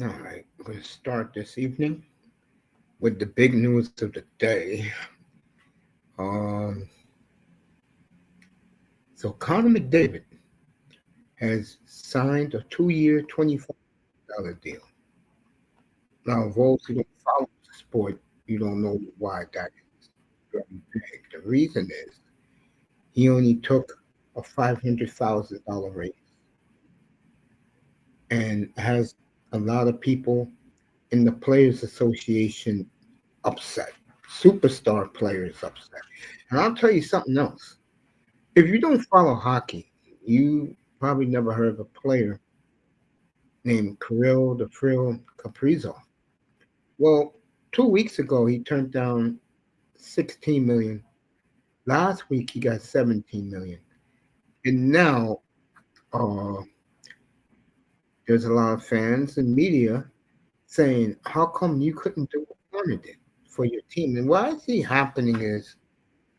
All right, we're going to start this evening with the big news of the day. Um, so Connor McDavid has signed a 2-year, $25 deal. Now, those who don't follow the sport, you don't know why that is very big. The reason is he only took a $500,000 raise and has a lot of people in the Players Association upset. Superstar players upset. And I'll tell you something else. If you don't follow hockey, you probably never heard of a player named Kirill the Frill Kaprizov. Well, 2 weeks ago he turned down 16 million. Last week he got 17 million. And now uh, there's a lot of fans and media saying, how come you couldn't do what Connor did for your team? And why I see happening is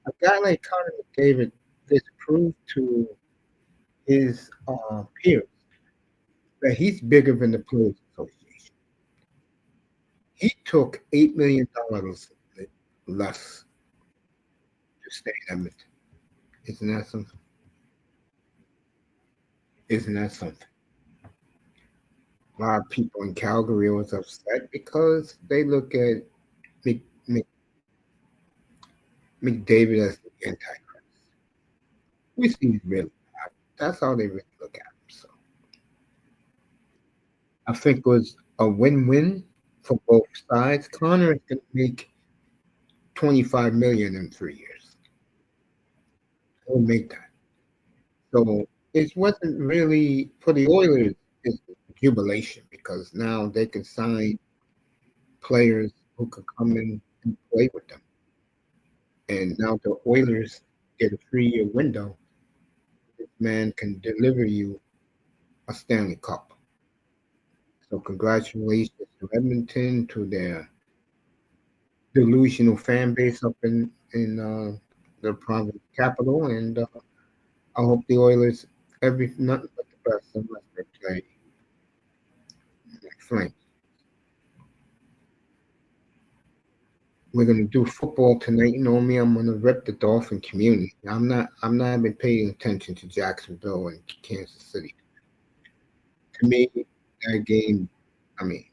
a guy like Connor McDavid is proved to his peers that he's bigger than the Players Association. He took $8 million less to stay in Edmonton. Isn't that something? Isn't that something? A lot of people in Calgary was upset because they look at Mc, Mc, McDavid as the Antichrist. We see he's really bad. That's how they really look at him. So I think it was a win-win for both sides. Connor is going to make 25 million in 3 years. He'll make that. So it wasn't really for the Oilers. It's jubilation because now they can sign players who could come in and play with them. And now the Oilers get a 3-year window. This man can deliver you a Stanley Cup. So congratulations to Edmonton, to their delusional fan base up in the province capital, and I hope the Oilers every nothing but the best unless they play Flames. We're gonna do football tonight. You know me, I'm gonna rep the Dolphin community. I'm not been paying attention to Jacksonville and Kansas City. To me, that game, I mean,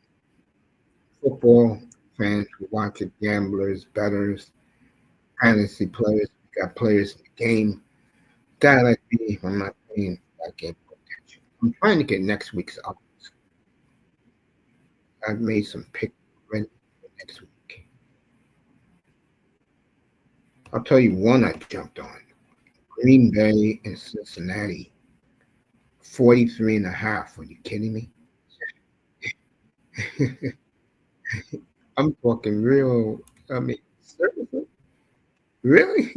football fans who watch it, gamblers, bettors, fantasy players, we got players in the game. Guy like me, I'm not paying that game attention. I'm trying to get next week's up. I've made some picks ready for next week. I'll tell you one I jumped on. Green Bay and Cincinnati, 43 and a half. Are you kidding me? I'm talking real, I mean, seriously? Really?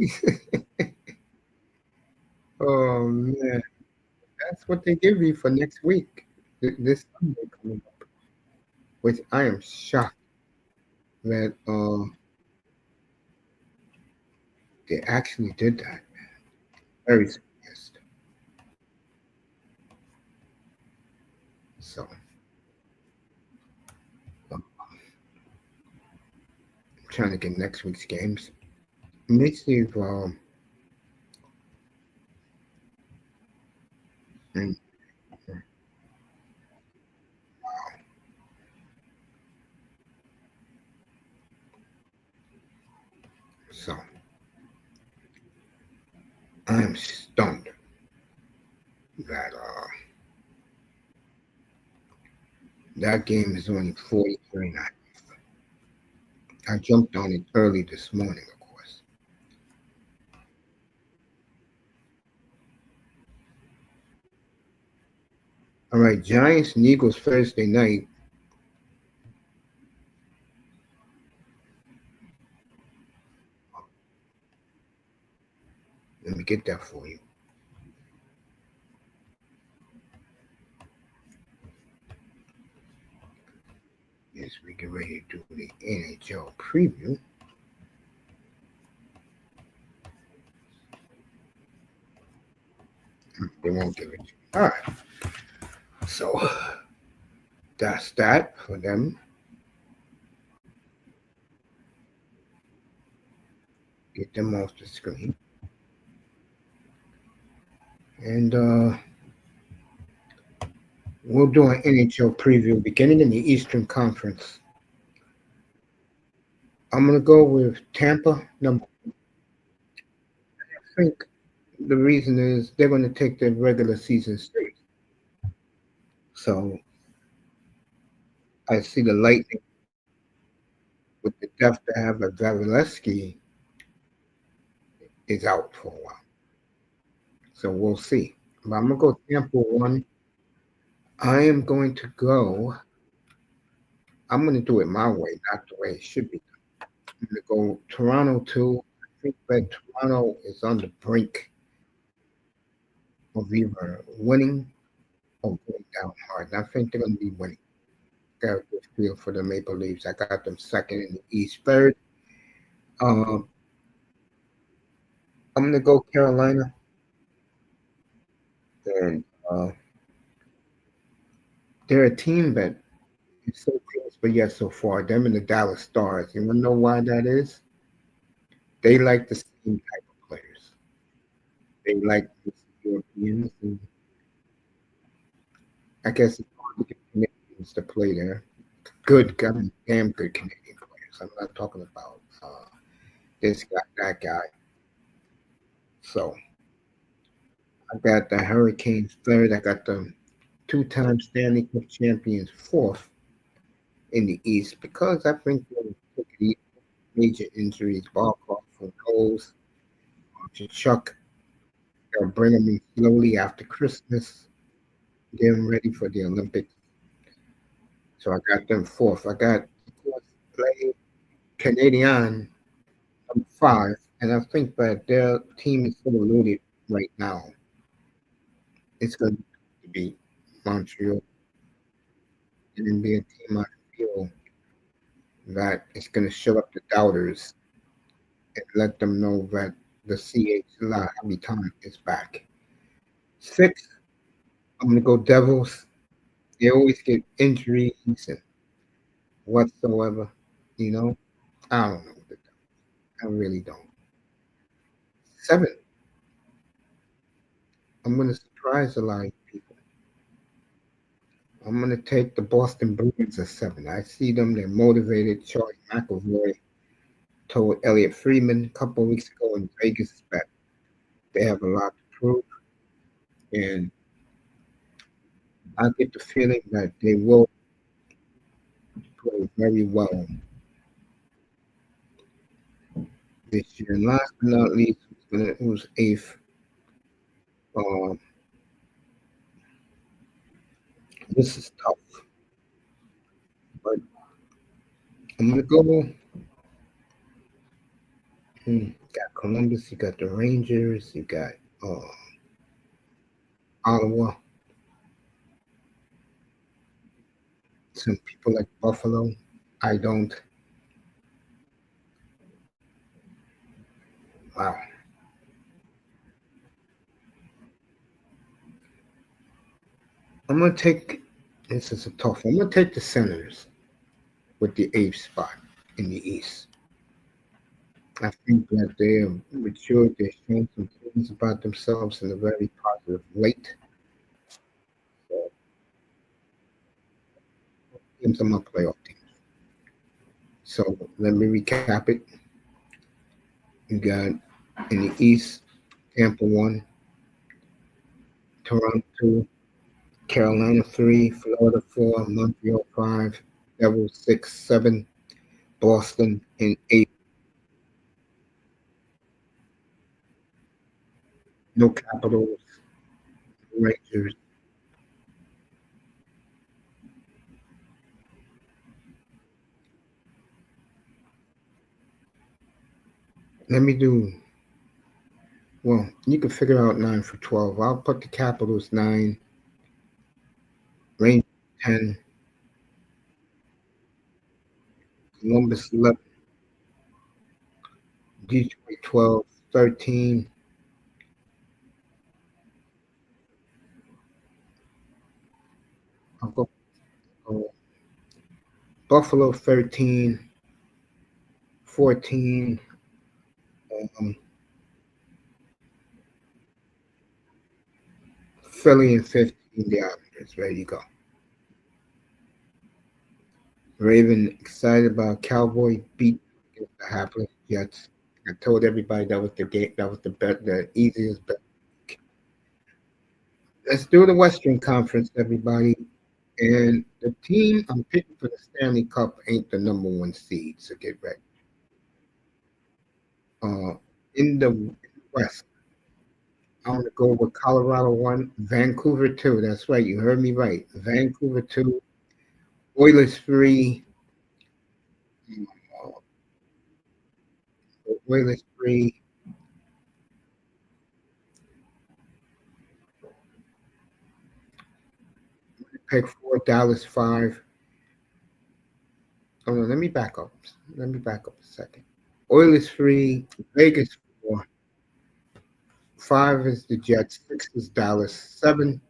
Oh, man. That's what they give you for next week. This Sunday coming up, which I am shocked that they actually did that. Very surprised. So, I'm trying to get next week's games. Let me see if, mm, so I am stunned that that game is only 43 and a half. I jumped on it early this morning, of course. All right, Giants and Eagles Thursday night. Let me get that for you. Yes, we get ready to do the N.H.L preview. They won't give it to you. All right. So that's that for them. Get them off the screen. And we'll do an NHL preview beginning in the Eastern Conference. I'm going to go with Tampa. Number, I think the reason is they're going to take their regular season serious. So I see the Lightning with the depth to have a Vasilevsky is out for a while. So we'll see. But I'm going to go Tampa 1. I am going to go. I'm going to do it my way, not the way it should be. I'm going to go Toronto 2. I think that Toronto is on the brink of either winning or going down hard. And I think they're going to be winning. Got a good feel for the Maple Leafs. I got them second in the East. Third, um, I'm going to go Carolina. And they're a team that is so close, but yet so far. Them and the Dallas Stars. You want to know why that is? They like the same type of players. They like the Europeans. And I guess it's hard to get Canadians to play there. Good, damn good Canadian players. I'm not talking about this guy, that guy. So I got the Hurricanes third. I got the two-time Stanley Cup champions fourth in the East because I think they'll take it easy. Major injuries, Barkov, who knows, Chuck, they'll bring them in slowly after Christmas, getting ready for the Olympics. So I got them fourth. I got, of course, play Canadian number five, and I think that their team is so loaded right now. It's going to be Montreal and then be a team I feel that is going to show up the doubters and let them know that the C.H.L. every time is back. Six, I'm going to go Devils. They always get injuries and whatsoever. You know, I don't know. I really don't. Seven, I'm going to surprise a lot of people. I'm going to take the Boston Bruins at seven. I see them. They're motivated. Charlie McAvoy told Elliot Freeman a couple of weeks ago in Vegas that they have a lot to prove. And I get the feeling that they will play very well this year. And last but not least, who's eighth? Um, this is tough, but I'm gonna go. You got Columbus, you got the Rangers, you got uh, Ottawa. Some people like Buffalo. I don't. Wow. I'm gonna take. This is a tough one. I'm gonna take the Senators with the eighth spot in the East. I think that they have matured. They've shown some things about themselves in a very positive light. So, teams are my playoff teams. So let me recap it. You got in the East, Tampa 1, Toronto 2, Carolina 3, Florida 4, Montreal 5, Devils 6, 7, Boston in 8. No Capitals, Rangers. Let me do, well, you can figure out 9 for 12. I'll put the Capitals 9, Rangers 10, Columbus 11, Detroit 12, 13. I'll go Buffalo 13, 14, um, Philly and 15, the Islanders. There you go. Raven excited about Cowboy beat against the hapless Jets. I told everybody that was the game. That was the bet, the easiest bet. Let's do the Western Conference, everybody. And the team I'm picking for the Stanley Cup ain't the number one seed, so get ready. Uh, in the West, I'm gonna go with Colorado one, Vancouver two. That's right, you heard me right. Vancouver two, Oilers three, uh, Oilers three, pick four, Dallas five. Oh no, let me back up. Let me back up a second. Oilers three, Vegas four, five is the Jets, six is Dallas, seven.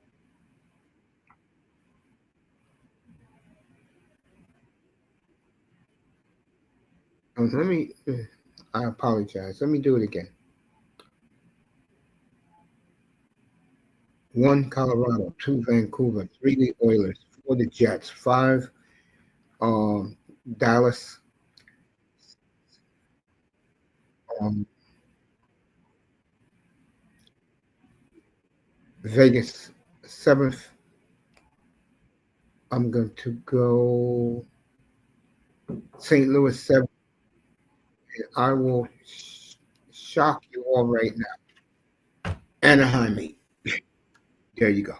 Let me. I apologize. Let me do it again. One Colorado, two Vancouver, three the Oilers, four the Jets, five Dallas, um, Vegas, seventh. I'm going to go St. Louis seventh. And I will shock you all right now. Anaheim eight. There you go.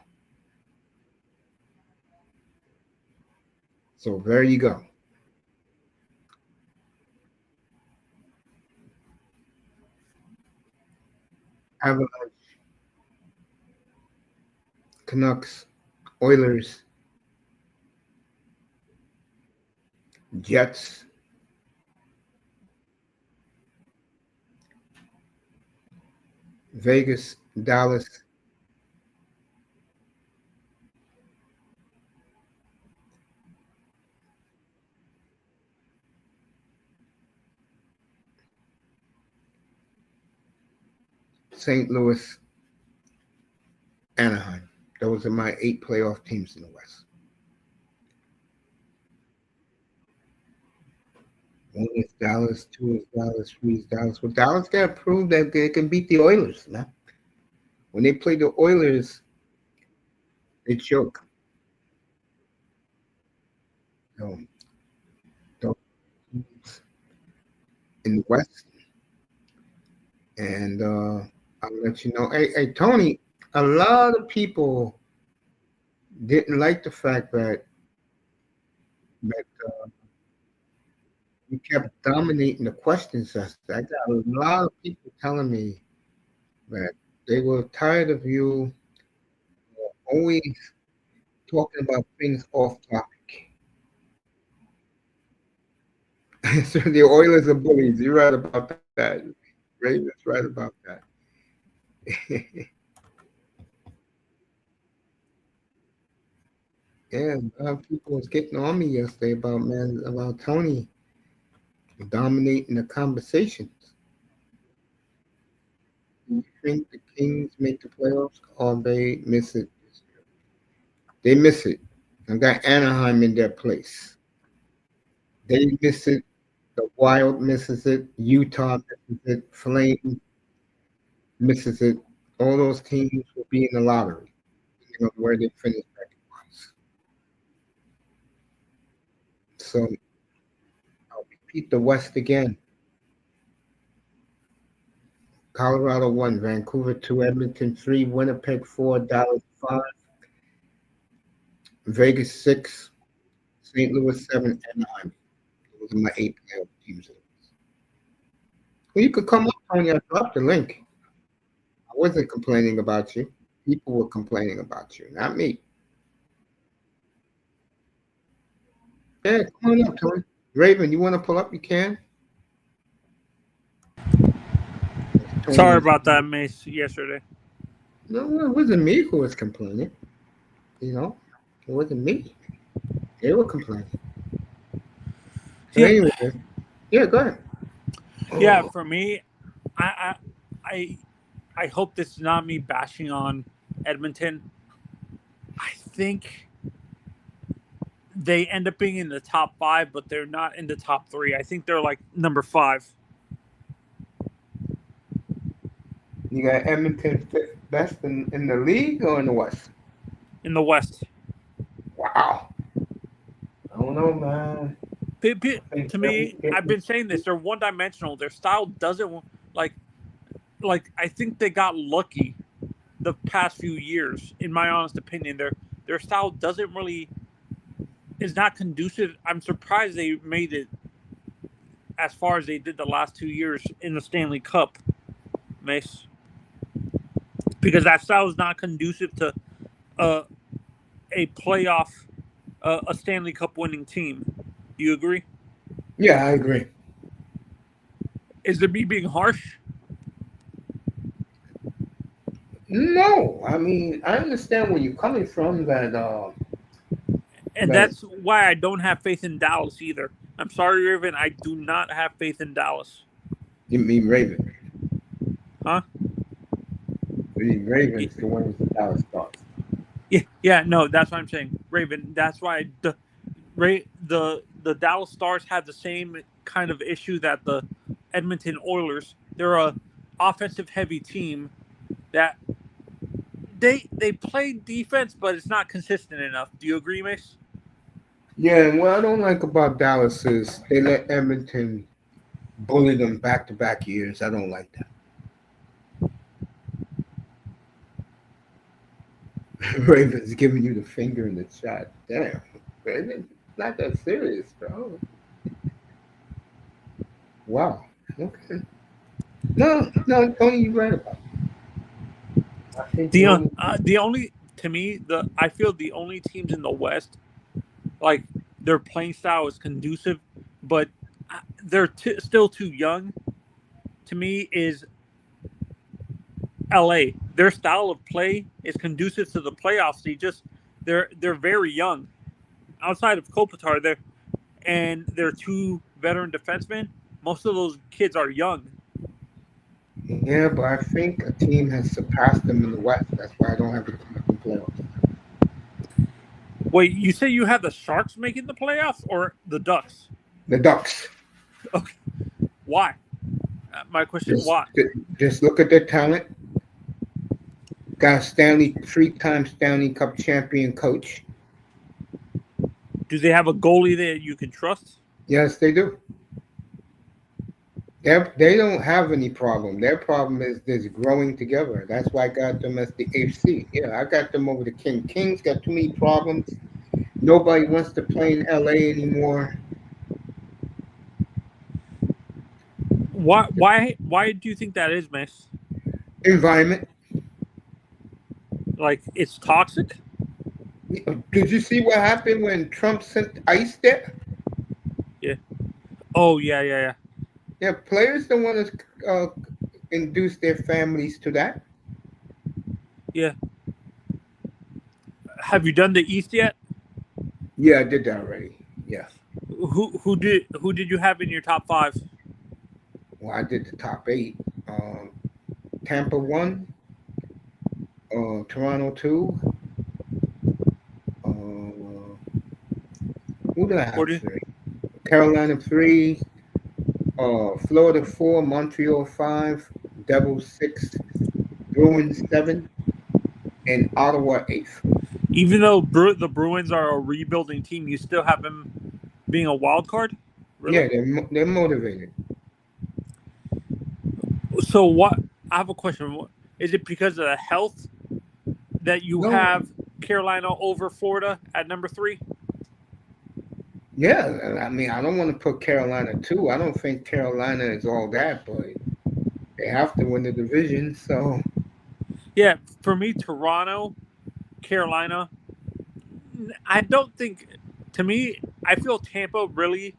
So there you go. Avalanche, Canucks, Oilers, Jets, Vegas, Dallas, St. Louis, Anaheim. Those are my eight playoff teams in the West. One is Dallas, two is Dallas, three is Dallas. Well, Dallas got to prove that they can beat the Oilers. Now, when they play the Oilers, they choke. So, those teams in the West, and I'll let you know. Hey, Tony, a lot of people didn't like the fact that you kept dominating the questions. I got a lot of people telling me that they were tired of you always talking about things off topic. So the Oilers are bullies. You're right about that. Ravens right about that. Yeah, people was getting on me yesterday about Tony dominating the conversations. You think the Kings make the playoffs or they miss it? They miss it. I got Anaheim in their place. They miss it. The Wild misses it. Utah misses it. Flame misses it. All those teams will be in the lottery, depending on where they finish record-wise. So I'll repeat the West again. Colorado one, Vancouver two, Edmonton three, Winnipeg four, Dallas five, Vegas six, St. Louis seven, Anaheim. Those are my eight playoff teams. Well, you could come up, Tony. I dropped the link. I wasn't complaining about you. People were complaining about you, not me. Yeah, come on up, Tony. Raven, you want to pull up? You can. Sorry Tony. about that, Mace, yesterday. No, it wasn't me who was complaining. You know, it wasn't me. They were complaining. But Yeah, anyway, yeah, go ahead. yeah. Oh, For me, I, I, I hope this is not me bashing on Edmonton. I think they end up being in the top five, but they're not in the top three. I think they're like number five you got Edmonton fifth best in the league or in the West? in the West. Wow. I don't know, man. I think To me, I've been saying this. They're one dimensional. Their style doesn't like I think they got lucky the past few years. In my honest opinion, their style doesn't really is not conducive. I'm surprised they made it as far as they did the last 2 years in the Stanley Cup, Mace, because that style is not conducive to uh, a playoff, a Stanley Cup winning team. Do you agree? yeah, I agree. Is it me being harsh? No, I mean I understand where you're coming from. And That that's why I don't have faith in Dallas either. I'm sorry, Irvin. I do not have faith in Dallas. you mean Ravens. Huh? You mean Ravens, the ones the Dallas Stars. Yeah. No, that's what I'm saying, Raven. That's why the Dallas Stars have the same kind of issue that the Edmonton Oilers. They're a offensive heavy team that they play defense, but it's not consistent enough. Do you agree, Mace? Yeah, and what I don't like about Dallas is they let Edmonton bully them back to back years. I don't like that. Ravens giving you the finger in the chat. Damn, Ravens, not that serious, bro. Wow. Okay. No, Tony, you're right about it. I think the only The only to me the I feel the only teams in the West like their playing style is conducive, but they're still too young. To me, is LA. Their style of play is conducive to the playoffs. They're very young. Outside of Kopitar, they're two veteran defensemen. Most of those kids are young. yeah, but I think a team has surpassed them in the West. That's why I don't have the team in playoffs. Wait, you say you have the Sharks making the playoffs or the Ducks? The Ducks. Okay, why? My question: Just, why? just look at their talent. Got a three-time Stanley Cup champion coach. Do they have a goalie that you can trust? Yes, they do. They don't have any problem. Their problem is this growing together. That's why I got them as the AFC. Yeah, I got them over the King. Kings got too many problems. Nobody wants to play in LA anymore. Why do you think that is, Mace? Environment. Like it's toxic? Did you see what happened when Trump sent ICE there? Yeah. Oh yeah. Yeah, players don't want to induce their families to that. Yeah. Have you done the East yet? Yeah, I did that already. Yeah. Who did you have in your top five? Well, I did the top eight. Tampa 1, Toronto 2. Who did I have 3? Carolina 3, Florida 4, Montreal 5, Devils 6, Bruins 7, and Ottawa 8th. Even though the Bruins are a rebuilding team, you still have them being a wild card? Really? Yeah, they're motivated. So what? I have a question. Is it because of the health that you have Carolina over Florida at number 3? Yeah, I mean, I don't want to put Carolina 2. I don't think Carolina is all that, but they have to win the division. So yeah, for me, Toronto, Carolina. I don't think. To me, I feel Tampa really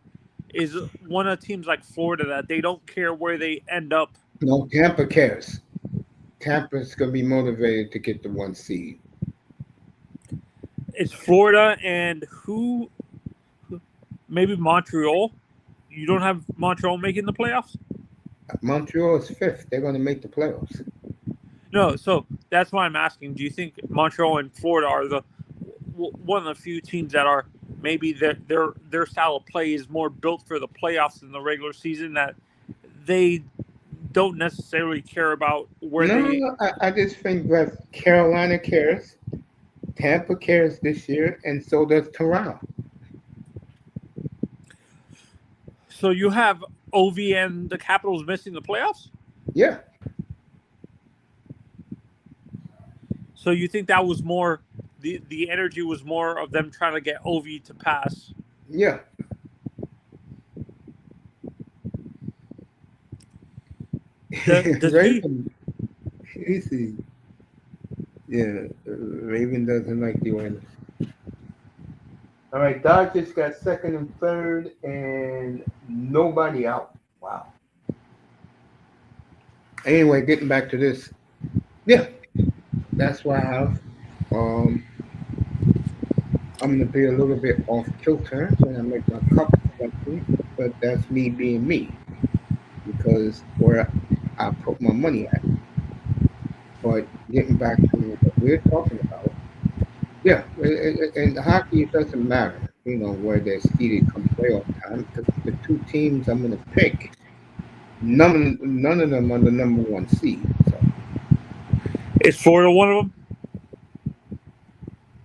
is one of the teams like Florida that they don't care where they end up. no, Tampa cares. Tampa's gonna be motivated to get the 1 seed. It's Florida and who? Maybe Montreal. you don't have Montreal making the playoffs? Montreal is fifth. They're going to make the playoffs. No, so that's why I'm asking. Do you think Montreal and Florida are the one of the few teams that are maybe their style of play is more built for the playoffs than the regular season, that they don't necessarily care about where they. No, I just think that Carolina cares, Tampa cares this year, and so does Toronto. So you have OV and the Capitals missing the playoffs? Yeah. So you think that was more the energy was more of them trying to get OV to pass? Yeah. Does Raven, easy. Yeah, Raven doesn't like the Oilers. All right, Dodgers got second and third, and nobody out. Wow. Anyway, getting back to this, yeah, that's why I have. Um, I'm gonna be a little bit off kilter when I make my cup selection, but that's me being me because where I put my money at. But getting back to what we're talking about, yeah, in hockey it doesn't matter, where they're seeded come playoff time because the two teams I'm gonna pick, none of them are the number one seed. So is Florida one of them?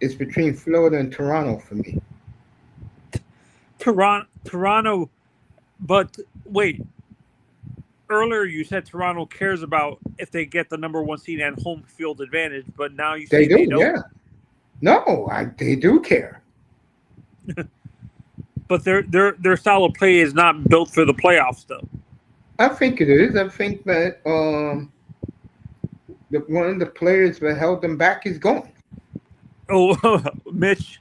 it's between Florida and Toronto for me. Toronto, but wait. Earlier, you said Toronto cares about if they get the number one seed and home field advantage, but now you say they don't. Yeah. No, they do care. But their style of play is not built for the playoffs, though. I think it is. I think that one of the players that held them back is gone. Oh, Mitch.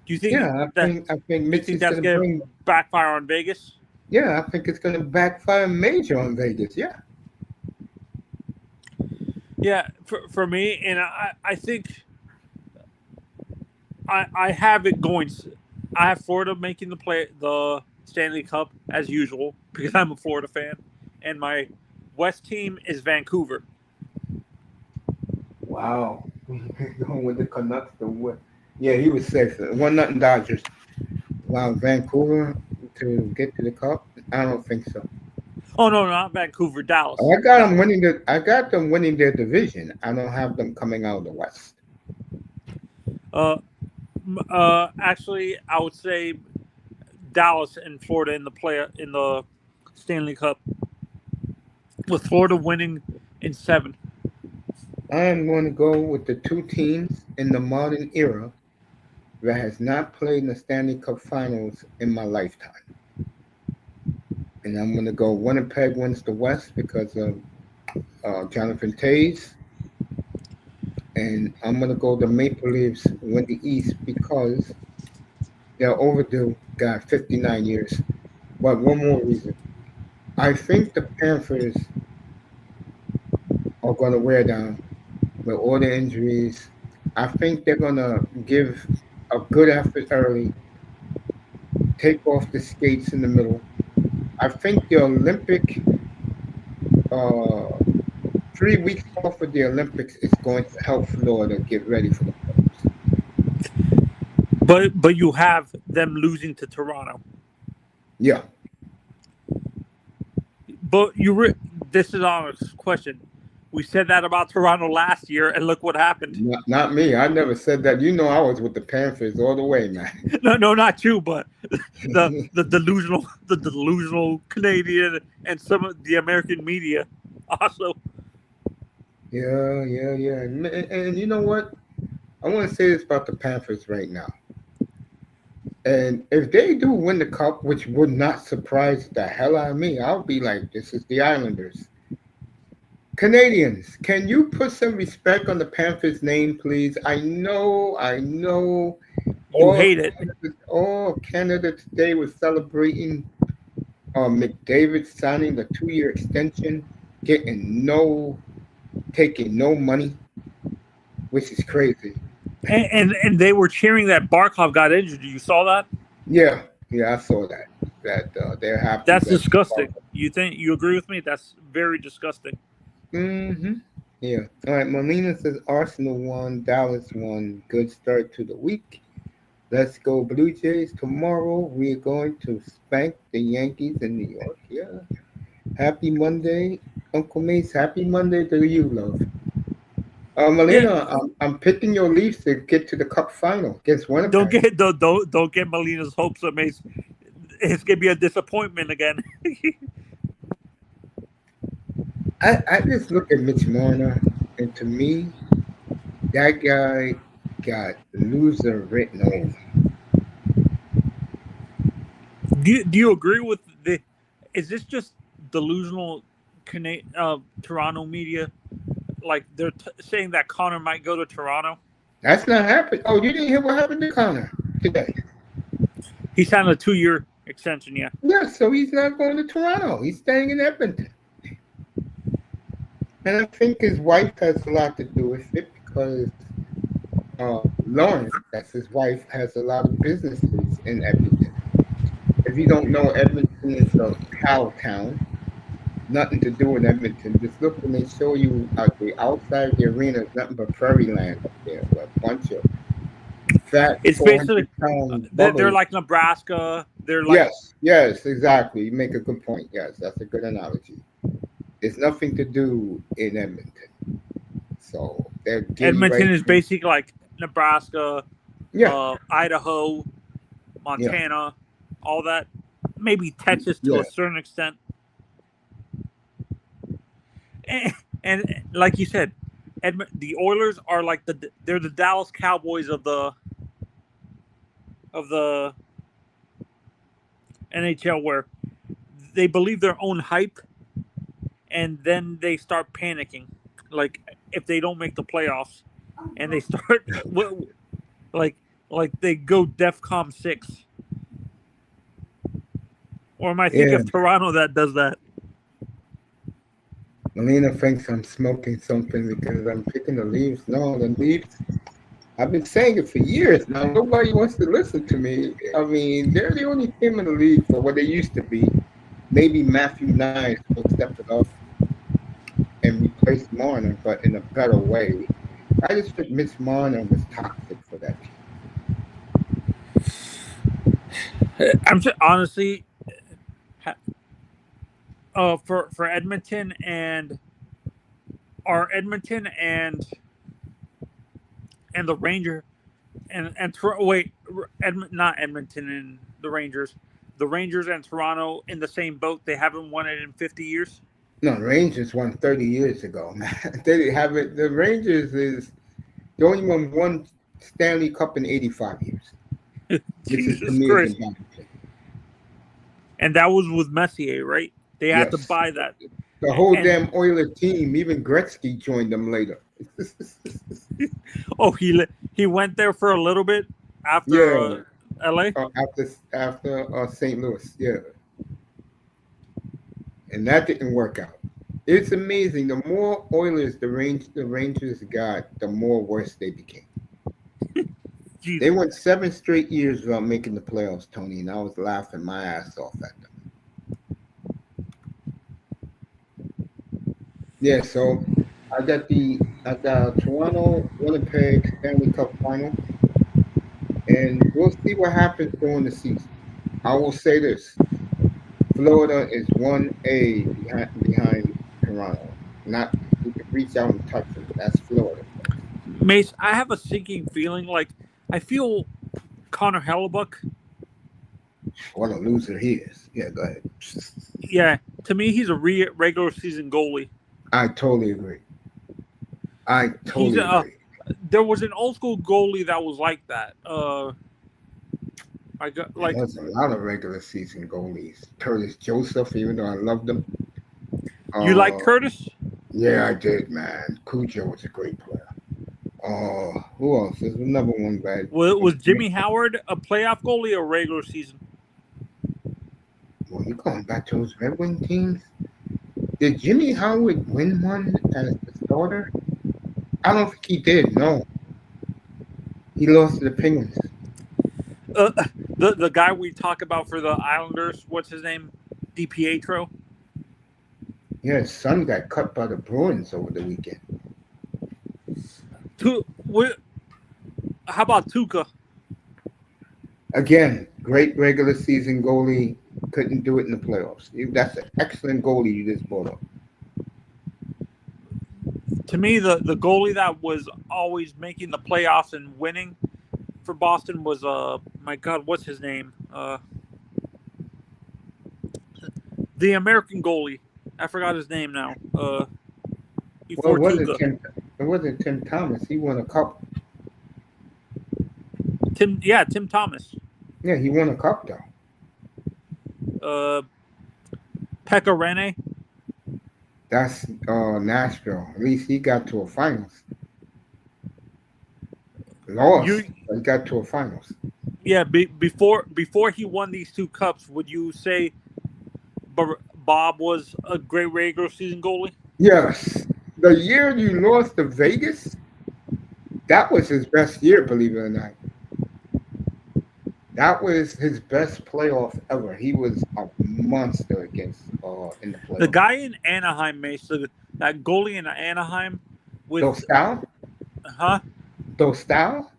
Do you think? Yeah, I think Mitch is going to bring backfire on Vegas. Yeah, I think it's going to backfire major on Vegas. Yeah. Yeah, for me, and I think I have it going. I have Florida making the Stanley Cup as usual because I'm a Florida fan, and my West team is Vancouver. Wow, going with the Canucks. Yeah, he was safe. 1-0 Dodgers. Wow, Vancouver to get to the Cup? I don't think so. Oh no, not Vancouver, Dallas. I got them winning their division. I don't have them coming out of the West. Actually, I would say Dallas and Florida in the Stanley Cup, with Florida winning in 7. I am going to go with the two teams in the modern era that has not played in the Stanley Cup Finals in my lifetime. And I'm going to go Winnipeg wins the West because of Jonathan Toews. And I'm going to go the Maple Leafs win the East because they're overdue, got 59 years. But one more reason. I think the Panthers are going to wear down with all the injuries. I think they're going to give a good effort early, take off the skates in the middle. I think the Olympic 3 weeks off of the Olympics is going to help Florida get ready for the playoffs. But you have them losing to Toronto. Yeah. But this is an honest question. We said that about Toronto last year, and look what happened. Not me. I never said that. I was with the Panthers all the way, man. No, not you, but the delusional Canadian and some of the American media also. Yeah. And you know what? I want to say this about the Panthers right now. And if they do win the Cup, which would not surprise the hell out of me, I'll be like, this is the Islanders. Canadians, can you put some respect on the Panthers' name, please? I know. You hate it. All Canada today was celebrating McDavid signing the 2-year extension, taking no money, which is crazy. And they were cheering that Barkov got injured. You saw that? Yeah, I saw that. that they're happy That's that. disgusting. You agree with me? That's very disgusting. Mm-hmm. Yeah. All right. Molina says Arsenal won, Dallas won. Good start to the week. Let's go Blue Jays. Tomorrow we're going to spank the Yankees in New York. Yeah. Happy Monday, Uncle Mace. Happy Monday to you, love. Yeah, Molina, I'm picking your Leafs to get to the Cup final against don't Winnipeg. get don't get Molina's hopes up, Mace. It's gonna be a disappointment again. I just look at Mitch Marner, and to me, that guy got loser written over. Do you agree with the? Is this just delusional, Toronto media? Like they're saying that Connor might go to Toronto. That's not happening. Oh, you didn't hear what happened to Connor today? He signed a 2-year extension. Yeah, Yeah, so he's not going to Toronto. He's staying in Edmonton. And I think his wife has a lot to do with it because Lauren, that's his wife, has a lot of businesses in Edmonton. If you don't know, Edmonton is a cow town. Nothing to do in Edmonton. Just look when they show you out the outside of the arena, it's nothing but prairie land up there with a bunch of fat it's basically 400-pound they're buggers. like Nebraska. They're like Yes, exactly. You make a good point. Yes, that's a good analogy. There's nothing to do in Edmonton. So they're giddy Edmonton right is now. basically like Nebraska, Yeah, Idaho, yeah, Montana, all that. Maybe Texas to yeah. a certain extent. And like you said, the Oilers are like they're the Dallas Cowboys of the N.H.L. where they believe their own hype and then they start panicking, like if they don't make the playoffs, and they start like like they go DEFCON 6. Or am I thinking Yeah. of Toronto that does that? Melina thinks I'm smoking something because I'm picking the leaves. No, the leaves. I've been saying it for years now. Nobody wants to listen to me. I mean, they're the only team in the league for what they used to be. Maybe Matthew Nyes will step it up and replace Marner, but in a better way. I just think Mitch Marner was toxic for that team. I'm just, honestly, for Edmonton and are Edmonton and the Ranger wait, not Edmonton and the Rangers and Toronto in the same boat. They haven't won it in 50 years. No, the Rangers won 30 years ago, man. They have it. The Rangers is the only one won Stanley Cup in 85 years, which is to Jesus me is Christ! embarrassing. And that was with Messier, right? They had to Yes. buy that. The whole And damn Oiler team, even Gretzky joined them later. oh, he went there for a little bit after Yeah, L.A. after St. Louis, yeah, and that didn't work out. It's amazing. The more Oilers the Rangers got, the more worse they became. They Jesus. went 7 straight years without making the playoffs, Tony, and I was laughing my ass off at them. Yeah, so I got Toronto, Winnipeg, Stanley Cup final, and we'll see what happens during the season. I will say this: Florida is 1A behind Toronto. Not you can reach out and touch them. That's Florida. Mace, I have a sinking feeling like I feel Connor Hellebuck. What a loser he is. Yeah, go ahead. Yeah, to me, he's a regular season goalie. I totally agree. I He's totally agree. there was an old school goalie that was like that. I got like There's a lot of regular season goalies. Curtis Joseph, even though I loved him. you like Uh, Curtis? yeah, I did, man. Cujo was a great player. Who else? There's another one bad. Was Jimmy Howard a playoff goalie or regular season? Well, you going back to those Red Wing teams? Did Jimmy Howard win one as the starter? I don't think he did. No, he lost to the Penguins. The guy we talk about for the Islanders, what's his name? DiPietro. Yeah, his son got cut by the Bruins over the weekend. How about Tuca? Again, great regular season goalie. Couldn't do it in the playoffs. That's an excellent goalie you just brought up. To me, the goalie that was always making the playoffs and winning for Boston was my God, what's his name? The American goalie. I forgot his name now. Well, Before Tuca. it wasn't Tim Thomas. He won a cup. Tim Thomas. Yeah, he won a cup though. Pekka Rinne. That's Nashville. At least he got to a finals. Lost, but he got to a finals. Yeah, before he won these two cups, would you say Bob was a great regular season goalie? Yes. The year you lost to Vegas, that was his best year, believe it or not. That was his best playoff ever. He was a monster against in the playoffs. The guy in Anaheim, Mason, that goalie in Anaheim with Dostal? Huh? Dostal?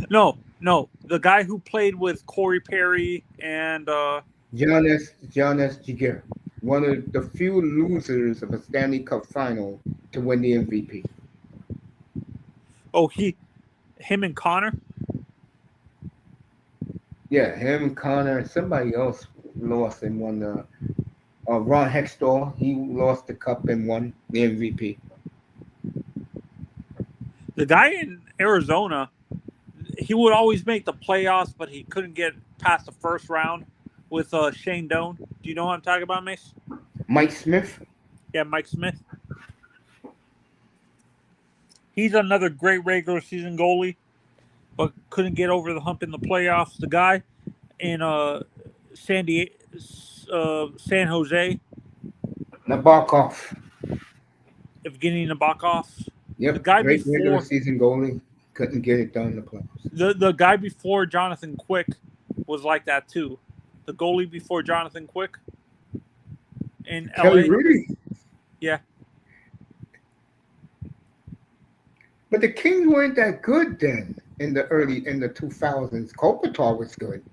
No. The guy who played with Corey Perry and Jonas Jiguer, one of the few losers of a Stanley Cup final to win the MVP. Oh, him and Connor? Yeah, him, Connor, somebody else lost and won the Ron Hextall, he lost the cup and won the MVP. The guy in Arizona, he would always make the playoffs, but he couldn't get past the first round with Shane Doan. Do you know what I'm talking about, Mace? Mike Smith? Yeah, Mike Smith. He's another great regular season goalie, but couldn't get over the hump in the playoffs. The guy in San Jose, Nabokov. Evgeny Nabokov. Yep, the guy great regular season goalie. Couldn't get it done in the playoffs. The guy before Jonathan Quick was like that too. The goalie before Jonathan Quick in Kelly LA. Rudy. Yeah. But the Kings weren't that good then in the 2000s. Kopitar was good.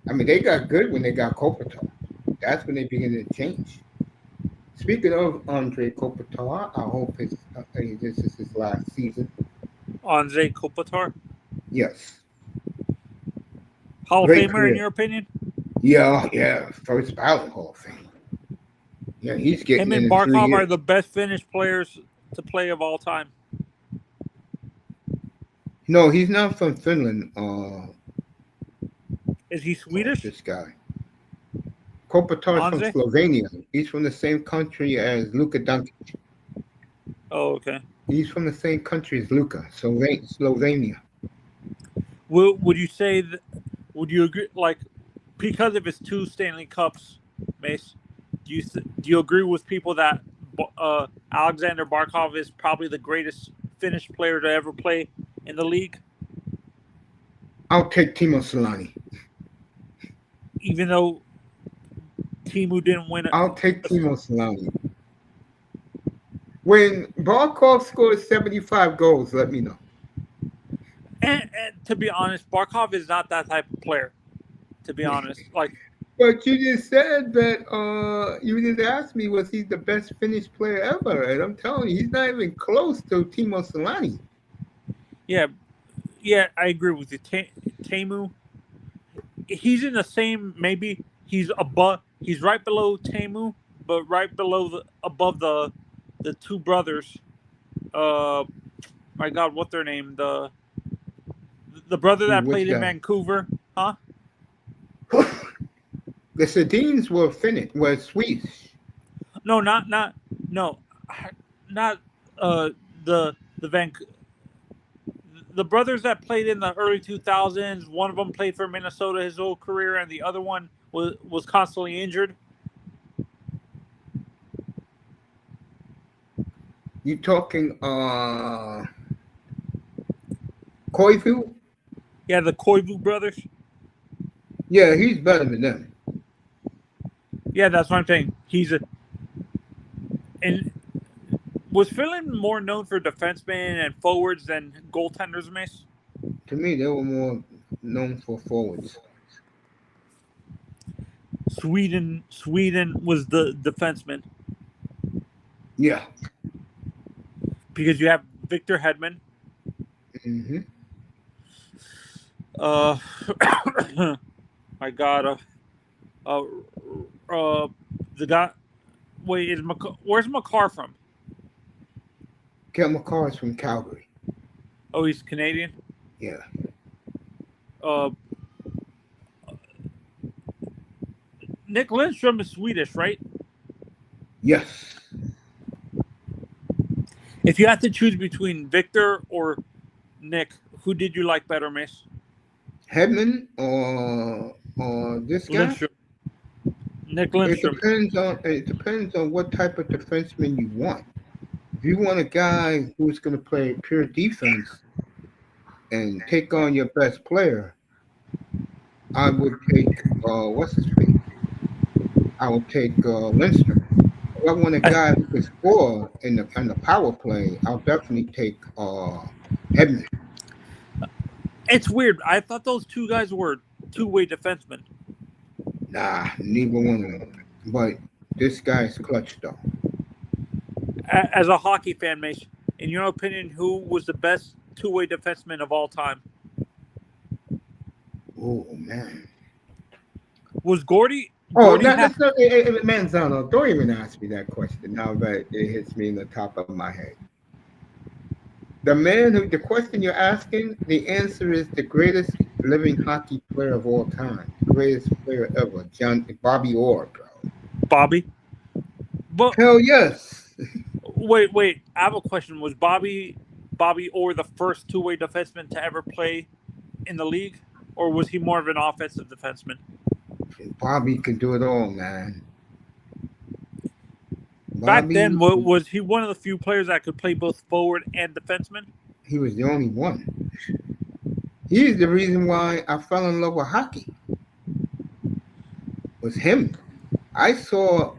I mean, they got good when they got Kopitar. That's when they began to change. Speaking of Andre Kopitar, I hope this is his last season. Andre Kopitar? Yes. Hall of Famer, in your opinion? Yeah. First ballot Hall of Fame. Yeah, he's getting him and Barkov are the best Finnish players to play of all time. No, he's not from Finland. Is he Swedish? This guy. Kopitar is from Slovenia. He's from the same country as Luka Doncic. Oh, okay. He's from the same country as Luka, Slovenia. Would you say that? Would you agree? Like, because of his 2 Stanley Cups, Mace, do you agree with people that Alexander Barkov is probably the greatest Finnish player to ever play in the league? I'll take Timo Solani. Even though Teemu didn't win it. I'll take Timo Solani. When Barkov scores 75 goals, let me know. And to be honest, Barkov is not that type of player. To be honest, like. But you just said that you just asked me, was he the best Finnish player ever? And I'm telling you, he's not even close to Timo Solani. Yeah, I agree with you. Teemu, he's in the same. Maybe he's above. He's right below Teemu, but right below above the 2 brothers. My God, what's their name? The brother that played in Vancouver, huh? The Sedins were Swedish. No, not the brothers that played in the early 2000s. One of them played for Minnesota his whole career, and the other one was constantly injured. You talking Koivu? Yeah, the Koivu brothers. Yeah, he's better than them. Yeah, that's what I'm saying. He's a and was Finland more known for defensemen and forwards than goaltenders, Mace? To me, they were more known for forwards. Sweden was the defenseman Yeah. because you have Victor Hedman. Hmm. Uh, my God, uh, uh, the guy. Wait, where's McCarr from? Kel McCarr is from Calgary. Oh, he's Canadian. Yeah. Uh, Nick Lindstrom is Swedish, right? Yes. If you had to choose between Victor or Nick, who did you like better, Mace? Hedman or this guy. Lindstrom. Nick It Lindstrom. depends on what type of defenseman you want. If you want a guy who's going to play pure defense and take on your best player, I would take what's his face? I would take Lindstrom. If I want a guy who can score in the power play, I'll definitely take Hedman. It's weird. I thought those two guys were two-way defensemen. Nah, neither one of them. But this guy's clutch though. As a hockey fan, Mace, in your opinion, who was the best two-way defenseman of all time? Oh man. Was Gordy? Oh, Gordy that, had. that's not, Manzano. Don't even ask me that question now that it hits me in the top of my head. The question you're asking, the answer is the greatest living hockey player of all time, the greatest player ever, Bobby Orr, bro. Bobby. But Hell yes. wait. I have a question. Was Bobby Orr the first two-way defenseman to ever play in the league, or was he more of an offensive defenseman? Bobby could do it all, man. Back then, Bobby, was he one of the few players that could play both forward and defenseman? he was the only one. He's the reason why I fell in love with hockey. Was him. I saw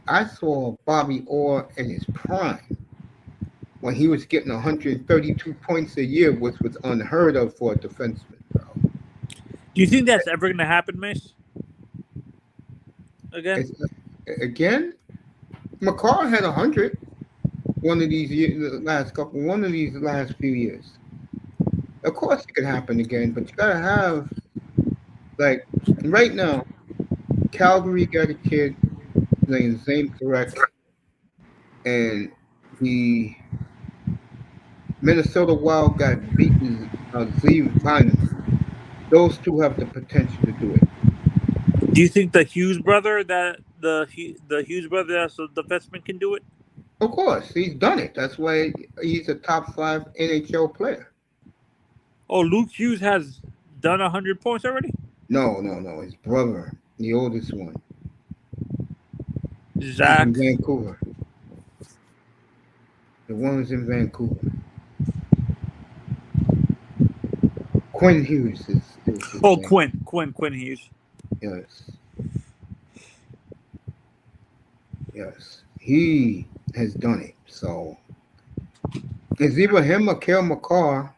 I saw Bobby Orr in his prime when he was getting 132 points a year, which was unheard of for a defenseman, bro. Do you think that's ever going to happen, Mace? Again? Again, McCarr had 100 one of these years, one of these last few years. Of course, it could happen again, but you gotta have like right now. Calgary got a kid named Zane Correct, and the Minnesota Wild got beaten Zeev Bynum. Those two have the potential to do it. Do you think the Hughes brother the Hughes brother as a defenseman can do it? Of course, he's done it. That's why he's a top 5 NHL player. Oh, Luke Hughes has done 100 points already? No. His brother, the oldest one. He's Zach. in Vancouver. The one's in Vancouver. Quinn Hughes is his Oh, name. Quinn Hughes. Yes. He has done it. So it's either him or Cale McCarr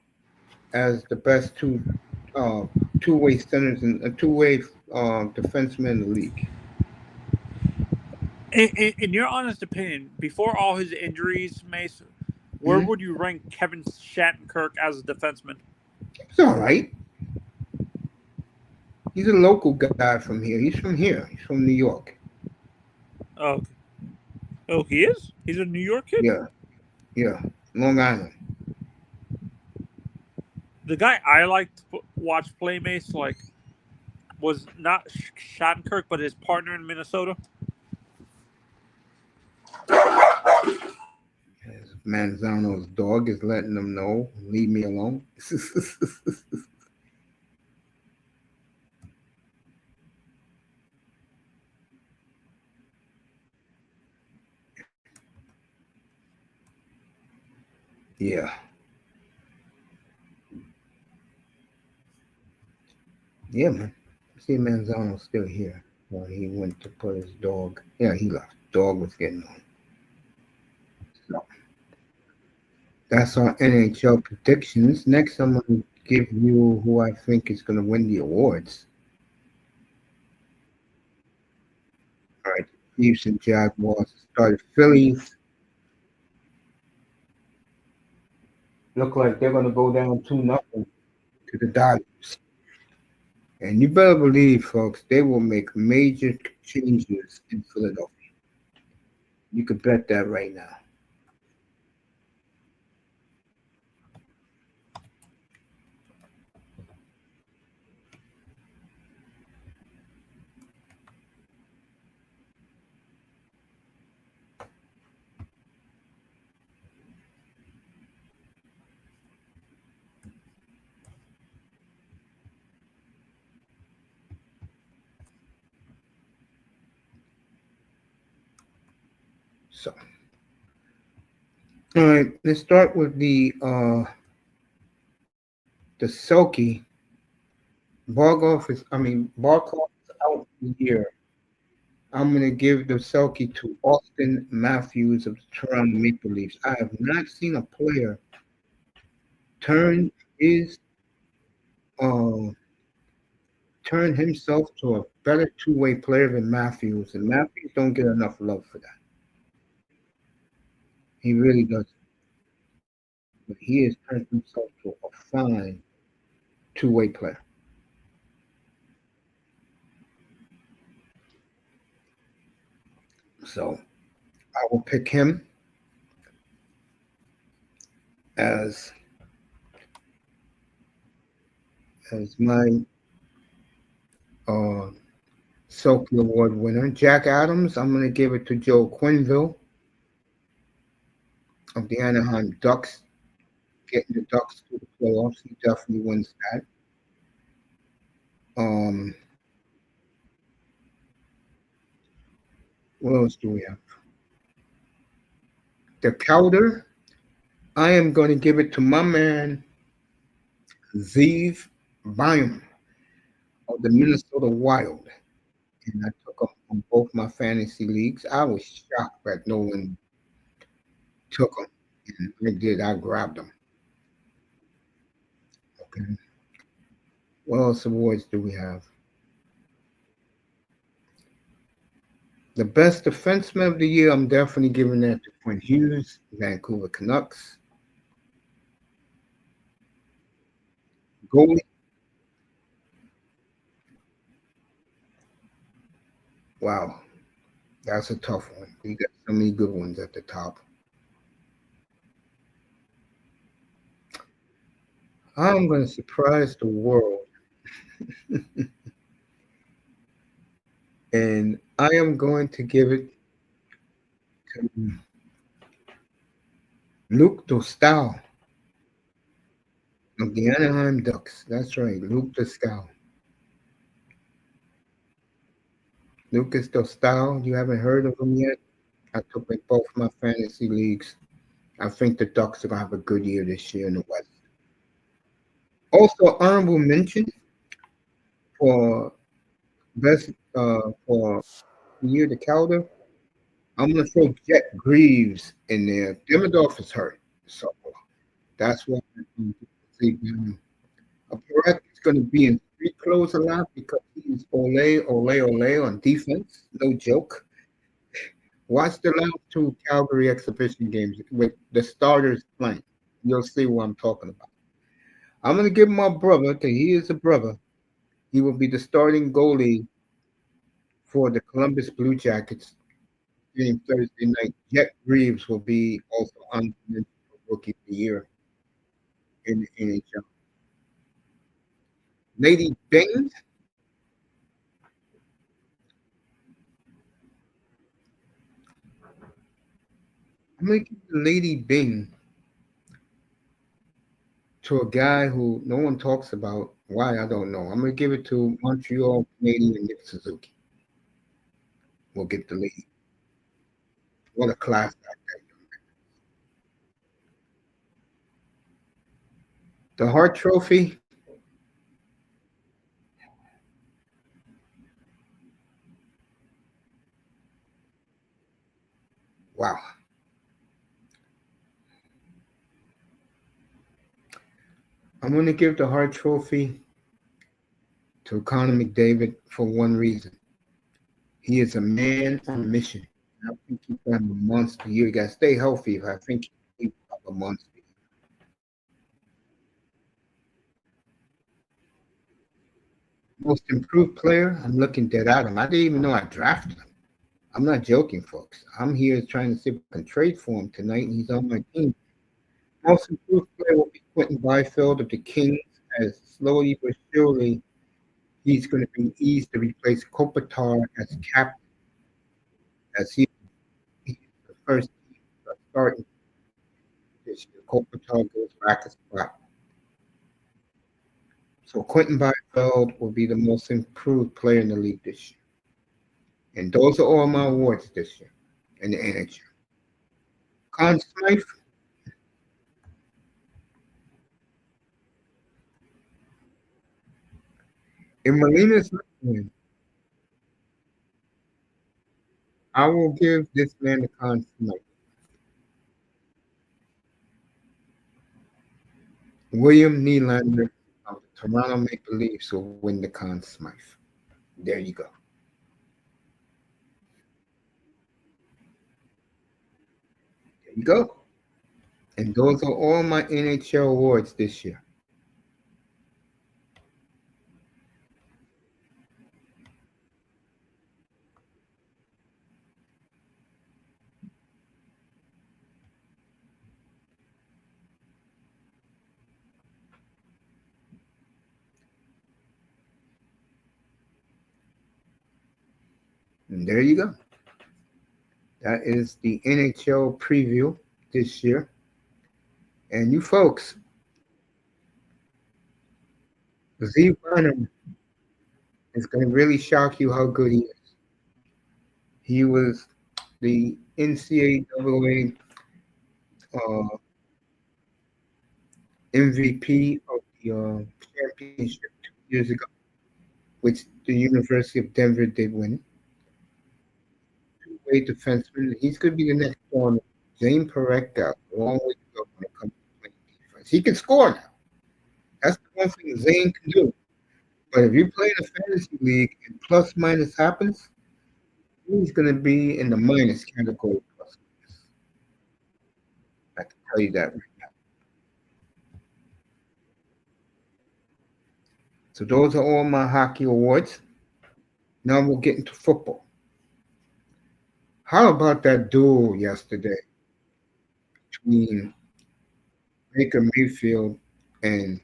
as the best two-way centers and two-way defensemen in the league. In your honest opinion, before all his injuries, Mace, where would you rank Kevin Shattenkirk as a defenseman? It's all right. He's a local guy from here. He's from here. He's from New York. Oh, oh, he is? He's a New York kid? Yeah. Long Island. The guy I liked to watch play, Mace, was not Shattenkirk, but his partner in Minnesota. Manzano's dog is letting them know, leave me alone. Yeah. Yeah, man. See, Manzano's still here. Well, he went to put his dog. Yeah, he left. Dog was getting on. So that's our NHL predictions. Next, I'm going to give you who I think is going to win the awards. All right, Chiefs and Jaguars started. Phillies look like they're going to go down 2-0 to the Dodgers. And you better believe, folks, they will make major changes in Philadelphia. You could bet that right now. So, all right, let's start with the Selkie. Barkov is out the year. I'm going to give the Selkie to Austin Matthews of the Toronto Maple Leafs. I have not seen a player turn his uh, turn himself to a better two-way player than Matthews, and Matthews don't get enough love for that. He really does. But he has turned himself to a fine two-way player. So I will pick him as my uh, Selkie Award winner. Jack Adams, I'm going to give it to Joe Quinville of the Anaheim Ducks. Getting the Ducks to the playoffs, he definitely wins that. Um, what else do we have? The Calder, I am going to give it to my man Zeev Byam of the Minnesota Wild. And I took him on both my fantasy leagues. I was shocked that no one took him. And I did. I grabbed him. Okay. What else awards do we have? The best defenseman of the year, I'm definitely giving that to Quinn Hughes, Vancouver Canucks. Goalie, wow, that's a tough one. We got so many good ones at the top. I'm going to surprise the world, and I am going to give it to Luke Dostal of the Anaheim Ducks. That's right, Luke Dostal. Lucas Dostal, you haven't heard of him yet? I took in both my fantasy leagues. I think the Ducks are going to have a good year this year in the West. Also, honorable mention for best for the year the Calder. I'm gonna throw Jet Greaves in there. Demidov is hurt, so that's why I'm going to say Paret is going to be in street clothes a lot because he's ole on defense. No joke. Watch the last two Calgary exhibition games with the starters playing. You'll see what I'm talking about. I'm going to give my brother, because he is a brother, he will be the starting goalie for the Columbus Blue Jackets game Thursday night. Jet Reeves will be also on the rookie of the year in the NHL. Lady Bing, I'm going to give the Lady Bing to a guy who no one talks about. Why, I don't know. I'm going to give it to Montreal Canadian Nick Suzuki. We'll get the lead. What a class act. The Hart Trophy, Wow. I'm going to give the Hart Trophy to Conor McDavid for one reason. He is a man on a mission. I think he's going to have a monster year. You got to stay healthy. I think he's have a monster. Most improved player, I'm looking dead at him. I didn't even know I drafted him. I'm not joking, folks. I'm here trying to see if I can trade for him tonight, and he's on my team. Most improved player will be Quentin Byfield of the Kings, as slowly but surely he's going to be eased to replace Kopitar as captain, as he's the first team starting this year. Kopitar goes back a spot. So Quentin Byfield will be the most improved player in the league this year. And those are all my awards this year in the NHL. Conn Smythe, in Molina's opinion, I will give this man the Conn Smythe. William Nylander of the Toronto Maple Leafs will win the Conn Smythe. There you go. There you go. And those are all my NHL awards this year. And there you go. That is the NHL preview this year. And you folks, Z Bynum is going to really shock you how good he is. He was the NCAA MVP of the championship 2 years ago, which the University of Denver did win. Two-way defenseman. He's going to be the next one. Zane Perek got a long way to go when it comes to playing defense. He can score now. That's the one thing Zane can do. But if you play in a fantasy league and plus minus happens, he's going to be in the minus category. Plus minus. I can tell you that right now. So those are all my hockey awards. Now we'll get into football. How about that duel yesterday between Baker Mayfield and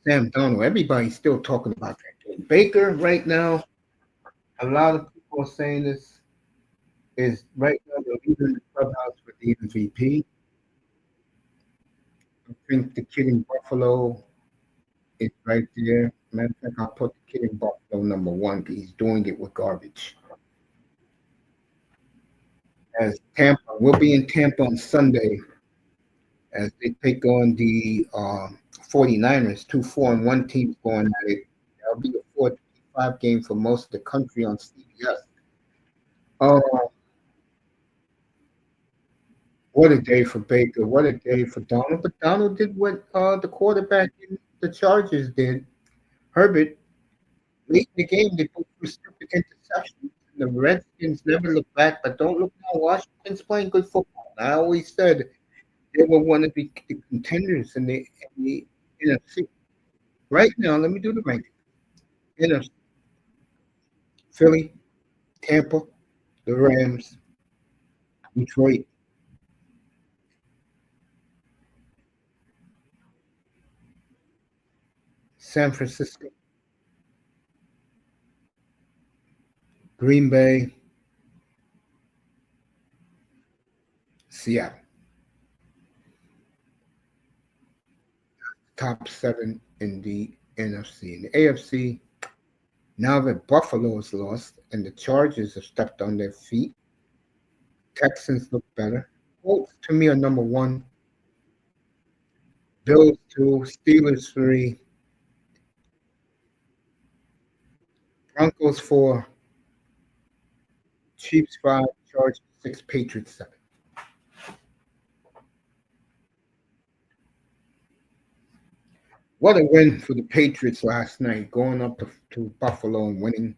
Sam Donald? Everybody's still talking about that game. Baker right now, a lot of people are saying this is right now the leader in the clubhouse for the MVP. I think the kid in Buffalo is right there. Matter of fact, I'll put the kid in Buffalo number one because he's doing it with garbage. As Tampa, we'll be in Tampa on Sunday as they take on the 49ers, 2-4-1 teams going at it. That'll be a 4-5 game for most of the country on CBS. Uh, what a day for Baker. What a day for Donald. But Donald did what the quarterback in the Chargers did. Herbert, late in the game, they put through stupid interceptions. The Redskins never look back, but don't look now. Washington's playing good football. I always said they were one of the contenders in the NFC. Right now, let me do the ranking. NFC, Philly, Tampa, the Rams, Detroit, San Francisco, Green Bay, Seattle. Top seven in the NFC. In the AFC, now that Buffalo is lost and the Chargers have stepped on their feet, Texans look better. Colts to me are number one. Bills two, Steelers three, Broncos four, Chiefs five, Chargers 6, Patriots 7. What a win for the Patriots last night, going up to Buffalo and winning.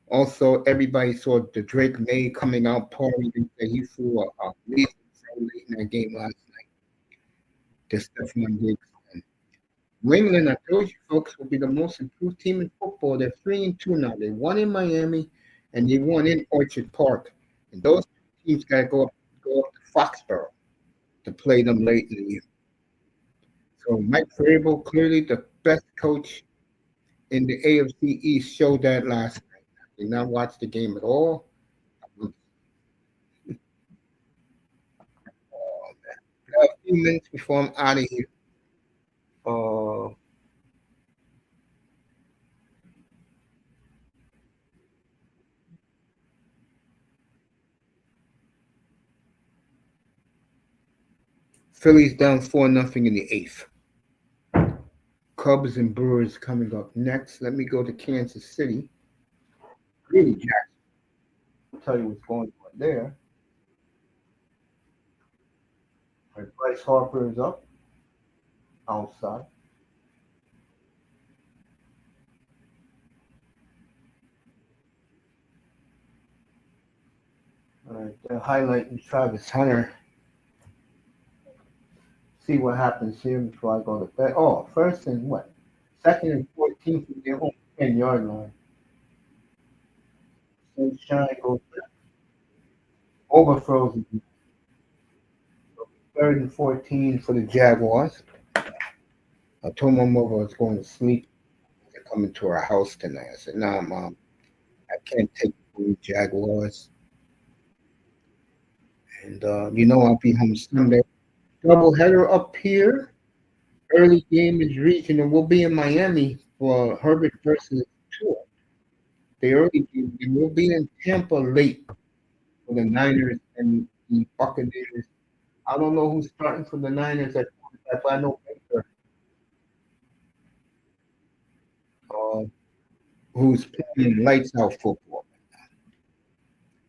Also, everybody saw the Drake May coming out partying and say he threw a amazing throw late in that game last night to Stephon Diggs. And New England, I told you folks, will be the most improved team in football. They're 3-2 now. They won in Miami and they won in Orchard Park. And those two teams got to go up to Foxborough to play them late in the year. So Mike Vrabel, clearly the best coach in the AFC East, showed that last night. I did not watch the game at all. A few minutes before I'm out of here. Uh, Phillies down 4-0 in the eighth. Cubs and Brewers coming up next. Let me go to Kansas City. Really, Jackson. I'll tell you what's going on there. All right, Bryce Harper is up outside. All right, they're highlighting Travis Hunter. See what happens here before I go to bed. Oh, first and what? Second and 14 from their own 10-yard line. Sunshine goes overthrows. Third and 14 for the Jaguars. I told my mother I was going to sleep. They're coming to our house tonight. I said, "Nah, Mom, I can't take the Jaguars." And I'll be home Sunday. Doubleheader up here. Early game is regional. We'll be in Miami for Herbert versus Tua. The early game. And we'll be in Tampa late for the Niners and the Buccaneers. I don't know who's starting for the Niners at quarterback, but I know Baker, uh, who's playing lights out football.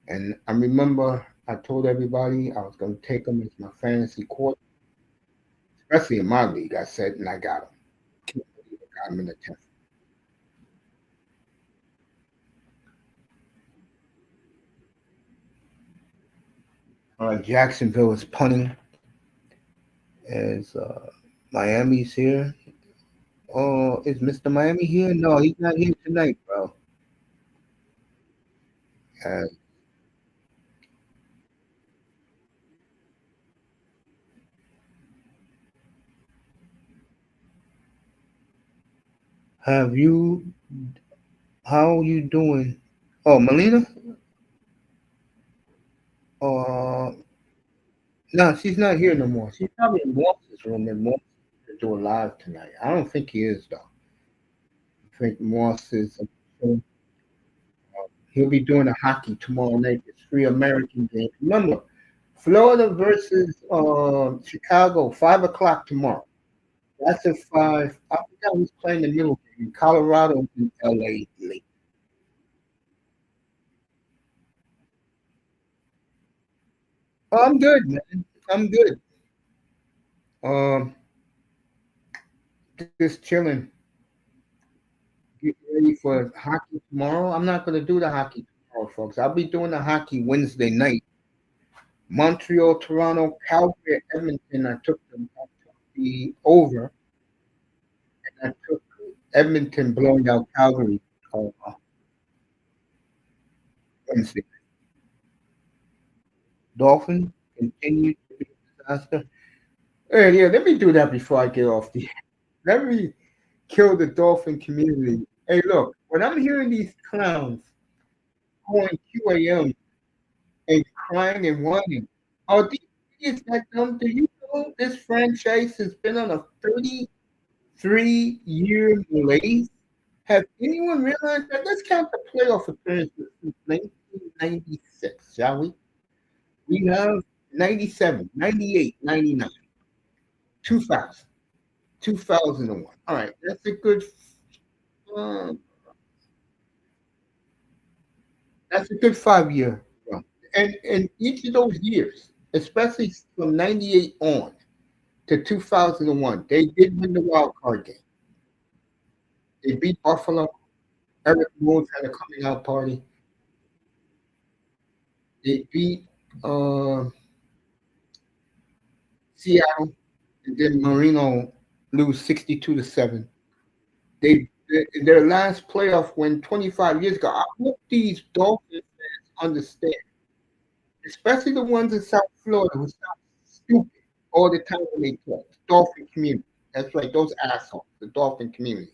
And I remember I told everybody I was going to take him as my fantasy quarterback, especially in my league. I said, and I got him. Can't believe I got him in the 10th. Jacksonville is punting as Miami's here. Oh, is Mr. Miami here? No, he's not here tonight, bro. Uh, have you? How you doing? Oh, Melina? Uh, no, she's not here no more. She's probably in Morse's room, and Morse is doing live tonight. I don't think he is though. I think Morse is. He'll be doing a hockey tomorrow night. It's free American game. Remember, Florida versus Chicago, 5 o'clock tomorrow. That's at 5. I forgot who's playing the middle game. Colorado and LA late. Oh, I'm good, man. I'm good. Um, just chilling. Get ready for hockey tomorrow. I'm not gonna do the hockey tomorrow, folks. I'll be doing the hockey Wednesday night. Montreal, Toronto, Calgary, Edmonton. I took the over, and I took Edmonton blowing out Calgary Wednesday. Dolphins continue to be a disaster. Hey, yeah, let me do that before I get off the. Let me kill the Dolphin community. Hey, look, when I'm hearing these clowns going QAM and crying and whining, are these idiots that dumb? Do you know this franchise has been on a 33-year malaise? Have anyone realized that? Let's count the playoff appearances since 1996, shall we? We have 97, 98, 99, 2000, 2001. All right, that's a good. Uh, that's a good 5-year run. And each of those years, especially from '98 on to 2001, they did win the wild card game. They beat Buffalo. Eric Rose had a coming out party. They beat uh, Seattle, and then Marino lose 62-7. Their last playoff win 25 years ago. I hope these Dolphins fans understand, especially the ones in South Florida who sound stupid all the time when they talk. Dolphin community. That's right, those assholes, the Dolphin community.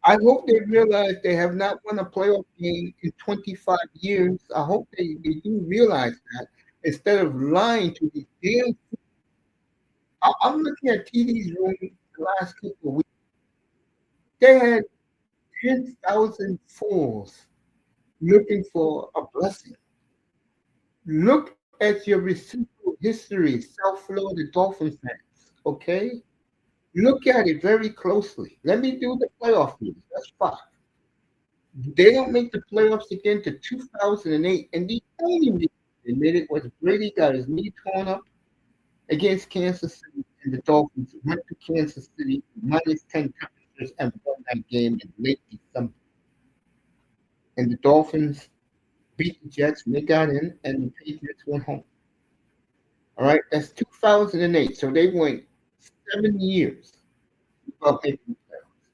I hope they realize they have not won a playoff game in 25 years. I hope they do realize that instead of lying to these damn. I'm looking at TV's room the last couple of weeks. They had 10,000 fools looking for a blessing. Look at your reciprocal history, South Florida Dolphin fans, okay? Look at it very closely. Let me do the playoff years. That's fine. They don't make the playoffs again to 2008, and the only reason they made it was Brady got his knee torn up against Kansas City, and the Dolphins went to Kansas City minus 10 temperatures and won that game in late December. And the Dolphins beat the Jets, and they got in, and the Patriots went home. All right, that's 2008. So they went 7 years without making the playoffs.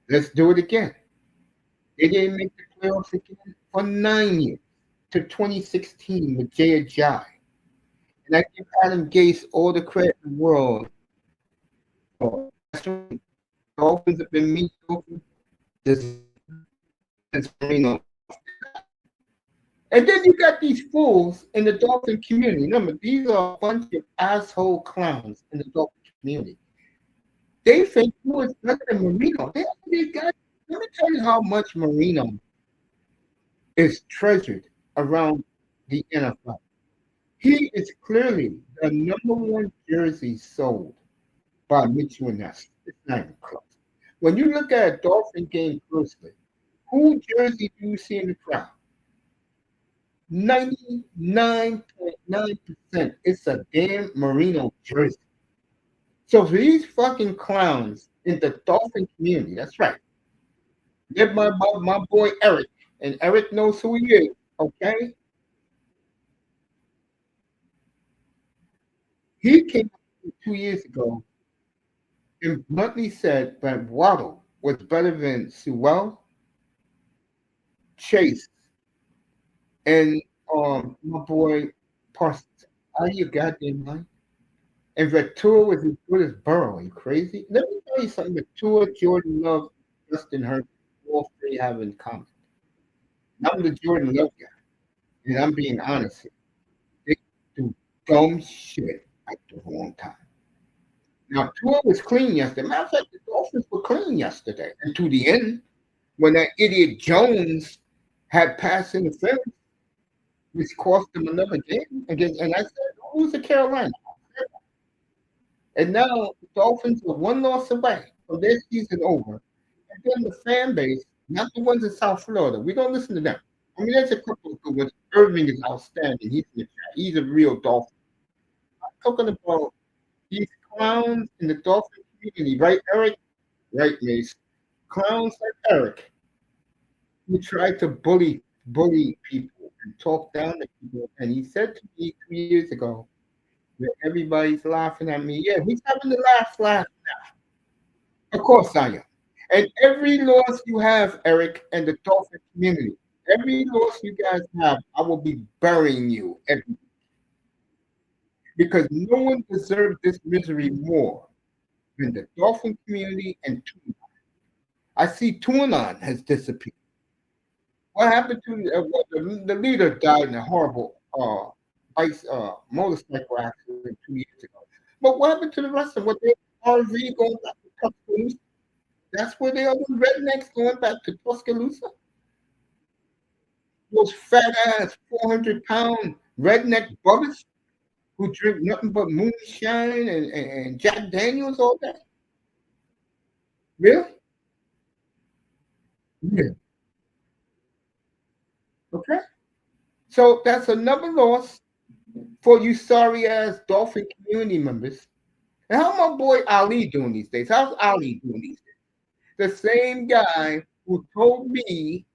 Let's do it again. They didn't make the playoffs again for 9 years to 2016 with Jay Ajayi. And I give Adam Gase all the credit in the world. Oh, that's right. Dolphins have been mediocre since Marino. And then you got these fools in the Dolphin community. Remember, these are a bunch of asshole clowns in the Dolphin community. They think who is better than Marino. Let me tell you how much Marino is treasured around the NFL. He is clearly the number one jersey sold by Mitchell and Ness. It's not even close. When you look at a Dolphin game closely, who jersey do you see in the crowd? 99.9%. It's a damn Marino jersey. So for these fucking clowns in the Dolphin community, that's right. Get my boy Eric, and Eric knows who he is, okay? He came up 2 years ago and bluntly said that Waddle was better than Sewell, Chase, and my boy Parsons. Are you goddamn mind? And Ventura was as good as Burrow. Are you crazy? Let me tell you something. Ventura, Jordan Love, Justin Herbert, all three have in common. I'm the Jordan Love guy, and I'm being honest here. They do dumb shit at the wrong time. Now, Tua was clean yesterday. Matter of fact, the Dolphins were clean yesterday. And to the end, when that idiot Jones had pass interference, which cost them another game against, and I said, who's the Carolina? And now the Dolphins are one loss away from their season over. And then the fan base, not the ones in South Florida, we don't listen to them. I mean, there's a couple of good ones. Irving is outstanding. He's in the chat. He's a real Dolphin. I'm talking about these clowns in the Dolphin community, right, Eric? Right, Mace. Clowns like Eric who tried to bully people and talk down to people. And he said to me 2 years ago that everybody's laughing at me. Yeah, he's having the laugh now. Of course I am. And every loss you have, Eric, and the Dolphin community, every loss you guys have, I will be burying you every because no one deserves this misery more than the Dolphin community and Tunon. I see Tunon has disappeared. What happened to the leader? Died in a horrible motorcycle accident 2 years ago. But what happened to the rest of them? What they RV going back to Tuscaloosa? That's where they are. The rednecks going back to Tuscaloosa. Those fat ass 400-pound redneck brothers who drink nothing but moonshine and Jack Daniels all day. Really? Yeah. Okay. So that's another loss for you sorry ass Dolphin community members. And how my boy Ali doing these days? How's Ali doing these days? The same guy who told me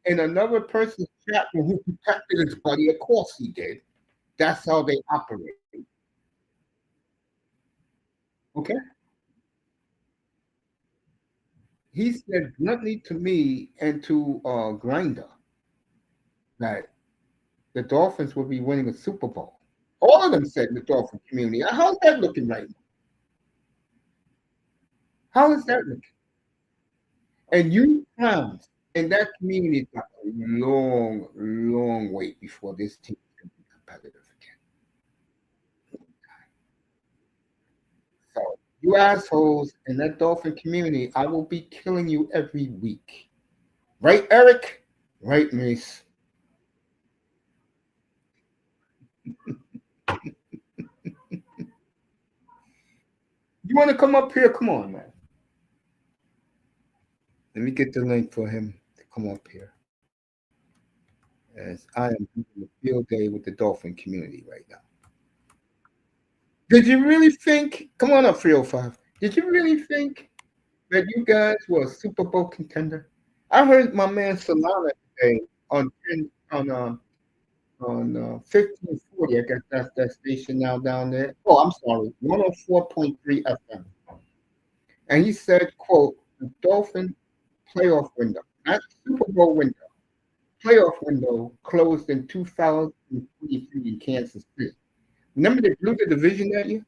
in another person's chat room who protected his buddy. Of course he did. That's how they operate. Okay? He said bluntly to me and to Grinder that the Dolphins will be winning a Super Bowl. All of them said in the Dolphin community. How's that looking right now? How is that looking? And you clowns in that community got a long, long wait before this team can be competitive again. So you assholes in that Dolphin community, I will be killing you every week. Right, Eric? Right, Mace? You want to come up here? Come on, man. Let me get the link for him to come up here. As I am having a field day with the Dolphin community right now. Did you really think? Come on up, 305. Did you really think that you guys were a Super Bowl contender? I heard my man Solana today on 10, on 1540. I guess that's that station now down there. Oh, I'm sorry, 104.3 FM. And he said, "quote The Dolphin playoff window, not Super Bowl window, playoff window closed in 2023 in Kansas City. Remember they blew the division that year?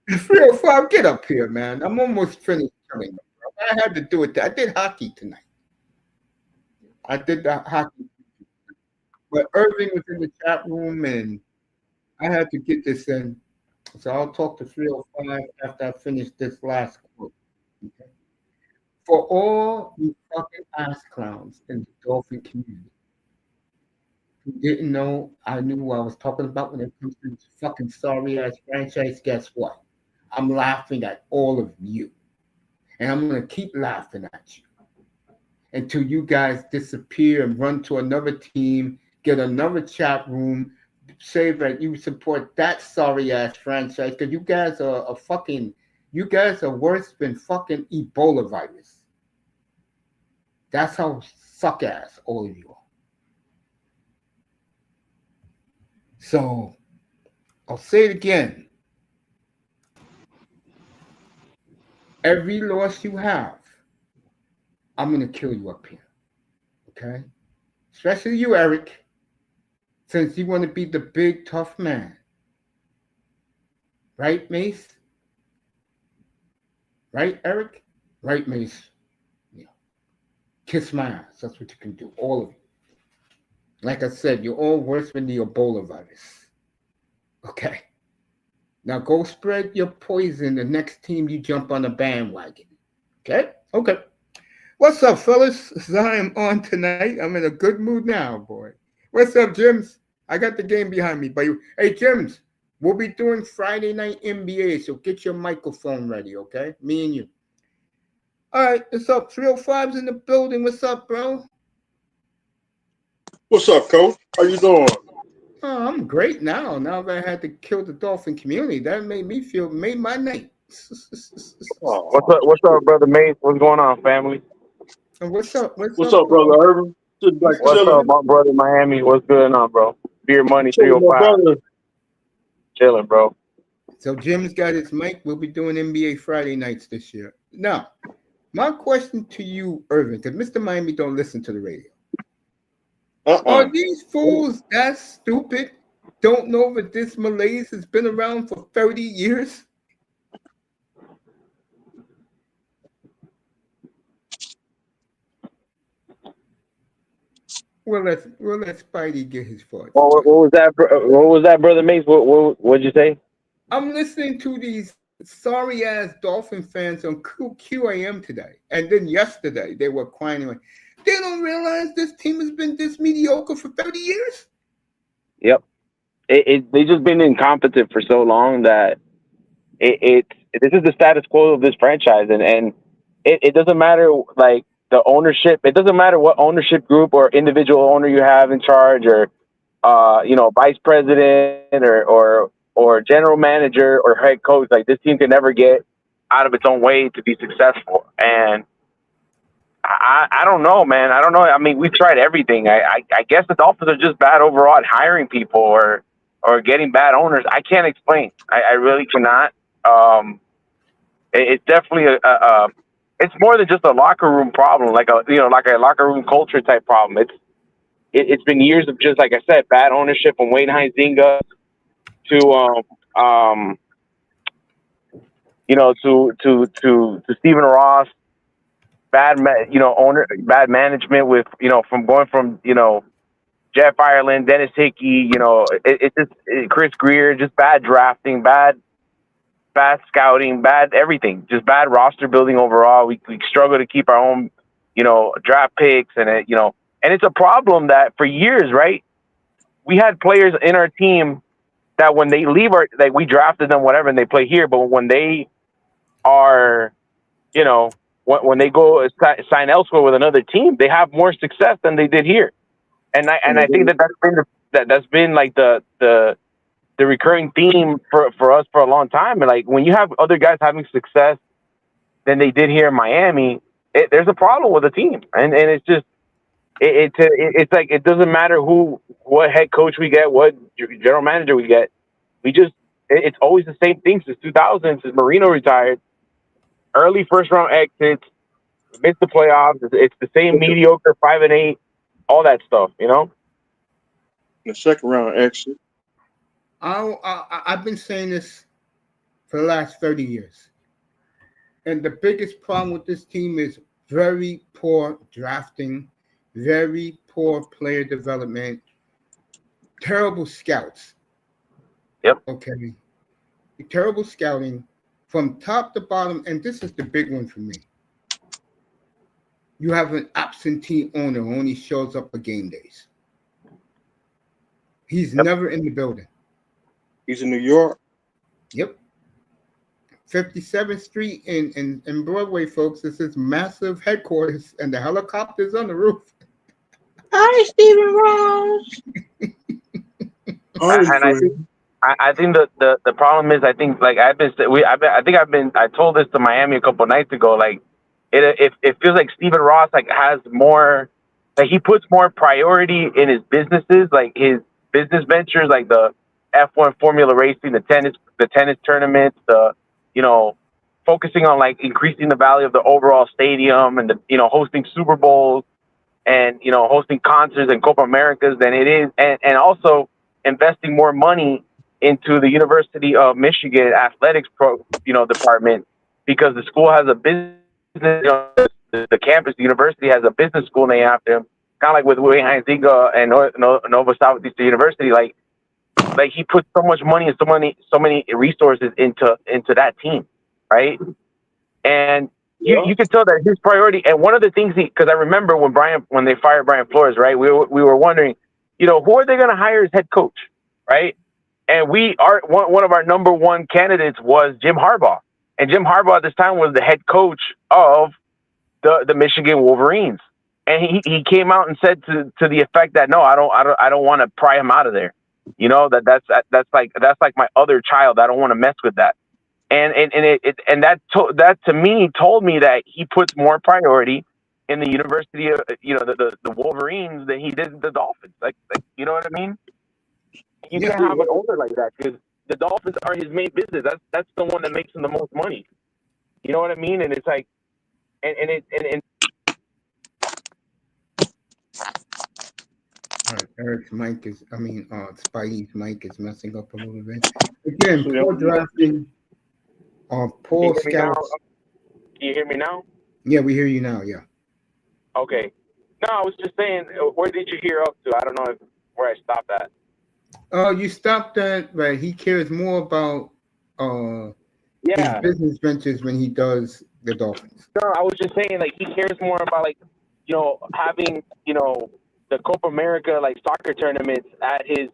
305, get up here, man. I'm almost finished telling you. I had to do it. I did hockey tonight. I did the hockey. But Irving was in the chat room, and I had to get this in. So I'll talk to 305 after I finish this last quote. Okay? For all you fucking ass clowns in the Dolphin community who didn't know I knew what I was talking about when it comes to this fucking sorry ass franchise, guess what? I'm laughing at all of you. And I'm going to keep laughing at you until you guys disappear and run to another team, get another chat room, say that you support that sorry ass franchise because you guys are a fucking, you guys are worse than fucking Ebola virus. That's how suck ass all of you are. So I'll say it again. Every loss you have, I'm going to kill you up here. Okay? Especially you, Eric, since you want to be the big, tough man. Right, Mace? Right, Eric? Right, Mace? Yeah. Kiss my ass. That's what you can do, all of you. Like I said, you're all worse than the Ebola virus. Okay? Now go spread your poison the next team you jump on a bandwagon. Okay? Okay. What's up, fellas? As I am on tonight, I'm in a good mood now, boy. What's up, Jims? I got the game behind me, but you, hey, Jims, we'll be doing Friday night NBA, so get your microphone ready, okay? Me and you. All right, what's up? 305's in the building. What's up, bro? What's up, Coach? How you doing? Oh, I'm great now. Now that I had to kill the Dolphin community, that made my night. Oh, What's up, brother Mace? What's going on, family? What's up? What's what's up, up, brother Irvin? Just like What's up, chilling, my brother Miami? What's going on, bro? Beer Money chilling, my 305. brother. Chilling, bro. So Jim's got his mic. We'll be doing NBA Friday nights this year. Now, my question to you, Irvin, because Mr. Miami don't listen to the radio. Are these fools that stupid? Don't know that this malaise has been around for 30 years? Well, let Spidey get his thoughts. What was that? What was that, brother Mace? What'd you say? I'm listening to these sorry ass Dolphin fans on QAM today, and then yesterday they were crying. They don't realize this team has been this mediocre for 30 years. Yep. They just been incompetent for so long that this is the status quo of this franchise, and it doesn't matter like the ownership. It doesn't matter what ownership group or individual owner you have in charge, or vice president or general manager or head coach. Like, this team can never get out of its own way to be successful. And I don't know, man. I don't know. I mean, we've tried everything. I guess the Dolphins are just bad overall at hiring people or getting bad owners. I can't explain. I really cannot. It's definitely it's more than just a locker room problem, like a locker room culture type problem. It's been years of, just like I said, bad ownership from Wayne Huizenga to to Stephen Ross, bad bad management with from going from Jeff Ireland, Dennis Hickey, it's just Chris Greer, just bad drafting, bad scouting, bad everything, just bad roster building overall. We struggle to keep our own draft picks, and and it's a problem that for years, right? We had players in our team that when they leave we drafted them, whatever, and they play here, but when they are, when they go sign elsewhere with another team, they have more success than they did here. And I think that's been like the recurring theme for us for a long time. And like, when you have other guys having success than they did here in Miami, there's a problem with the team. And it's just, it's like, it doesn't matter what head coach we get, what general manager we get. It's always the same thing since 2000, since Marino retired. Early first round exits, missed the playoffs. It's the same mediocre 5-8, all that stuff, The second round exit. I've been saying this for the last 30 years. And the biggest problem with this team is very poor drafting, very poor player development, terrible scouts. Yep. Okay. Terrible scouting from top to bottom. And this is the big one for me. You have an absentee owner who only shows up for game days. He's never in the building. He's in New York. Yep. 57th Street in Broadway, folks. This is massive headquarters, and the helicopter's on the roof. Hi, Stephen Ross. And I think the problem is, I think, like, I told this to Miami a couple of nights ago. Like, it feels like Stephen Ross has more, like, he puts more priority in his businesses, like his business ventures, like the F1 Formula racing, the tennis tournaments, focusing on like increasing the value of the overall stadium and hosting Super Bowls and hosting concerts and Copa Americas than it is, and also investing more money into the University of Michigan athletics department, because the school has a business, the campus, the university has a business school named after him, kind of like with Wayne Huizenga and Nova Southeastern University. Like he puts so much money and so many resources into that team, right? And you can tell that his priority. And one of the things because I remember when they fired Brian Flores, right? We were wondering, who are they going to hire as head coach, right? And one of our number one candidates was Jim Harbaugh, and Jim Harbaugh at this time was the head coach of the Michigan Wolverines. And he came out and said to the effect that, no, I don't want to pry him out of there. That's like my other child. I don't want to mess with that. And that to me told me that he puts more priority in the University of the Wolverines than he did the Dolphins. Like you know what I mean? You can't have an owner like that, because the Dolphins are his main business. That's the one that makes him the most money. You know what I mean? And it's like, and Eric's mic is, Spidey's mic is messing up a little bit. Again, poor drafting, poor scouts. Can you hear me now? Yeah, we hear you now, yeah. Okay. No, I was just saying, where did you hear up to? I don't know where I stopped at. You stopped at, right, he cares more about his business ventures when he does the Dolphins. No, I was just saying, like, he cares more about, like, having, the Copa America, like, soccer tournaments at the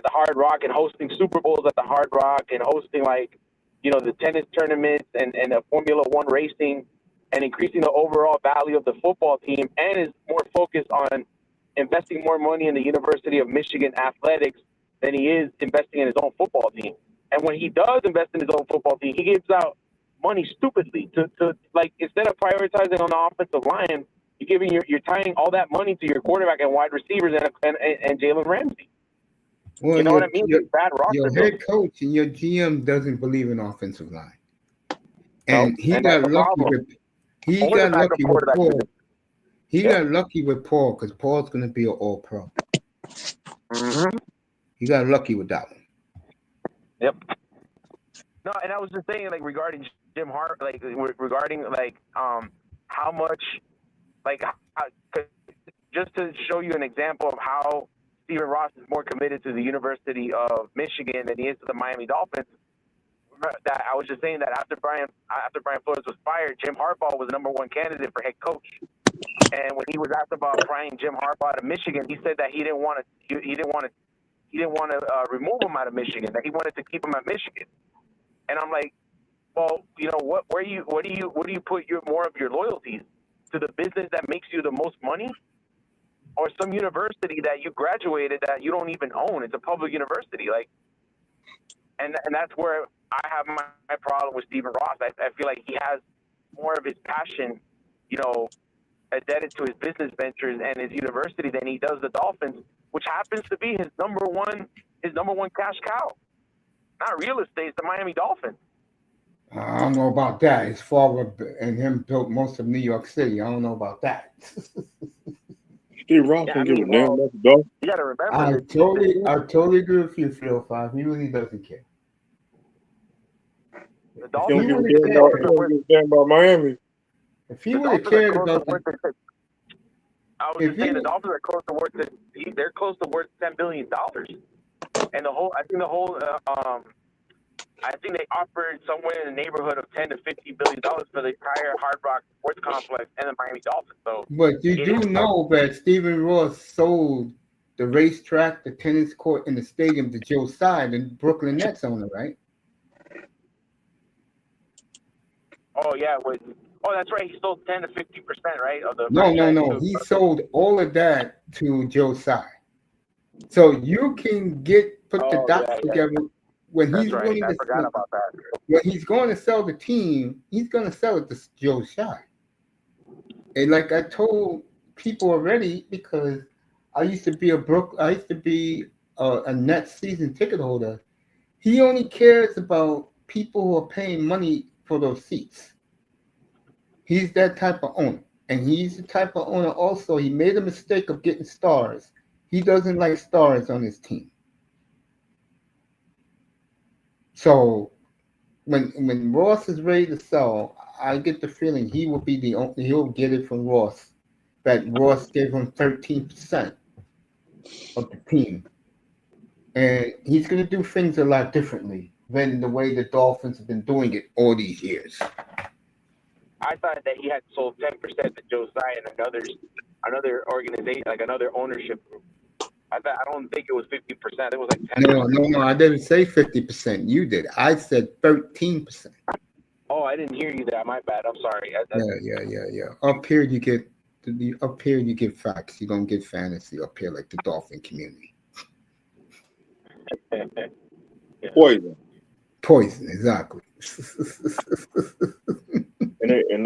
Hard Rock, and hosting Super Bowls at the Hard Rock, and hosting, like, the tennis tournaments and the Formula One racing and increasing the overall value of the football team, and is more focused on investing more money in the University of Michigan athletics than he is investing in his own football team. And when he does invest in his own football team, he gives out money stupidly to like, instead of prioritizing on the offensive line, you're tying all that money to your quarterback and wide receivers and Jalen Ramsey. Well, You know what I mean? Bad roster your building. head coach and your GM doesn't believe in offensive line, No, and he and got that's the lucky problem. with he Only got the backup lucky with quarterback Paul. did it. He Yep. got lucky with Paul because Paul's going to be an All Pro. Mm-hmm. He got lucky with that one. Yep. No, and I was just saying, like, regarding Jim Hart, like, regarding, like, how much, like, just to show you an example of how Stephen Ross is more committed to the University of Michigan than he is to the Miami Dolphins. That I was just saying that after Brian Flores was fired, Jim Harbaugh was the #1 candidate for head coach. And when he was asked about prying Jim Harbaugh out of Michigan, he said that he didn't want to remove him out of Michigan, that he wanted to keep him at Michigan. And I'm like, well, you know, what do you put more of your loyalties to, the business that makes you the most money, or some university that you graduated that you don't even own? It's a public university, like, and that's where I have my problem with Stephen Ross. I feel like he has more of his passion, you know, indebted to his business ventures and his university than he does the Dolphins, which happens to be his number one cash cow. Not real estate, it's the Miami Dolphins. I don't know about that. His father and him built most of New York City. I don't know about that. Steve Ross don't give a damn about the Dolphins. You got to remember. I totally agree with you, 305. He really doesn't care. The He Dolphins don't give a damn about Miami. If he would have cared about I was just saying the Dolphins are close to they're close to worth $10 billion. And I think they offered somewhere in the neighborhood of $10 to $50 billion for the entire Hard Rock Sports Complex and the Miami Dolphins. So, but you do know that Stephen Ross sold the racetrack, the tennis court, and the stadium to Joe Tsai, the Brooklyn Nets owner, right? Oh yeah, that's right. He sold 10 to 50%, right? Of the No. He sold all of that to Joe Tsai. So you can put the dots together. When he's willing to, forgot about that. When he's going to sell the team, he's going to sell it to Joe Tsai. And like I told people already, because I used to be a Nets season ticket holder. He only cares about people who are paying money for those seats. He's that type of owner. And he's the type of owner also. He made a mistake of getting stars. He doesn't like stars on his team. So when Ross is ready to sell, I get the feeling he'll get it from Ross. That Ross gave him 13% of the team. And he's going to do things a lot differently than the way the Dolphins have been doing it all these years. I thought that he had sold 10% to Joe Tsai and another organization, like another ownership group. I don't think it was 50%. It was like 10%. No. I didn't say 50%. You did. I said 13%. Oh, I didn't hear you there. My bad. I'm sorry. Yeah. Up here you get facts. You don't get fantasy up here like the Dolphin community. Poison, exactly. and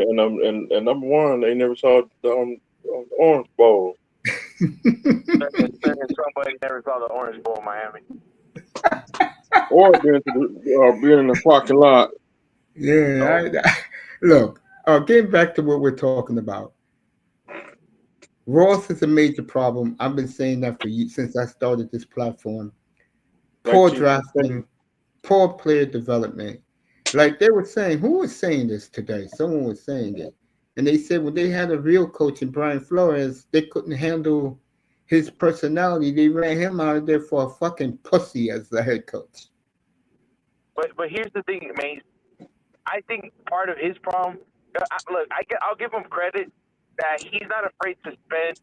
number one, they never saw the Orange Bowl. Somebody never saw the Orange Bowl in Miami. Or being in the parking lot. Yeah. Look, getting back to what we're talking about. Ross is a major problem. I've been saying that for years since I started this platform. Poor drafting, poor player development. Like they were saying, who was saying this today? Someone was saying it. And they said when they had a real coach in Brian Flores, they couldn't handle his personality. They ran him out of there for a fucking pussy as the head coach. But here's the thing, Mace. I think part of his problem, look, I'll give him credit that he's not afraid to spend,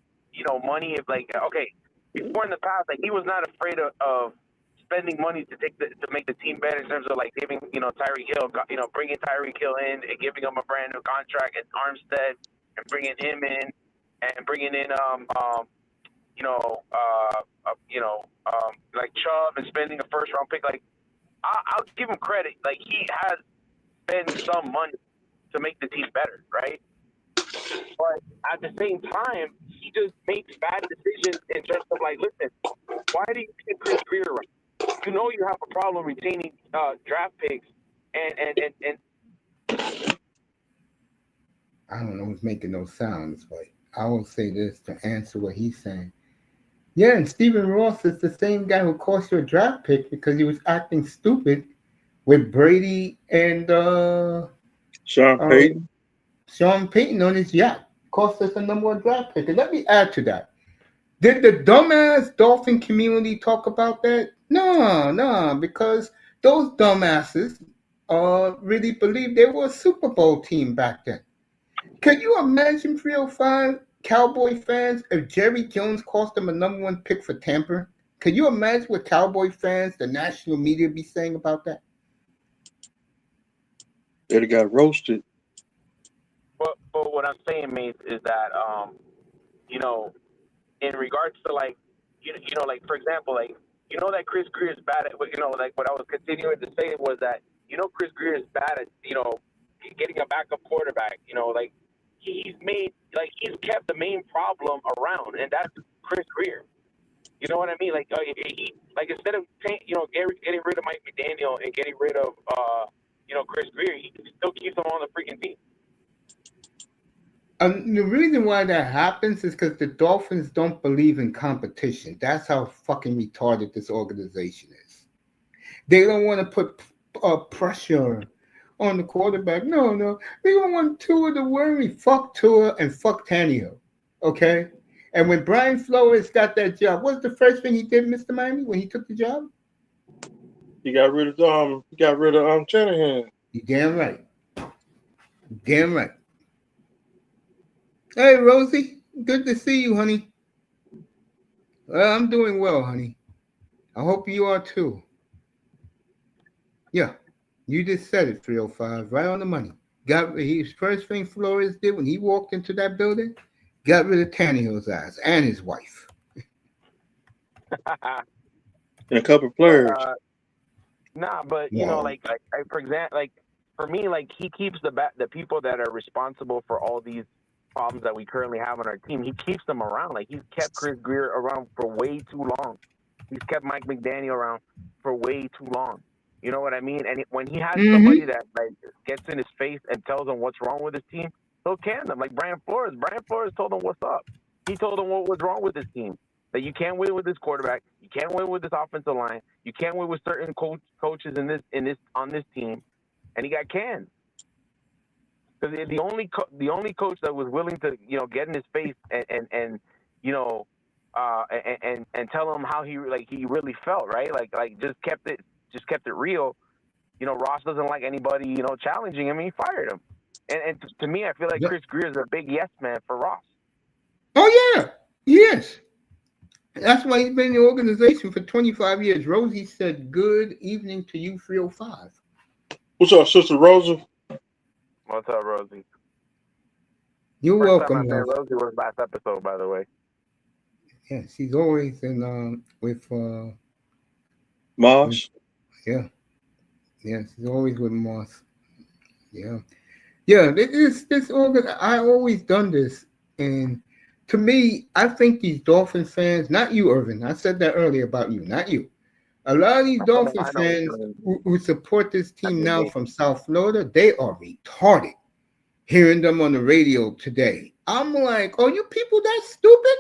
money. If before in the past, like he was not afraid of spending money to make the team better in terms of like giving Tyreek Hill, bringing Tyreek Hill in and giving him a brand new contract, and Armstead, and bringing him in, and bringing in like Chubb, and spending a first round pick. Like I'll give him credit. Like he has spent some money to make the team better, right? But at the same time, he just makes bad decisions in terms of like, listen, why do you keep Chris Greer around? You know you have a problem retaining draft picks, and I don't know who's making those sounds, but I will say this to answer what he's saying. Yeah, and Stephen Ross is the same guy who cost you a draft pick because he was acting stupid with Brady and Sean Payton. Sean Payton on his yacht. Cost us a number one draft pick. And let me add to that. Did the dumbass Dolphin community talk about that? No, because those dumbasses really believed they were a Super Bowl team back then. Can you imagine 305 Cowboy fans if Jerry Jones cost them a number one pick for tampering? Can you imagine what Cowboy fans, the national media, be saying about that? They got roasted. But what I'm saying, mate, is that in regards to like like for example, like that Chris Greer is bad at, like what I was continuing to say was that Chris Greer is bad at getting a backup quarterback. Like he's kept the main problem around, and that's Chris Greer. You know what I mean? Like instead of getting rid of Mike McDaniel and getting rid of Chris Greer, he still keeps him on the freaking team. The reason why that happens is because the Dolphins don't believe in competition. That's how fucking retarded this organization is. They don't want to put pressure on the quarterback. No. They don't want Tua to worry. Fuck Tua and fuck Tannehill. Okay? And when Brian Flores got that job, what's the first thing he did, Mr. Miami, when he took the job? He got rid of Shanahan. You damn right. Damn right. Hey, Rosie. Good to see you, honey. Well, I'm doing well, honey. I hope you are too. Yeah, you just said it, 305, right on the money. His first thing Flores did when he walked into that building, got rid of Tannehill's ass and his wife. And a couple of players. But for example, like for me, like he keeps the people that are responsible for all these problems that we currently have on our team. He keeps them around. Like he's kept Chris Greer around for way too long. He's kept Mike McDaniel around for way too long. You know what I mean? And when he has somebody that like gets in his face and tells him what's wrong with his team, he'll can them. Like Brian Flores. Brian Flores told him what's up. He told him what was wrong with his team. That you can't win with this quarterback. You can't win with this offensive line. You can't win with certain coaches on this team. And he got canned. Because the only coach that was willing to get in his face and tell him how he really felt, right? Like just kept it real. Ross doesn't like anybody challenging him. And he fired him. And to me, I feel like Chris Greer is a big yes man for Ross. Oh yeah, yes. That's why he's been in the organization for 25 years. Rosie said, "Good evening to you, 305." What's up, Sister Rosie? What's up, Rosie? You're welcome. Time I said Rosie was last episode, by the way. Yeah, she's always in with Moss. Yeah, she's always with Moss. Yeah. This organ. I always done this, and to me, I think these Dolphin fans, not you, Irvin. I said that earlier about you, not you. A lot of these Dolphin fans who support this team now from South Florida, they are retarded. Hearing them on the radio today, I'm like, "Are you people that stupid?"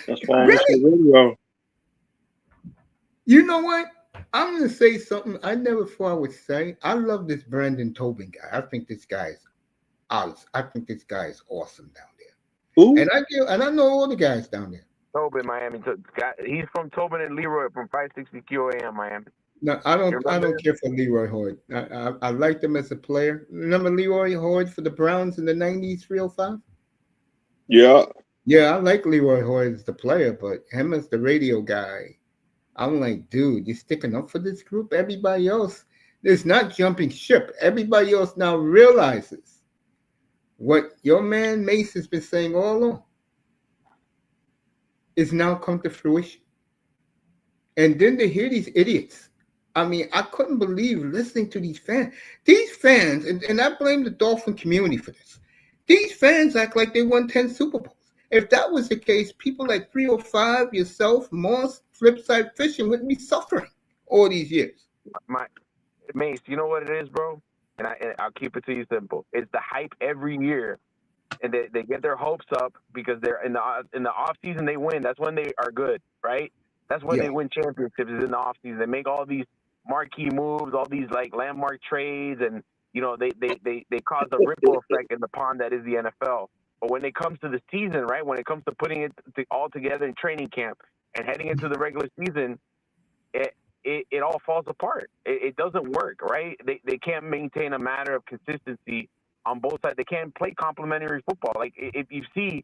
That's why really? You know what? I'm going to say something I never thought I would say. I love this Brandon Tobin guy. I think this guy is awesome down there. Ooh. And I know all the guys down there. Tobin, Miami. He's from Tobin and Leroy from 560 QAM, Miami. No, I don't care for Leroy Hoyd. I liked him as a player. Remember Leroy Hoyd for the Browns in the 90s, 305? Yeah. Yeah, I like Leroy Hoyd as the player, but him as the radio guy, I'm like, dude, you're sticking up for this group. Everybody else is not jumping ship. Everybody else now realizes what your man Mace has been saying all along is now come to fruition. And then to hear these idiots. I mean, I couldn't believe listening to these fans. These fans, and I blame the Dolphin community for this. These fans act like they won 10 Super Bowls. If that was the case, people like 305, yourself, Moss, Flipside Fishing wouldn't be suffering all these years. My Mace, you know what it is, bro? And I'll keep it to you simple. It's the hype every year, and they get their hopes up because they're in the off season they win. That's when they are good, right? That's when Yeah. they win championships is in the off season. They make all these marquee moves, all these like landmark trades, and they cause a ripple effect in the pond that is the NFL. But when it comes to the season, right? When it comes to putting it all together in training camp and heading into the regular season, it all falls apart. It doesn't work, right? They can't maintain a matter of consistency on both sides. They can't play complementary football. Like if you see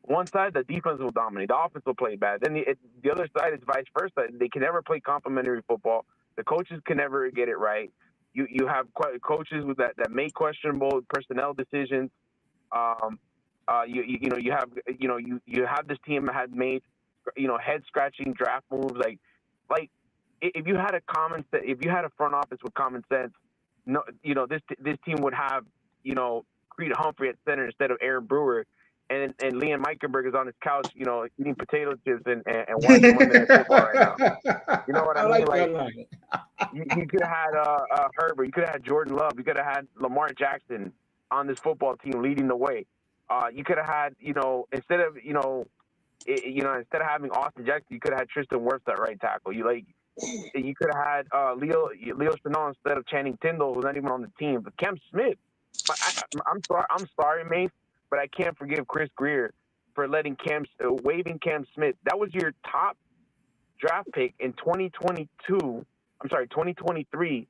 one side, the defense will dominate, the offense will play bad. Then the other side is vice versa. They can never play complementary football. The coaches can never get it right. You have coaches with that make questionable personnel decisions. You have this team that had made head scratching draft moves like if you had a front office with common sense, this team would have Creed Humphrey at center instead of Aaron Brewer, and Liam Meikenberg is on his couch, eating potato chips and watching Monday Night Football right now. You know what I mean? like Like that line. you could have had Herbert, you could have had Jordan Love, you could have had Lamar Jackson on this football team leading the way. You could have had instead of having Austin Jackson, you could have had Tristan Wirfs at right tackle. You could have had Leo Chenal instead of Channing Tindall, who's not even on the team. But Cam Smith, I'm sorry, Mace, but I can't forgive Chris Greer for letting waiving Cam Smith. That was your top draft pick in 2023,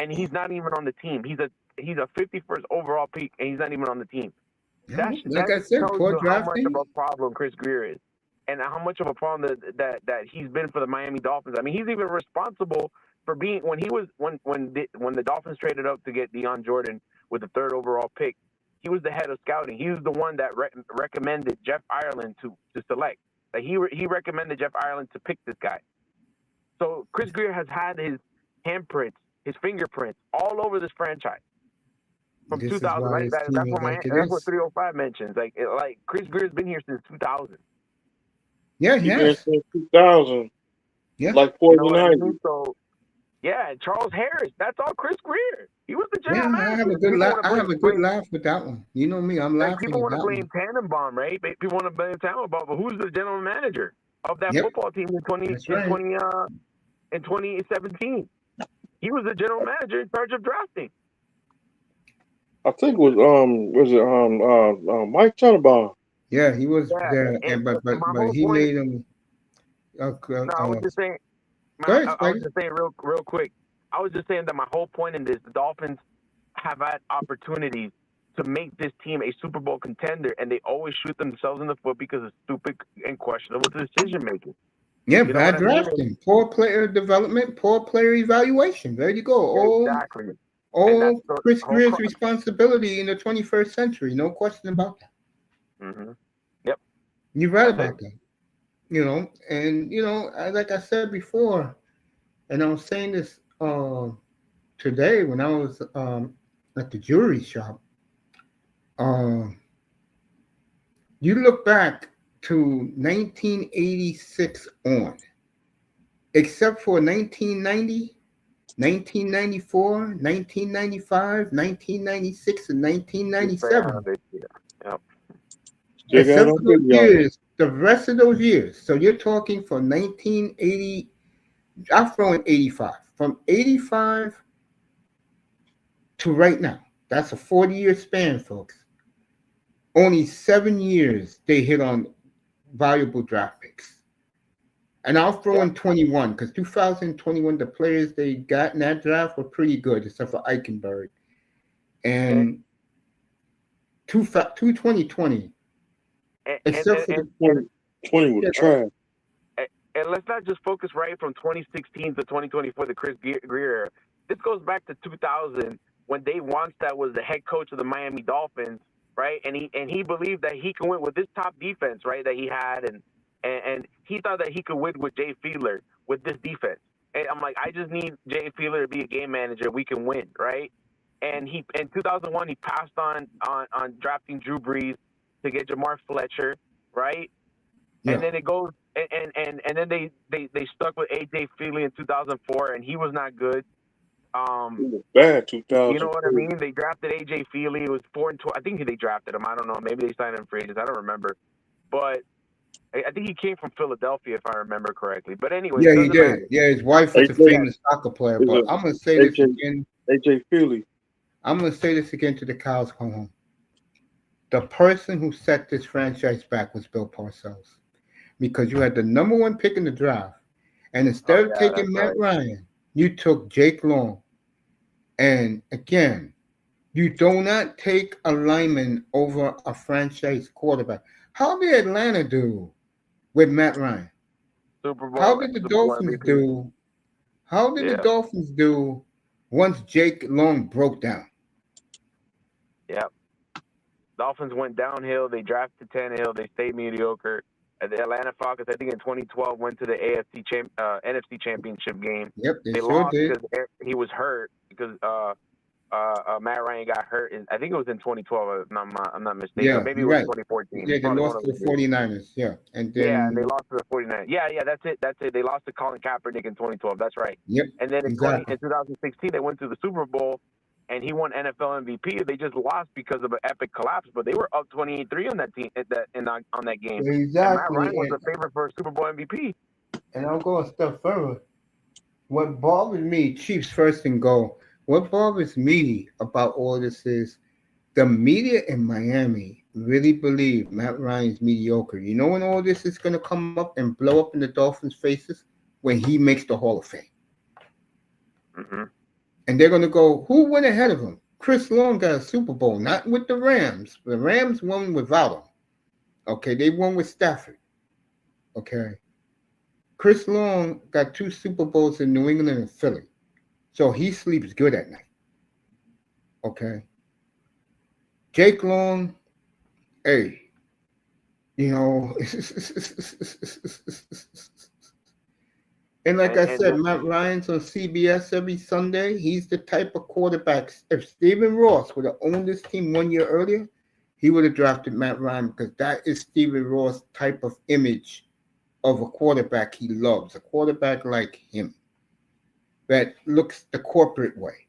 and he's not even on the team. He's a 51st overall pick, and he's not even on the team. Like That I said, tells poor you how much drafting. of a problem Chris Greer is, and how much of a problem that he's been for the Miami Dolphins. I mean, he's even responsible for being when the Dolphins traded up to get Deion Jordan with the 3rd overall pick. He was the head of scouting. He was the one that recommended Jeff Ireland to select. Like he recommended Jeff Ireland to pick this guy. So Chris Greer has had his handprints, his fingerprints all over this franchise. From This 2000, is why right? his That's team is what like it that's what is. 305 mentions. Like Chris Greer's been here since 2000. Yeah, He been yes. since 2000, Yeah. like You know Poison what I Ivy. mean? So yeah, Charles Harris. That's all Chris Greer. He was the Yeah, general I have manager. a good People laugh. want to I have a good blame laugh with that one. You know me, I'm like laughing people at want to that blame one. Tannenbaum, right? People want to blame Tannenbaum, but who's the general manager of that Yep, football team that's right. in 2017? He was the general manager in charge of drafting. I think it was Mike Tannenbaum. Yeah, he was Yeah, there, and my but whole he point. made him. No, I was just saying. Go ahead, I was Spidey. just saying real quick. I was just saying that my whole point in this, the Dolphins have had opportunities to make this team a Super Bowl contender, and they always shoot themselves in the foot because of stupid and questionable decision making. Yeah, You know what bad I mean? drafting, poor player development, poor player evaluation. There you go. Exactly. And that's All the Chris whole Greer's crux. responsibility in the 21st century. No question about that. Mm-hmm. Yep. You're right That's about it. that. And like I said before, and I was saying this today when I was at the jewelry shop. Um, you look back to 1986 on, except for 1990, 1994, 1995, 1996, and You stay out 1997. of it. Yeah. Yep. Still got Except on for those video. years, the rest of those years. So you're talking from 1980. I'll throw in 85. From 85 to right now. That's a 40-year span, folks. Only 7 years they hit on valuable draft picks. And I'll throw Yep. in 21 because 2021, the players they got in that draft were pretty good, except for Eichenberg. And And 2020, and except for the. and, 2020 was Yeah, trash. and let's not just focus right from 2016 to 2024, the Chris Greer era. This goes back to 2000 when Dave Wannstedt was the head coach of the Miami Dolphins, right? And he believed that he could win with this top defense, right, that he had, and he thought that he could win with Jay Fiedler with this defense. And I'm like, I just need Jay Fiedler to be a game manager. We can win, right? And he in 2001 he passed on drafting Drew Brees to get Jamar Fletcher, right? Yeah. And then it goes and then they stuck with AJ Feely in 2004, and he was not good. It was bad 2000. You know what I mean? They drafted AJ Feely. It was 4-12. I think they drafted him. I don't know. Maybe they signed him for agents. I don't remember. But I think he came from Philadelphia, if I remember correctly. But anyway, Yeah, he did. Yeah, his wife was a famous soccer player. But I'm gonna say this again. AJ Feely. I'm gonna say this again to the cows come home. The person who set this franchise back was Bill Parcells, because you had the number one pick in the draft, and instead of taking Matt Ryan, you took Jake Long. And again, you do not take a lineman over a franchise quarterback. How did Atlanta do with Matt Ryan? Super Bowl. How did the Dolphins do? How did the Dolphins do once Jake Long broke down? Yeah. Dolphins went downhill. They drafted Tannehill. They stayed mediocre. The Atlanta Falcons, I think in 2012, went to the NFC Championship game. Yep, they sure lost did. because he was hurt because Matt Ryan got hurt. I think it was in 2012. I'm not mistaken. Yeah, Maybe it was 2014. Yeah, they lost to the 49ers. Yeah, and then and they lost to the 49ers. Yeah, that's it. They lost to Colin Kaepernick in 2012. That's right. Yep. And then in exactly. 2016, they went to the Super Bowl. And he won NFL MVP. They just lost because of an epic collapse, but they were up 28-3 on that team on that game. Exactly. And Matt Ryan was the favorite for a Super Bowl MVP. And I'll go a step further. What bothers me, Chiefs first and goal. What bothers me about all this is the media in Miami really believe Matt Ryan's mediocre. You know when all this is going to come up and blow up in the Dolphins' faces? When he makes the Hall of Fame. Mm-hmm. And they're going to go, who went ahead of him? Chris Long got a Super Bowl, not with the Rams. The Rams won without him. Okay, they won with Stafford. Okay. Chris Long got 2 Super Bowls in New England and Philly. So he sleeps good at night. Okay. Jake Long, hey, you know. And like I said, Matt Ryan's on CBS every Sunday. He's the type of quarterback. If Stephen Ross would have owned this team 1 year earlier, he would have drafted Matt Ryan, because that is Stephen Ross' type of image of a quarterback he loves. A quarterback like him that looks the corporate way.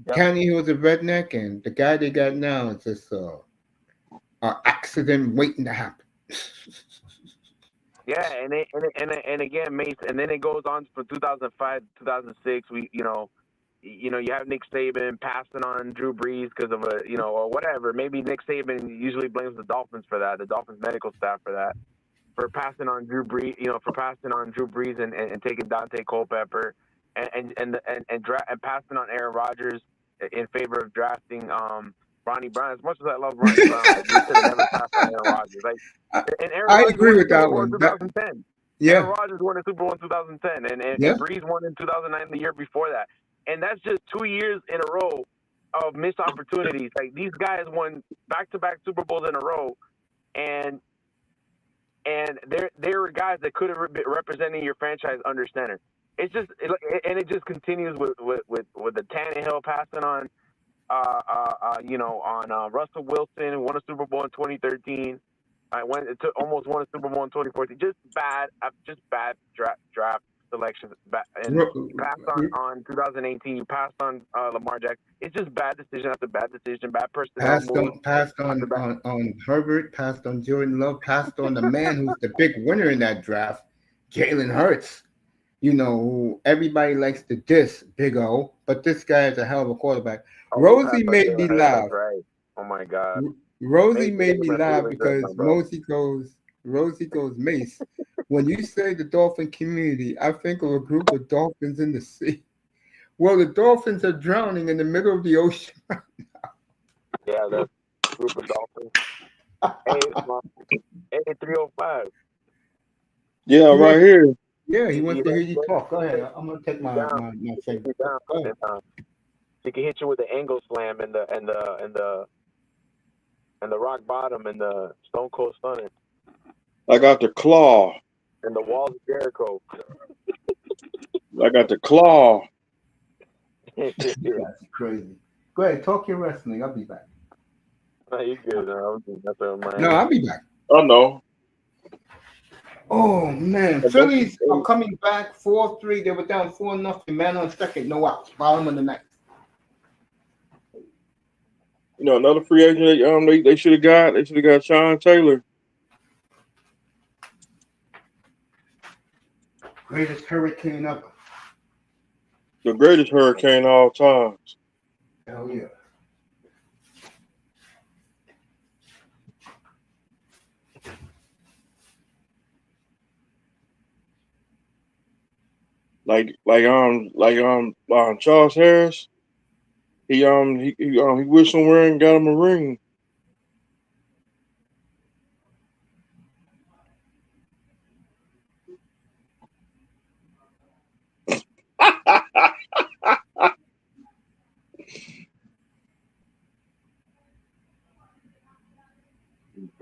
Yep. Tannehill's a redneck, and the guy they got now is just an accident waiting to happen. Yeah, and again, Mace, and then it goes on from 2005 to 2006. You have Nick Saban passing on Drew Brees because of or whatever. Maybe Nick Saban usually blames the Dolphins for that, the Dolphins medical staff for passing on Drew Brees, and taking Dante Culpepper and passing on Aaron Rodgers in favor of drafting Ronnie Brown. As much as I love Ronnie Brown, we should have never passed on Aaron Rodgers. I agree with that one. 2010. Yeah. Aaron Rodgers won a Super Bowl in 2010, and Brees won in 2009, the year before that. And that's just 2 years in a row of missed opportunities. Like, these guys won back-to-back Super Bowls in a row, and they were guys that could have been representing your franchise under center. It just continues with the Tannehill passing on. Russell Wilson, who won a Super Bowl in 2013. Almost won a Super Bowl in 2014. Just bad draft selections. And you passed on 2018. You passed on Lamar Jackson. It's just bad decision after bad decision. Bad personnel. Passed on Herbert. Passed on Jordan Love. Passed on the man who's the big winner in that draft, Jalen Hurts. Who everybody likes to diss, Big O, but this guy is a hell of a quarterback. Rosie made me laugh. Right. Oh my God. Rosie made me laugh because Rosie goes, Mace. When you say the dolphin community, I think of a group of dolphins in the sea. Well, the dolphins are drowning in the middle of the ocean right now. Yeah, that's a group of dolphins. Hey, 305. Yeah, He right wants, here. yeah, he wants to hear He you talk. Go ahead. I'm gonna take my down, my take favorite. you down, Go ahead. and he can hit you with the angle slam and the rock bottom and the Stone Cold Stunner I got the claw. and the walls of Jericho. I got the claw. Yeah, That's crazy. Go ahead. Talk your wrestling. I'll be back. no, you good. That's a No, Miami. I'll be back. I know. Oh man, And that's, Phillies are coming back 4-3. They were down 4-0. Man on second, no outs. Bottom of the ninth. another free agent they should have got. They should have got Sean Taylor. Greatest hurricane ever. The greatest hurricane of all times. Hell yeah. Charles Harris. He went somewhere and got him a ring.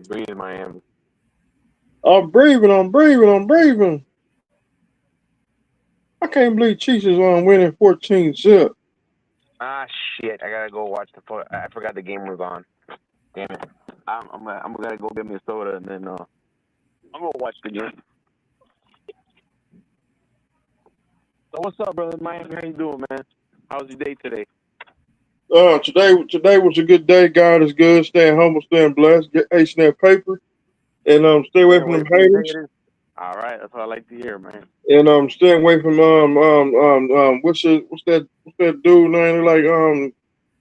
Breathe in Miami. I'm breathing. I'm breathing. I'm breathing. I can't believe Chiefs is winning 14-0. Ah, shit! I gotta go watch I forgot the game was on. Damn it! I'm gonna go get me a soda and then I'm gonna watch the game. So what's up, brother? Miami, how you doing, man? How was your day today? Today was a good day. God is good. Staying humble, staying blessed. Get acing that paper, and stay away Staying from away them from the haters, haters. All right, that's what I like to hear, man. and staying away from what's that dude name?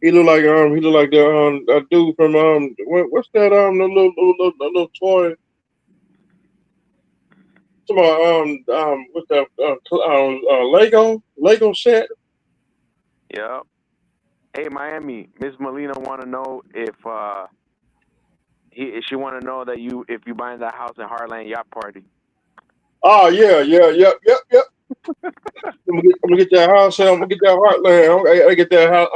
He look like the that dude from what's that the little toy. Come on, what's that Lego set? Yeah. Hey, Miami, Miss Molina want to know if she want to know that if you buying that house in Heartland Yacht Party. Oh yeah, yep. I'm gonna get that house. I'm gonna get that Heartland. I get that house.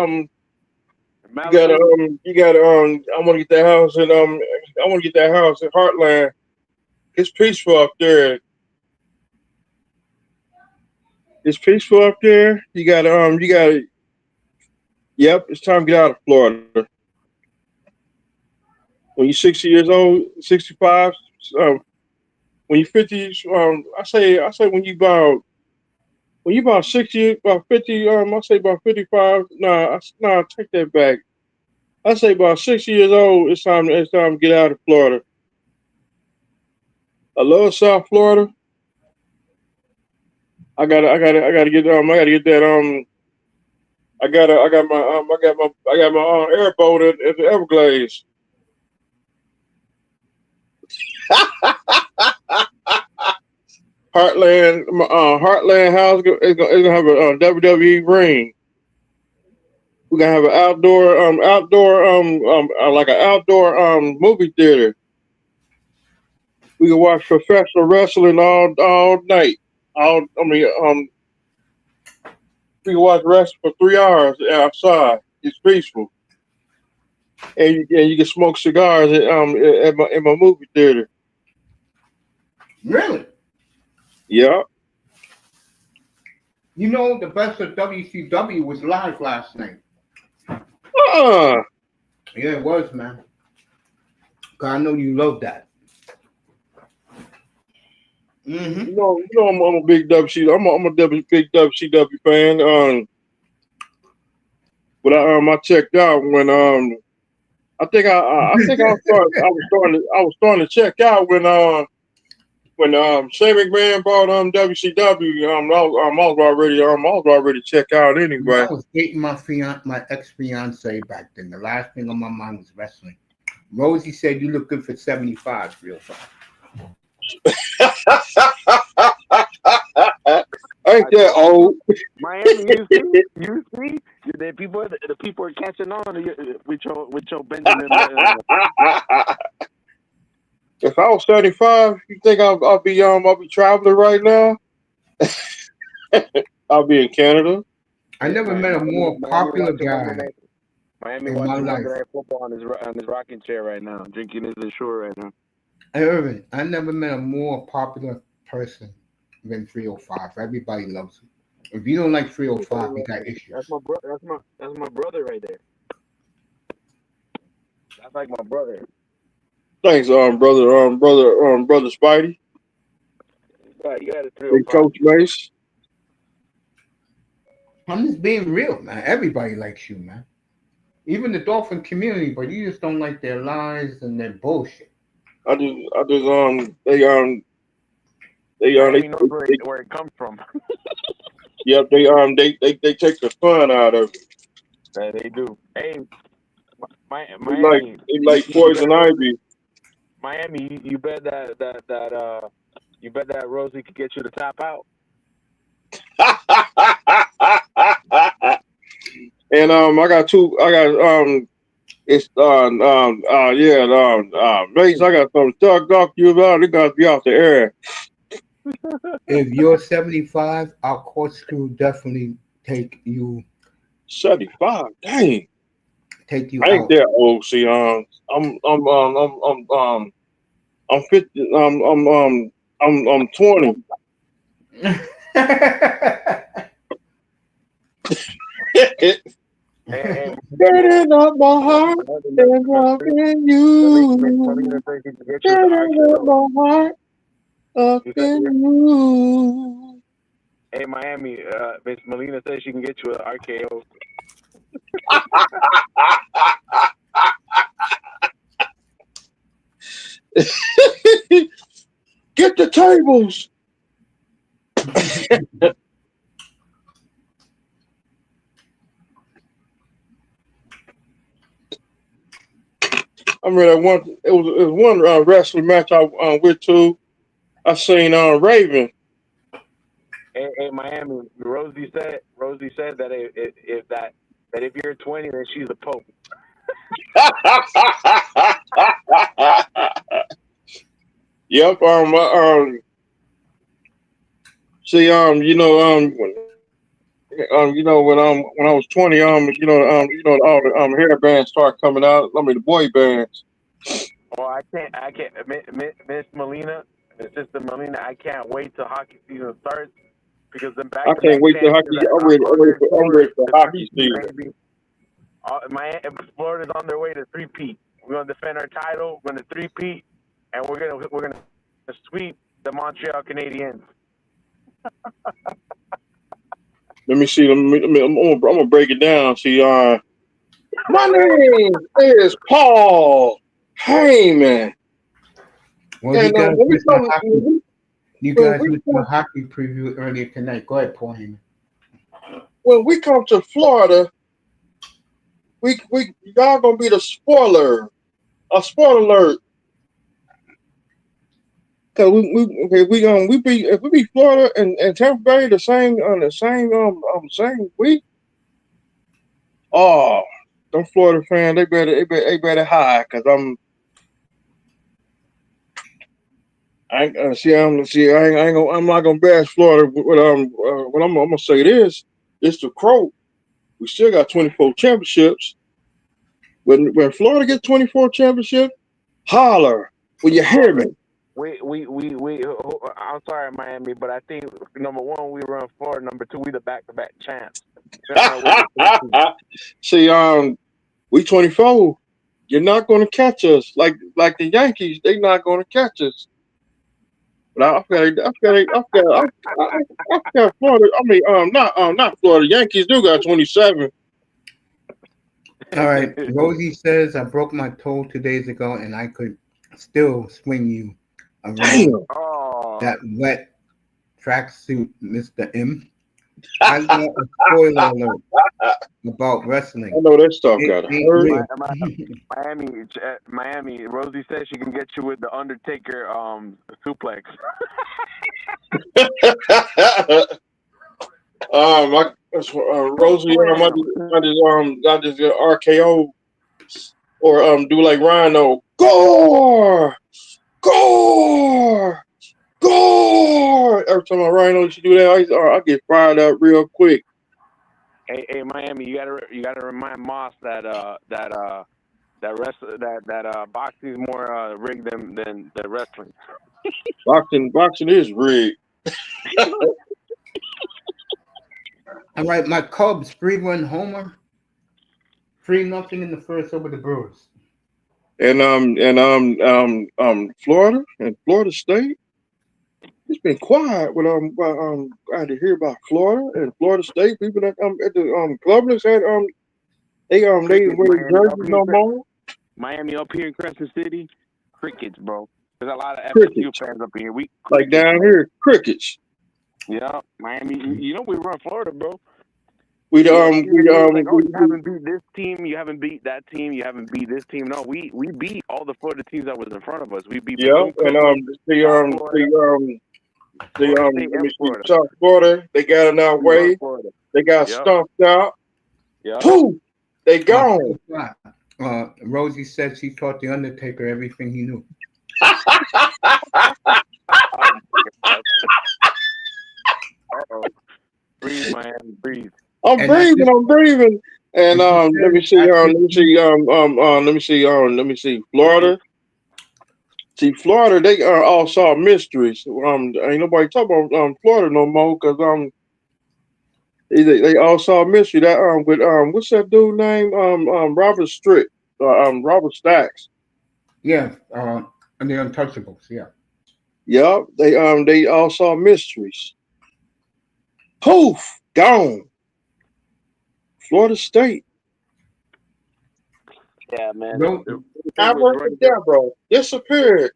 Malibu. You gotta. I want to get that house, and I want to get that house in Heartland. It's peaceful up there. It's peaceful up there. You gotta. Yep, it's time to get out of Florida. When you're 60 years old, 65. Um, when you're 50, I say when you about 60, about 50. I say about 55. Nah, take that back. I say about 60 years old. It's time to get out of Florida. I love South Florida. I gotta get that. I got my airboat at the Everglades. Heartland House is gonna have a WWE ring. We're gonna have an like an outdoor movie theater. We can watch professional wrestling all night. We can watch wrestling for 3 hours outside. It's peaceful, and you can smoke cigars at my movie theater. Really? Yeah. You know the best of WCW was live last night. Uh, Yeah, it was, man. 'Cause I know you love that. Mm-hmm. I'm a big WC. Big WCW fan. But I checked out when I was starting to check out when Shane McMahon bought WCW. I was already checked out I anyway. was dating my ex fiance back then. The last thing on my mind was wrestling. Rosie said you look good for 75, real fast. Ain't I that told old? you, Miami. You see, the people are catching on with your Benjamin. I was 75, you think I'll be traveling right now? I'll be in Canada. I never met a more popular guy Miami in my watching life. Monday Night Football on his rocking chair right now, drinking his Ensure right now. Hey, Irvin, I never met a more popular person than 305. Everybody loves him. If you don't like 305, you got issues. That's my brother. That's my brother right there. That's like my brother. Thanks, brother Spidey You got a and 305. Coach Mace. I'm just being real, man. Everybody likes you, man. Even the Dolphin community, but you just don't like their lies and their bullshit. I just Miami knows where it comes from. yep, they take the fun out of it. Yeah, they do. Hey, They Miami, like Poison Ivy. Miami, you bet that Rosie could get you to tap out. And Mace, I got some talk to you about. It got to be off the air. If you're 75, our courts crew definitely take you 75, dang. I ain't out. that old. See, I'm 50. I'm 20. Hey, Burning up my heart and loving you. Burning up my heart up in you. Hey, Miami, Miss Melina says she can get you an RKO. Get the tables. I remember one. It was one wrestling match I went to. I seen Raven. Hey, Miami, Rosie said that if you're 20, then she's a pope. Yep. See, when I was 20, all the hair bands start coming out. I mean, the boy bands. Well, I can't, Miss Melina, Sister Melina, I can't wait till hockey season starts because then I can't wait till hockey. I'm ready for hockey season. Florida's on their way to 3-peat. We're gonna defend our title. We're gonna 3-peat, and we're gonna sweep the Montreal Canadiens. Let me see. I'm gonna break it down. See, my name is Paul Heyman. Well, And you guys missed the hockey preview earlier tonight. Go ahead, Paul Heyman. When we come to Florida, y'all gonna be the spoiler. A spoiler alert. Cause we be Florida and Tampa Bay the same same week. Oh, them Florida fans, they better hide, cause I'm not gonna bash Florida, but I'm gonna say this. It's the Crow. We still got 24 championships. When Florida gets 24 championships, holler. Will you hear me? I'm sorry, Miami, but I think number one, we run Florida. Number two, we the back-to-back champs. See, we 24. You're not going to catch us like the Yankees. They're not going to catch us. But I've got Florida. I mean, not Florida. Yankees do got 27. All right. Rosie says I broke my toe 2 days ago, and I could still swing you around that wet tracksuit, Mr. M. I got a spoiler alert about wrestling. I know that stuff got hurt. Miami. Rosie says she can get you with the Undertaker suplex. Rosie, I just get RKO or do like Rhino. Gore. Gore. Every time I Rhino used to do that, I get fired up real quick. Hey, Miami, you gotta remind Moss that boxing is more rigged than wrestling. Boxing is rigged. All right, my Cubs 3-1 homer, 3-0 in the first over the Brewers. And Florida and Florida State. It's been quiet when I had to hear about Florida and Florida State. People that at the clubs had they didn't wear jerseys no more. Miami up here in Crescent City, crickets, bro. There's a lot of FSU Crickets. fans up here. We Like down here, crickets. Yeah, Miami. You know we run Florida, bro. We like, oh, you haven't beat this team, you haven't beat that team, you haven't beat this team. No, we beat all the Florida teams that was in front of us. We beat and let me see, South Florida, they got in our way. They got stomped out. Yeah. Poof! They gone. Rosie said she taught the Undertaker everything he knew. Breathe, Miami, breathe. I'm breathing. And let me see. Florida. See, Florida, they all saw mysteries. Ain't nobody talking about Florida no more because they all saw mystery. That with what's that dude name? Robert Strick, Robert Stacks. Yeah, and the Untouchables. Yeah. Yep, they all saw mysteries. Poof, gone. Florida State. Yeah, man. Bro. Disappeared.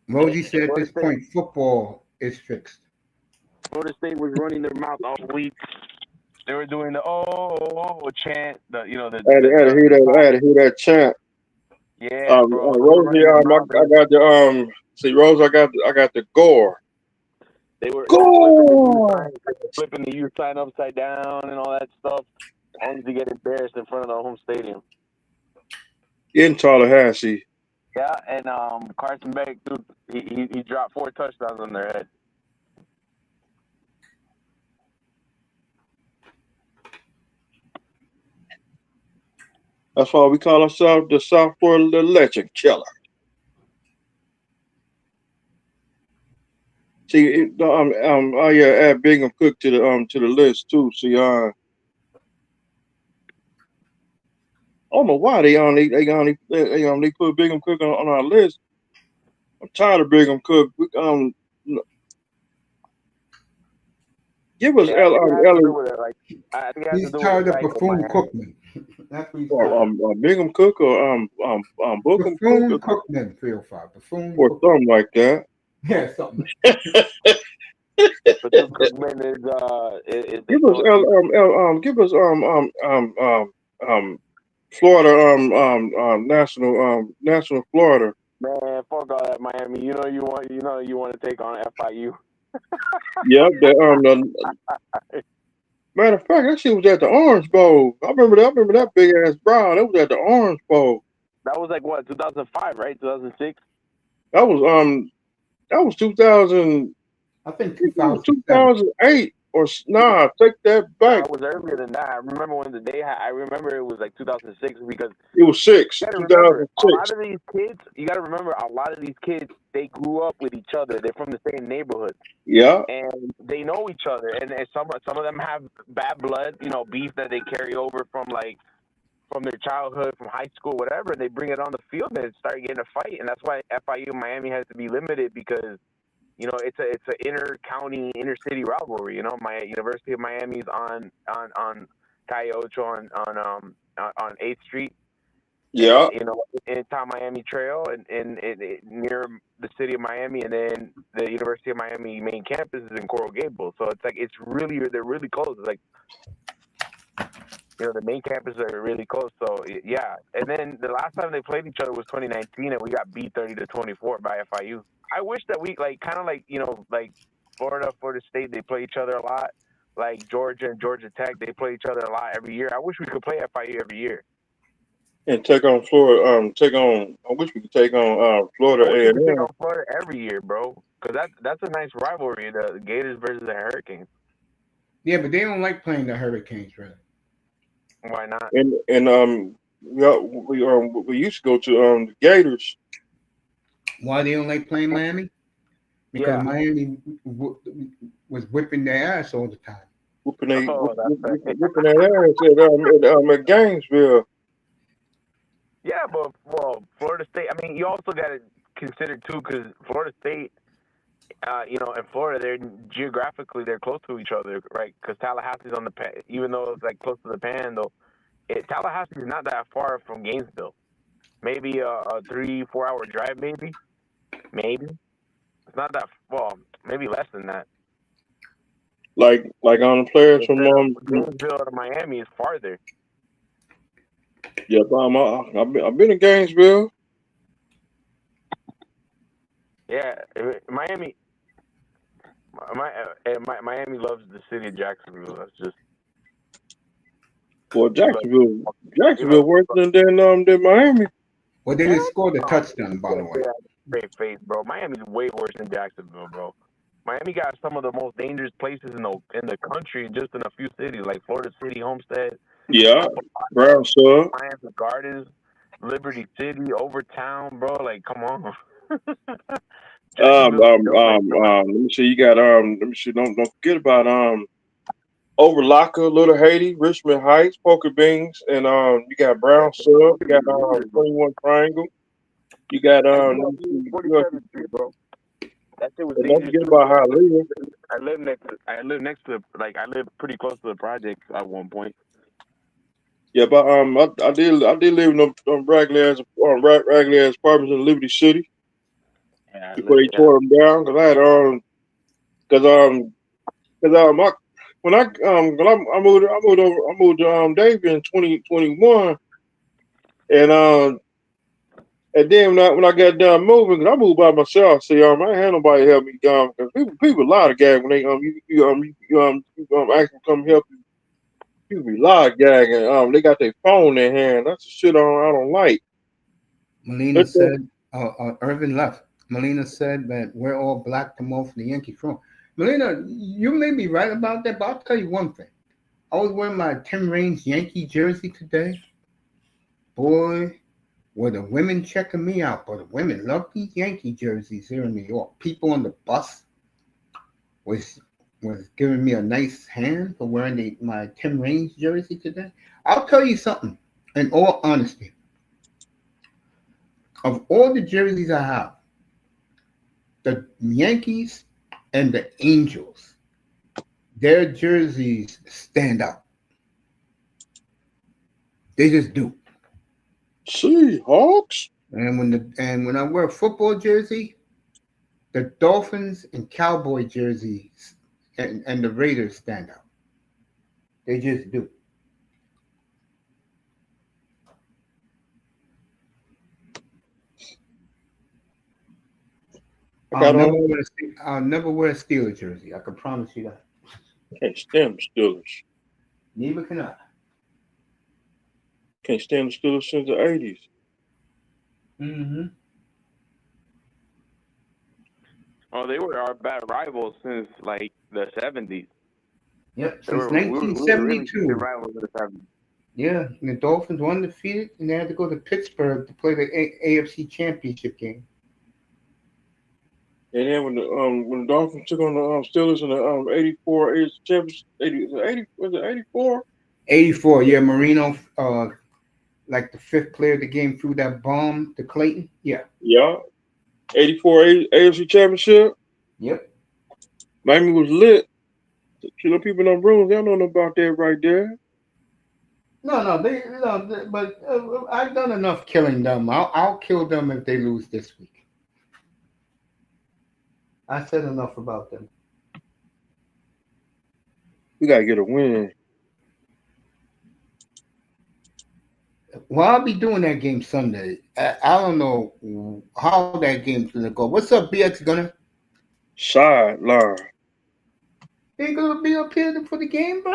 Rosie said at this point, football is fixed. Florida State was running their mouth all week. They were doing the chant. I had to hear that chant. Yeah, bro. Rosie, I got the Rose, I got the gore. They were flipping the U sign upside down and all that stuff, only to get embarrassed in front of the home stadium. In Tallahassee. Yeah, and Carson Beck, dude, he dropped 4 touchdowns on their head. That's why we call ourselves the South Florida Legend Killer. See, add Bingham Cook to the list too. See, I don't know why they put Bingham Cook on our list. I'm tired of Bingham Cook. Give us He's tired of Bethune-Cookman. That's what he's Bingham Cook or Bookham Cook. Bethune-Cookman 305. Bethune or something like that. Yeah, something. Bethune-Cookman is give us Florida national Florida. Man, fuck all that Miami. You know you want to take on FIU. Yep, matter of fact, that shit was at the Orange Bowl. I remember that big ass brown. That was at the Orange Bowl. That was like what, 2005, right? 2006. That was 2000. I think 2008 or nah. Take that back. That was earlier than that. I remember when I remember it was like 2006 because it was 6. 2006. A lot of these kids, you got to remember, a lot of these kids, they grew up with each other. They're from the same neighborhood. Yeah. And they know each other. And some of them have bad blood, beef that they carry over from their childhood, from high school, whatever. And they bring it on the field and start getting a fight. And that's why FIU Miami has to be limited because it's an inter-county, inter-city rivalry. My University of Miami's on Calle Ocho on 8th Street. Yeah. And, in Town Miami Trail and near the city of Miami, and then the University of Miami main campus is in Coral Gables. So it's like they're really close. It's like the main campus are really close. So yeah. And then the last time they played each other was 2019, and we got beat 30-24 by FIU. I wish that we like Florida State, they play each other a lot. Like Georgia and Georgia Tech, they play each other a lot every year. I wish we could play FIU every year. And take on Florida. Take on. I wish we could take on Florida I wish we could take A&M. on Florida every year, bro. Because that's a nice rivalry, the Gators versus the Hurricanes. Yeah, but they don't like playing the Hurricanes, really. Why not? And we used to go to the Gators. Why they don't like playing Miami? Because Yeah. Miami was whipping their ass all the time. Oh, that's right. Whooping that ass at Gainesville. Yeah, but well, Florida State. I mean, you also got to consider too, because Florida State, and Florida, they're close to each other, right? Because Tallahassee's on the even though it's like close to the Panhandle, Tallahassee is not that far from Gainesville. Maybe a 3-4 hour drive, maybe. It's not that well, maybe less than that. Like on the players from Gainesville to Miami is farther. Yeah, I've been in Gainesville. Yeah, Miami. Miami loves the city of Jacksonville. That's just. Well, He loves, Jacksonville worse than Miami. Well, they hell just scored a no. touchdown, by the way. Straight face, bro. Miami's way worse than Jacksonville, bro. Miami got some of the most dangerous places in the country, just in a few cities, like Florida City, Homestead, Yeah, Brown Sub. Miami Gardens, Liberty City, Overtown, bro. Like, come on. Jacksonville. Let me see. You got Let me see. Don't forget about Overlocker, Little Haiti, Richmond Heights, Poker Beans, and you got Brown Sub. You got 21 Triangle. You got 47th Street, bro. That shit was don't dangerous. forget about Hialeah. I live next to I live pretty close to the project at one point. Yeah, but I did live in raggedy ass apartments in Liberty City before they tore them down. Cause I had my when I moved to Davie in 2021, and then when I got done moving, 'cause I moved by myself. See, I ain't had nobody help me. Because people lie to gag when they ask them to come help you. People be lie gagging. They got their phone in their hand. That's the shit I don't like. Melina said, Irvin left. Melina said that we're all black to more for the Yankee front. Melina, you may be right about that, but I'll tell you one thing. I was wearing my Tim Raines Yankee jersey today. Boy, were the women checking me out. But the women love these Yankee jerseys here in New York. People on the bus was giving me a nice hand for wearing my Tim Raines jersey today. I'll tell you something, in all honesty. Of all the jerseys I have, the Yankees and the Angels, their jerseys stand out. They just do. Seahawks. And when I wear a football jersey, the Dolphins and Cowboy jerseys and the Raiders stand out. They just do. I'll never wear a Steelers jersey. I can promise you that. Can't stand the Steelers. Neither can I. Can't stand the Steelers since the 80s. Mm-hmm. Oh, they were our bad rivals since like the 70s. Yep, since 1972. We were rivals in the 70s. Yeah, and the Dolphins were undefeated, and they had to go to Pittsburgh to play the AFC Championship game. And then when the Dolphins took on the Steelers in the 84 AFC Championship, 80 was it 84? 84, yeah, Marino, like the fifth player of the game, threw that bomb to Clayton. Yeah. Yeah. 84 AFC Championship. Yep. Miami was lit. Killing people in the rooms, they don't know about that right there. But I've done enough killing them. I'll kill them if they lose this week. I said enough about them. We gotta get a win. Well, I'll be doing that game Sunday. I don't know how that game's gonna go. What's up, BX Gunner? Sideline. They gonna be up here for the game, bro?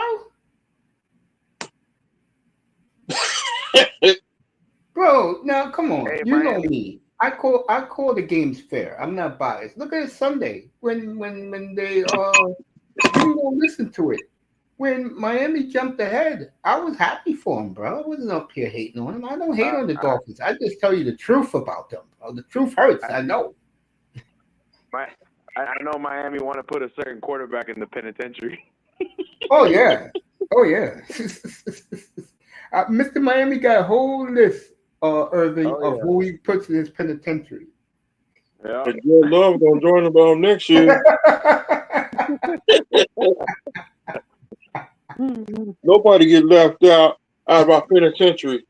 Bro, now come on. Hey, You know Miami. me. I call the games fair. I'm not biased. Look at it Sunday when they you can go listen to it. When Miami jumped ahead, I was happy for him, bro. I wasn't up here hating on him. I don't hate on the I, Dolphins. I just tell you the truth about them, bro. The truth hurts. I, I know. my, I know Miami want to put a certain quarterback in the penitentiary. Oh yeah. Oh yeah. Mr. Miami got a whole list, Irving, Oh of yeah, who he puts in his penitentiary. yeah. And Joe Love gonna join them next year. Nobody get left out of our penitentiary.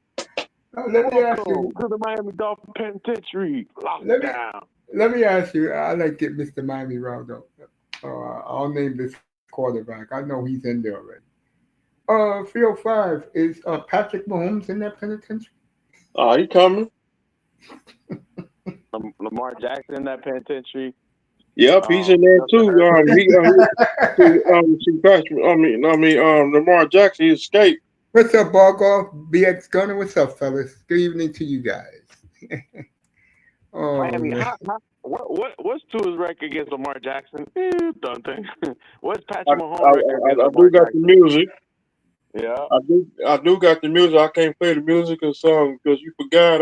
Let me ask Welcome you. to the Miami Dolphin penitentiary. Let me Lockdown. let me ask you. I like get Mr. Miami round up. I'll name this quarterback. I know he's in there already. 305 is Patrick Mahomes in that penitentiary. He coming. Lamar Jackson in that penitentiary. Yep, he's in there Justin too. Herbert. See Patrick. Lamar Jackson he escaped. What's up, Bargoff? BX Gunner. What's up, fellas? Good evening to you guys. Oh Miami. man. What's Tua's record against Lamar Jackson? Nothing. What's I, Patrick I, Mahomes' record against I Lamar do got the Jackson? music. Yeah. I do got the music. I can't play the music because you forgot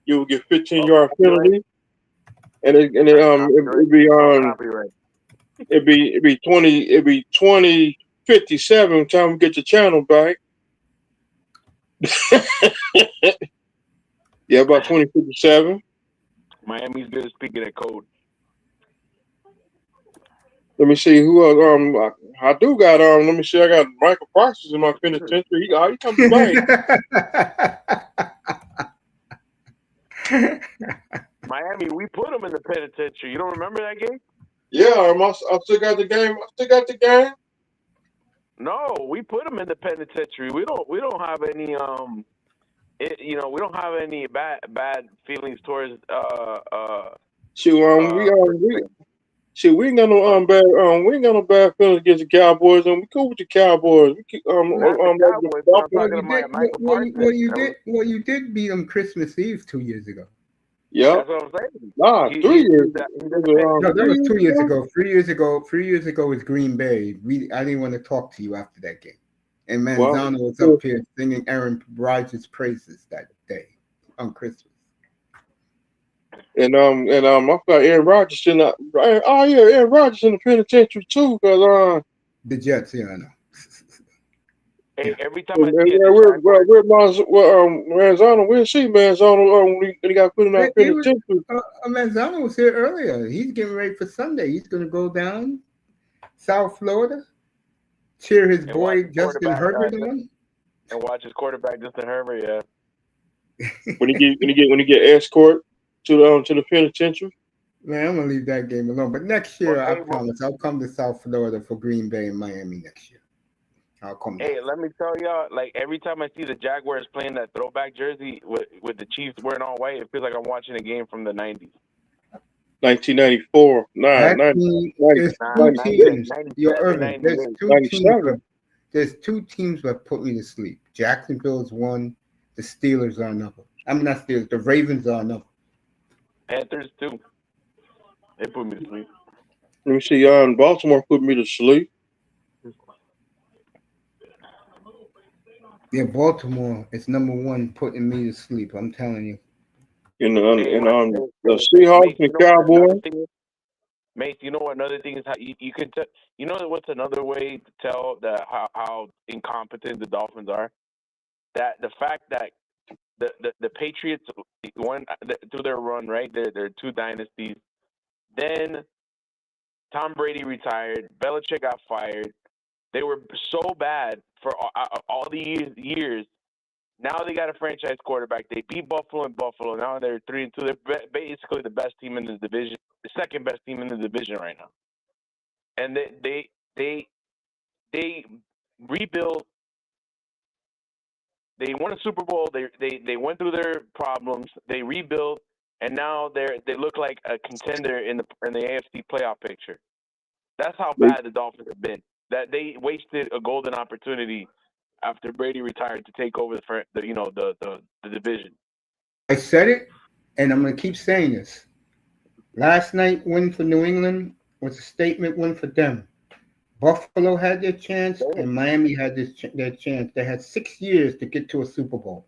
you will get 15-yard Copyright. penalty, and Copyright. it'd be Oh, copyright. it'd be 2057 time we get the channel back. Yeah, about 2057. Miami's good at speaking that code. Let me see who else. I do got Let me see. I got Michael Parsons in my penitentiary. He comes back. Miami, we put him in the penitentiary. You don't remember that game? Yeah, I still got the game. I still got the game. No, we put him in the penitentiary. We don't have any we don't have any bad feelings towards Shoot, we ain't got no we ain't got no bad feelings against the Cowboys, and we cool with the Cowboys. We keep not the like the Cowboys, but I'm well, Dolphins. talking you about did. Michael Parsons. You did beat them Christmas Eve 2 years ago. Yep. That's what I'm saying. Nah, 3 years. He's in the No, that 3 was years 2 years ago. ago. 3 years ago. 3 years ago was Green Bay. I didn't want to talk to you after that game. And Well, Manzano was up here singing Aaron Rodgers' praises that day on Christmas. and I forgot Aaron Rodgers in the. Oh yeah, Aaron Rodgers in the penitentiary too, cause The Jets, yeah, I know. Hey, Yeah. every time I and see yeah, the Jaguars, Manzano. We didn't see Manzano when he got put in that They were, penitentiary. Manzano was here earlier. He's getting ready for Sunday. He's going to go down South Florida, cheer his and watch boy his Justin quarterback Herbert on. Justin Herbert. Yeah. When he get escort to the penitentiary. Man, I'm gonna leave that game alone. But next Well, year, I hey, promise, I'll come to South Florida for Green Bay and Miami next year. I'll come down. hey, let me tell y'all, like every time I see the Jaguars playing that throwback jersey with the Chiefs wearing all white, it feels like I'm watching a game from the 90s. 1994, That 90, team, 90, there's two 96, teams. Yo, 97, Irvin, there's 98. two teams. 97. There's two teams that put me to sleep. Jacksonville's one. The Steelers are another. I'm not Steelers. The Ravens are another. Panthers, too. They put me to sleep. Let me see. Baltimore put me to sleep. Yeah, Baltimore is number one, putting me to sleep. I'm telling you. Hey, The Seahawks Mace, and you know what another Cowboys. thing is? Mace, you know what another thing is? How you can tell. You know what's another way to tell that how incompetent the Dolphins are? That the fact that the Patriots won through their run, right? They're two dynasties. Then Tom Brady retired. Belichick got fired. They were so bad for all these years. Now they got a franchise quarterback. They beat Buffalo and Buffalo. Now they're 3-2. They're basically the best team in the division, the second best team in the division right now. And they rebuilt. They won a Super Bowl. They went through their problems. They rebuilt, and now they look like a contender in the AFC playoff picture. That's how They bad the Dolphins have been. That they wasted a golden opportunity after Brady retired to take over the division. I said it, and I'm going to keep saying this. Last night win for New England was a statement win for them. Buffalo had their chance, and Miami had their chance. They had 6 years to get to a Super Bowl.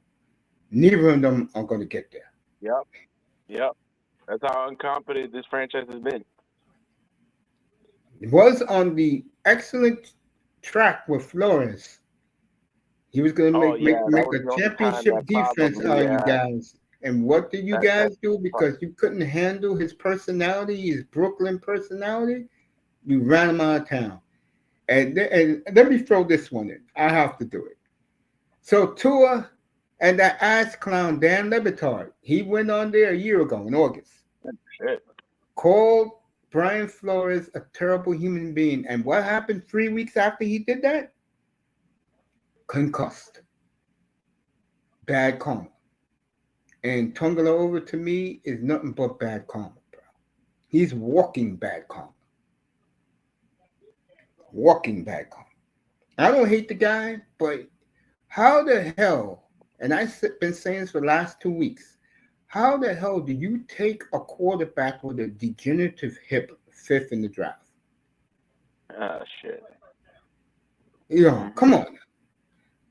Neither of them are going to get there. Yep. That's how incompetent this franchise has been. It was on the excellent track with Flores. He was going to Oh make yeah, that make was a the only time championship that defense probably out of you guys. And what did you that guys do? Because you couldn't handle his personality, his Brooklyn personality, you ran him out of town. And let me throw this one in. I have to do it. So Tua and that ass clown Dan Lebitard, he went on there a year ago in August. shit. Called Brian Flores a terrible human being. And what happened 3 weeks after he did that? Concussed. Bad karma. And Tungala over to me is nothing but bad karma, bro. He's walking bad karma. Walking bad karma. I don't hate the guy, but how the hell, and I've been saying this for the last 2 weeks, how the hell do you take a quarterback with a degenerative hip fifth in the draft? Ah, shit. Come on.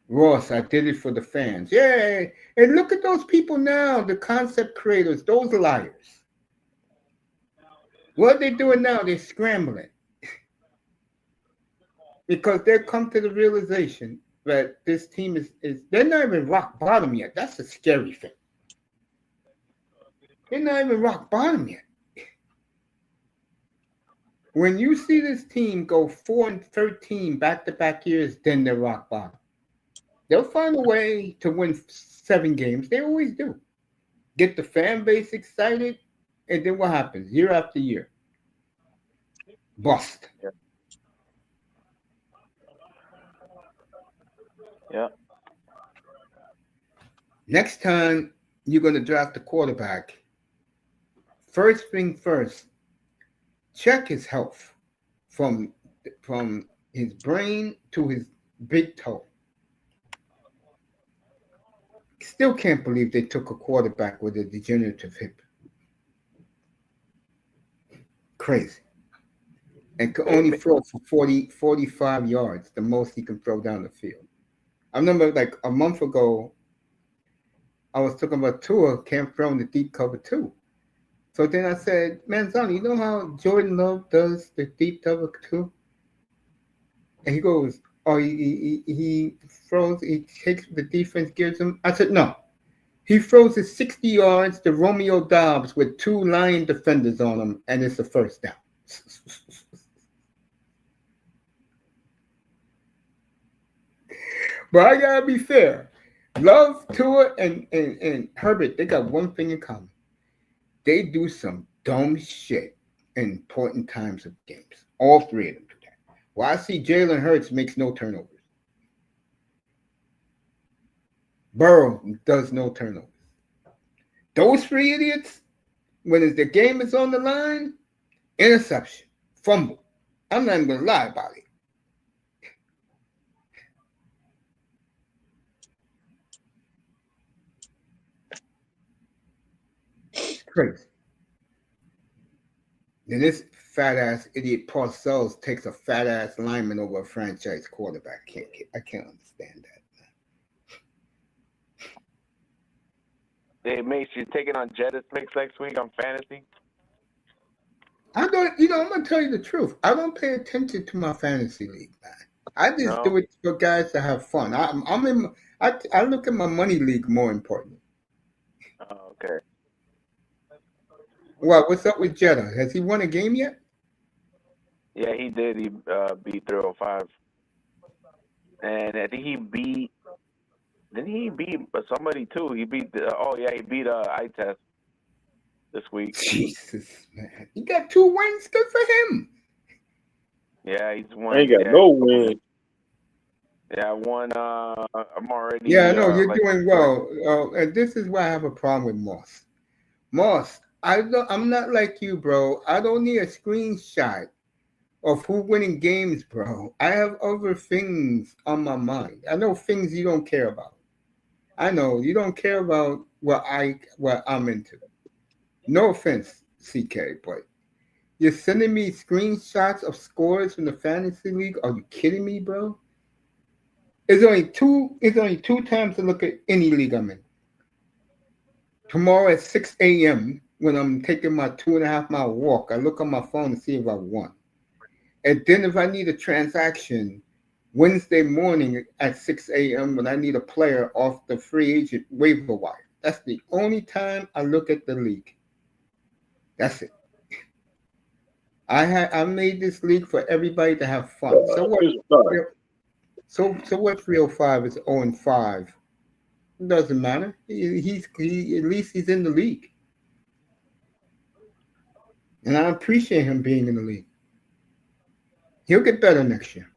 Ross, I did it for the fans. Yay! And look at those people now, the concept creators, those liars. What are they doing now? They're scrambling. Because they've come to the realization that this team is they're not even rock bottom yet. That's a scary thing. They're not even rock bottom yet. When you see this team go 4-13 back-to-back years, then they're rock bottom. They'll find a way to win 7 games. They always do. Get the fan base excited, and then what happens? Year after year. Bust. Yeah. Next time you're going to draft a quarterback, first thing first, check his health from his brain to his big toe. Still can't believe they took a quarterback with a degenerative hip. Crazy. And could only throw for 45 yards, the most he can throw down the field. I remember like a month ago, I was talking about Tua can't throw in the deep cover too. So then I said, Manzoni, you know how Jordan Love does the deep cover too? And he goes, oh, he throws, he takes the defense gives him. I said, no. He throws it 60 yards to Romeo Dobbs with 2 Lion defenders on him, and it's a first down. But I gotta be fair. Love, Tua, and Herbert, they got one thing in common. They do some dumb shit in important times of games. All 3 of them do that. Well, I see Jalen Hurts makes no turnovers. Burrow does no turnovers. Those 3 idiots, when the game is on the line, interception, fumble. I'm not even gonna lie about it. Crazy. Then this fat ass idiot Parcells takes a fat ass lineman over a franchise quarterback. I can't understand that. Hey, Mace, you're taking on Jettis Mix next week on fantasy. I don't. I'm gonna tell you the truth. I don't pay attention to my fantasy league, man. I just do it for guys to have fun. I look at my money league more important. Oh, okay. Well, what's up with Jetta? Has he won a game yet? Yeah, he did. He beat 305. And I think he beat... Didn't he beat somebody, too? He beat... he beat iTest this week. Jesus, man. He got 2 wins. Good for him. Yeah, he's won. I ain't got no win. Yeah, I won. I'm already... Yeah, I know. You're doing well. And this is why I have a problem with Moss. Moss, I'm not like you, bro. I don't need a screenshot of who winning games, bro. I have other things on my mind. I know things you don't care about. I know you don't care about what I'm into. No offense, CK, but you're sending me screenshots of scores from the fantasy league. Are you kidding me, bro? It's only two times to look at any league I'm in. Tomorrow at 6 a.m. when I'm taking my 2.5 mile walk, I look on my phone to see if I won. And then if I need a transaction, Wednesday morning at 6 a.m. when I need a player off the free agent waiver wire. That's the only time I look at the league. That's it. I made this league for everybody to have fun. So what? It's a fact. So what? 305 is 0-5. It doesn't matter. He at least he's in the league, and I appreciate him being in the league. He'll get better next year.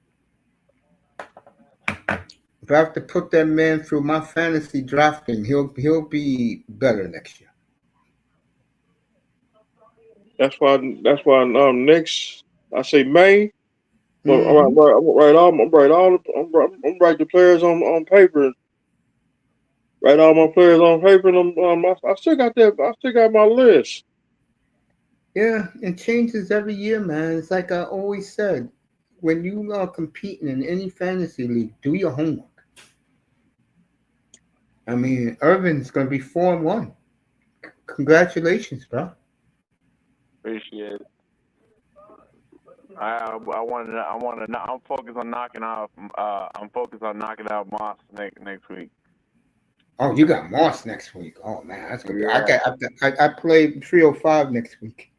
If I have to put that man through my fantasy drafting, he'll be better next year. Next I say May. Well, Hmm. I'm write the players on paper. Write all my players on paper. And I still got that. I still got my list. Yeah, it changes every year, man. It's like I always said, when you are competing in any fantasy league, do your homework. I mean, Irvin's gonna be 4-1. Congratulations, bro. Appreciate it. I want to. I'm focused on knocking out. I'm focused on knocking out Moss next week. Oh, you got Moss next week. Oh man, that's gonna be. I Yeah. got. I play 305 next week.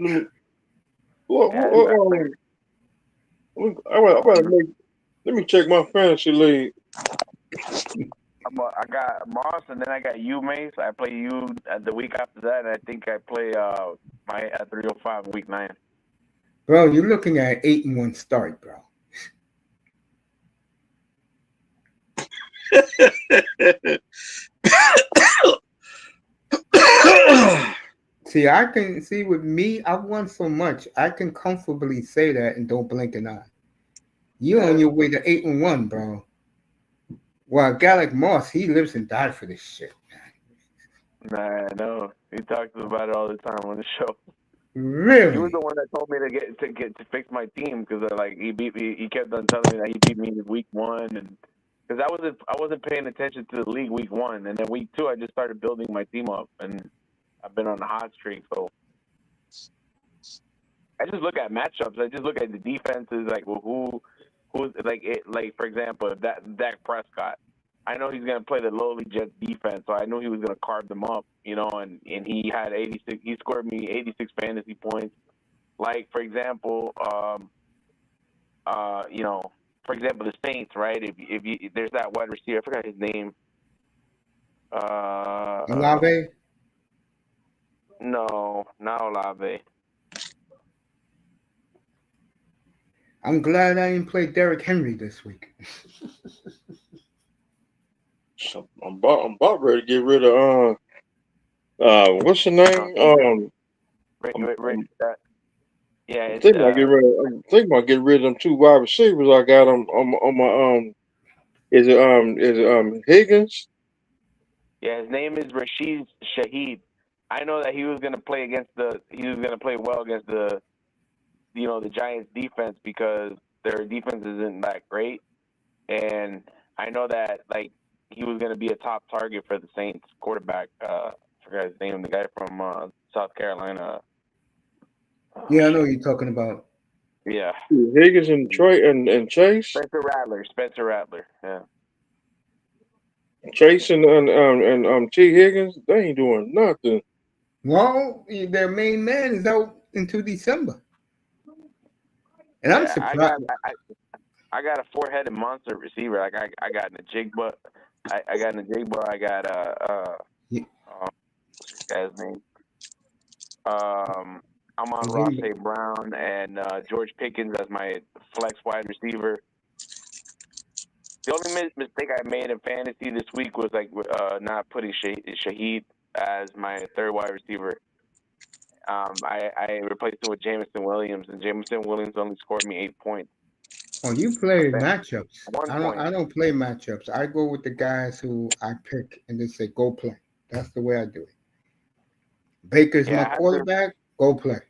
Let me, Yeah. I gotta make. Let me check my fantasy league. I got Moss, and then I got you, Mace. I play you the week after that, and I think I play my at 305 week 9. Bro, you're looking at 8-1 start, bro. See, I can see with me, I've won so much, I can comfortably say that and don't blink an eye. You on your way to 8-1, bro. Well, a guy like Moss, he lives and dies for this shit. Nah, no. He talks about it all the time on the show. He was Really? the one that told me to fix my team because like he beat me. He kept on telling me that he beat me in week 1, and because I wasn't paying attention to the league week 1, and then week 2 I just started building my team up, and I've been on a hot streak. So I just look at matchups. I just look at the defenses, like well, who's like it. Like for example, if that Dak Prescott, I know he's gonna play the lowly Jets defense, so I knew he was gonna carve them up, and he had 86. He scored me 86 fantasy points. Like for example, you know, for example, the Saints, right? If there's that wide receiver, I forgot his name. Uh, Olave? no, not Olave. I'm glad I didn't play Derrick Henry this week. So I'm about ready to get rid of what's the name? Right, I'm, right, right, I'm, yeah, I'm it's thinking about get rid of. I'm thinking about get rid of them two wide receivers I got on my Is it Higgins? yeah. His name is Rashid Shaheed. I know that he was gonna play he was gonna play well against the Giants defense because their defense isn't that great, and I know that like he was gonna be a top target for the Saints quarterback. I forgot his name, the guy from South Carolina. Oh Yeah, I know shit. what you're talking about. Yeah. Higgins and Trey and Chase. Spencer Rattler. Spencer Rattler. Yeah. Chase and T Higgins. They ain't doing nothing. Well, their main man is out until December. And I'm Yeah. I surprised. got I, I got a 4-headed monster receiver. Like I got Najigba. I got Najigba. I got what's this guy's name? I'm on Ross A. Brown and George Pickens as my flex wide receiver. The only mistake I made in fantasy this week was like not putting Shaheed as my third wide receiver. I replaced him with Jameson Williams, and Jameson Williams only scored me 8 points. Oh, you play matchups. 1 point. I don't play matchups. I go with the guys who I pick and they say go play. That's the way I do it. Baker's Yeah, my I had to. quarterback. Go play.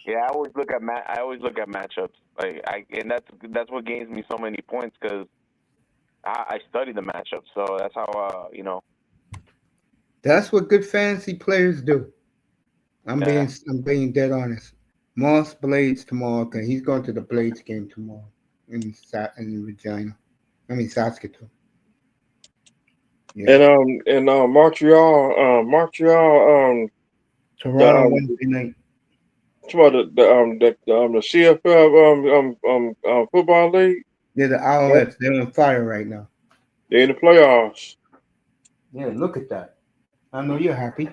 Yeah, I always look at matchups. And that's what gains me so many points because I study the matchup. So that's how That's what good fantasy players do. Yeah. I'm being dead honest. Moss Blades tomorrow. Okay, he's going to the Blades game tomorrow in Regina. I mean Saskatoon. Yeah, And Montreal the Toronto Wednesday night. the CFL football league. Yeah, the Owlets. They're on fire right now. They're in the playoffs. Yeah, look at that. I know you're happy.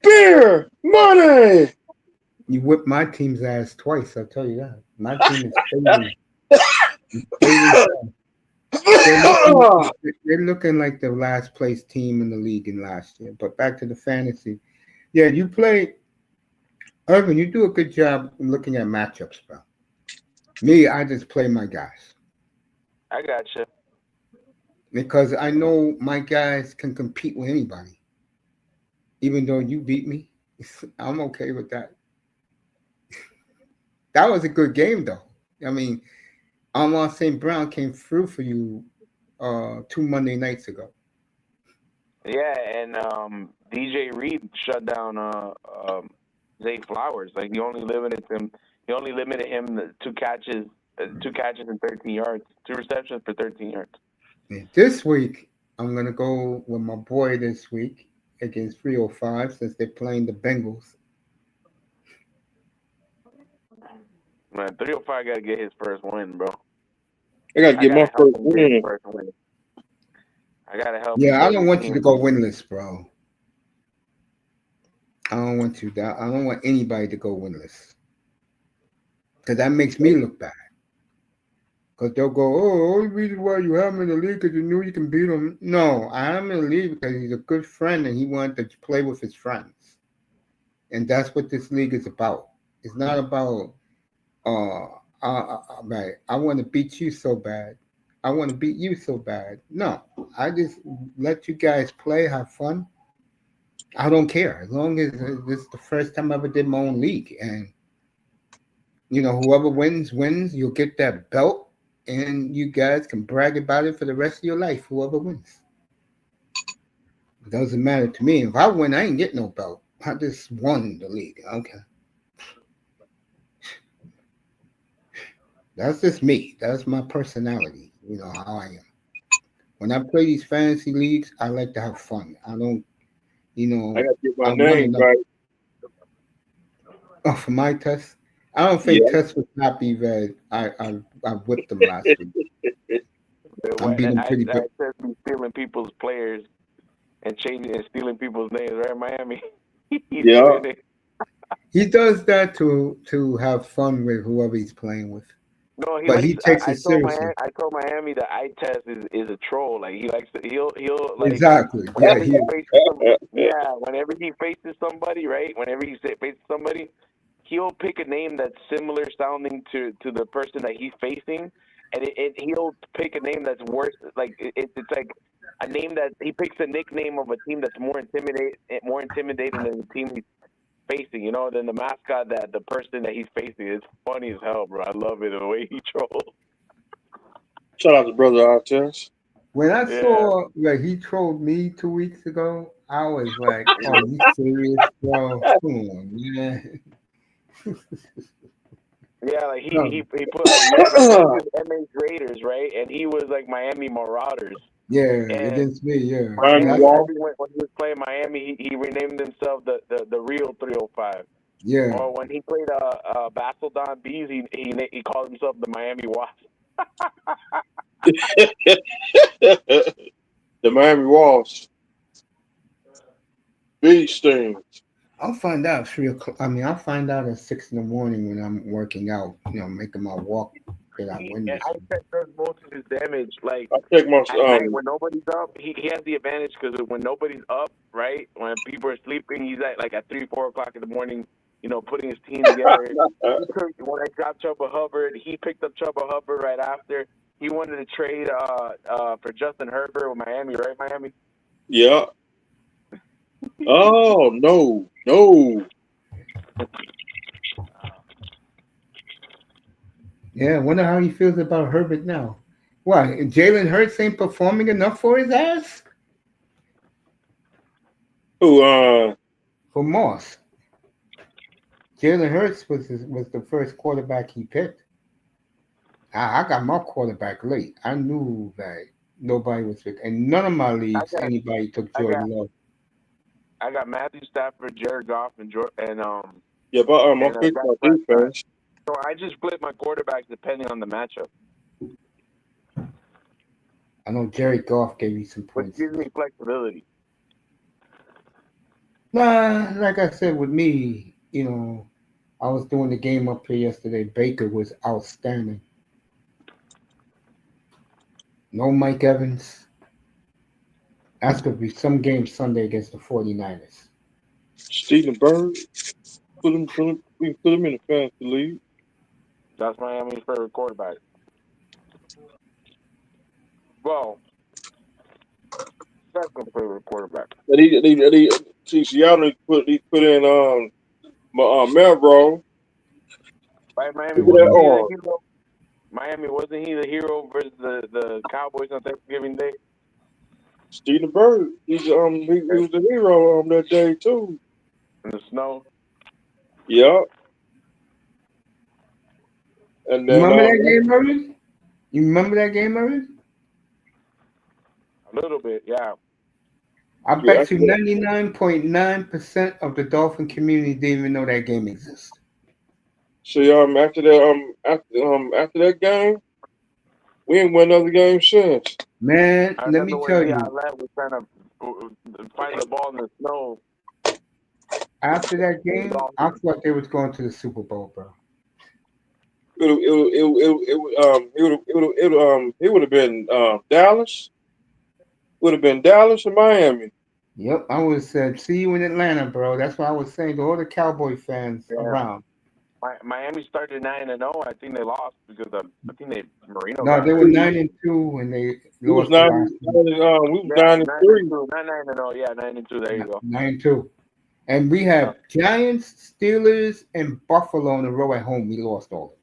Beer money. You whipped my team's ass twice. I'll tell you that. My team is fading. Fading. They're looking like the last place team in the league in last year. But back to the fantasy. Yeah, you play, Irvin, you do a good job looking at matchups, bro. Me, I just play my guys I gotcha. because I know my guys can compete with anybody. Even though you beat me, I'm okay with that. That was a good game, though. I mean, Amon St. Brown came through for you 2 Monday nights ago. Yeah, and DJ Reed shut down Zay Flowers. Like he only limited him to two catches and 13 yards, 2 receptions for 13 yards. And this week, I'm going to go with my boy this week against 305 since they're playing the Bengals. Man, 305 got to get his first win, bro. I got to get my help first him get his win. first win. I got to help him Yeah, I get don't his want you team. to go winless, bro. I don't want you that. I don't want anybody to go winless because that makes me look bad. Because they'll go, oh, only reason why you have him in the league because you knew you can beat him. No, I am in the league because he's a good friend and he wanted to play with his friends. And that's what this league is about. It's not about, right, I want to beat you so bad. I want to beat you so bad. No, I just let you guys play, have fun. I don't care as long as this is the first time I ever did my own league, and whoever wins wins. You'll get that belt, and you guys can brag about it for the rest of your life. Whoever wins, it doesn't matter to me. If I win, I ain't get no belt. I just won the league. Okay, that's just me. That's my personality. You know how I am. When I play these fantasy leagues, I like to have fun. I don't, I got to get my I won name enough. right. Oh, for my test, I don't think Yeah. Test was happy that I whipped them last week. I'm beating them pretty good. I said stealing people's players and changing and stealing people's names, right? Miami. He's Yeah. winning. He does that to have fun with whoever he's playing with, No, he but likes. he takes it seriously. I told Miami that eye test is a troll. Like he likes to. He'll like Exactly. Yeah, whenever he faces whenever he faces somebody, right? Whenever he faces somebody, he'll pick a name that's similar sounding to the person that he's facing, and he'll pick a name that's worse. Like it's like a name that he picks a nickname of a team that's more intimidating than the team he's facing, than the mascot that the person that he's facing. It's funny as hell, bro. I love it the way he trolls. Shout out to brother Artest. When I Yeah. saw that he trolled me 2 weeks ago, I was like, "Oh, you serious, bro? Come on, man." Yeah, like he No. he he put like N.H.L Raiders, right? And he was like Miami Marauders. Yeah, And against me, yeah. Miami That's, Wall. when he was playing Miami, he renamed himself the real 305. yeah. Or when he played Basildon Bees, he called himself the Miami Wasp. The Miami Walls. Bee stings. I'll find out 3 o'clock. I mean, I'll find out at 6 in the morning when I'm working out. Making my walk after that win. And I said does most of his damage like I take my at night when nobody's up. He has the advantage because when nobody's up, right? When people are sleeping, he's at 3, 4 o'clock in the morning. Putting his team together. When I dropped Chuba Hubbard, he picked up Chuba Hubbard right after. He wanted to trade for Justin Herbert with Miami, right? Miami. Yeah. Oh no. Yeah, I wonder how he feels about Herbert now. What? Jalen Hurts ain't performing enough for his ass? Who? For Moss. Jalen Hurts was the first quarterback he picked. I got my quarterback late. I knew that nobody was picked. And none of my leagues, anybody took Jordan Love. I got Matthew Stafford, Jared Goff, and Yeah, but I'm picked my defense. So I just split my quarterbacks depending on the matchup. I know Jared Goff gave you some points. Which gives me flexibility. Nah, like I said, with me, I was doing the game up here yesterday. Baker was outstanding. No Mike Evans. That's going to be some game Sunday against the 49ers. Steven Bird. Put him in the fantasy league. That's Miami's favorite quarterback. Well, second favorite quarterback. See, Seattle put in Melrose. Right, Miami wasn't he the hero versus the Cowboys on Thanksgiving Day? Steven Bird, he was the hero on that day too. In the snow. Yeah. And then remember that game, Irvin? You remember that game, Irvin? A little bit, yeah. I bet you 99.9% of the Dolphin community didn't even know that game existed. So after that game, we ain't won another game since. Man, let me tell you. I was trying to find the ball in the snow. After that game, I thought they was going to the Super Bowl, bro. It would have been Dallas. Would have been Dallas or Miami. Yep, I would have said, see you in Atlanta, bro. That's what I was saying to all the Cowboy fans around. Miami started 9-0. I think they lost because I think Marino. No, they were 9-2 and they lost. We was 9-3. Not 9-0. Yeah, 9-2. There you go. 9-2. And we have Giants, Steelers, and Buffalo in a row at home. We lost all of them.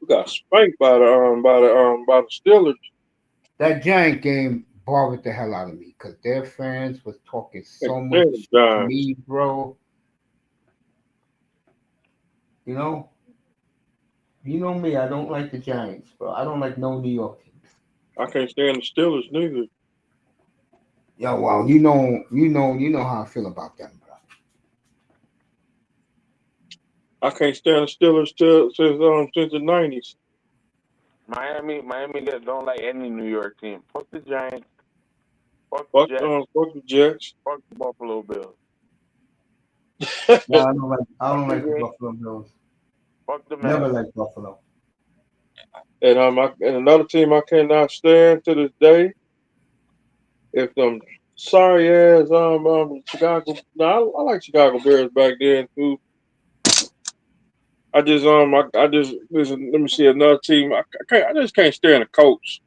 We got spanked by the Steelers. That Giant game bothered the hell out of me because their fans was talking so much to me, bro. You know me. I don't like the Giants, bro. I don't like no New York teams. I can't stand the Steelers neither. Yo, well, you know how I feel about them, bro. I can't stand the Steelers since the 90s. Miami don't like any New York team. Fuck the Giants. Fuck the Jets. Fuck the Buffalo Bills. No, I don't like the Buffalo Bills. Fuck the Never liked Buffalo. And and another team I cannot stand to this day. If them sorry ass Chicago. No, I like Chicago Bears back then too. I just listen. Let me see another team. I just can't stand the coach.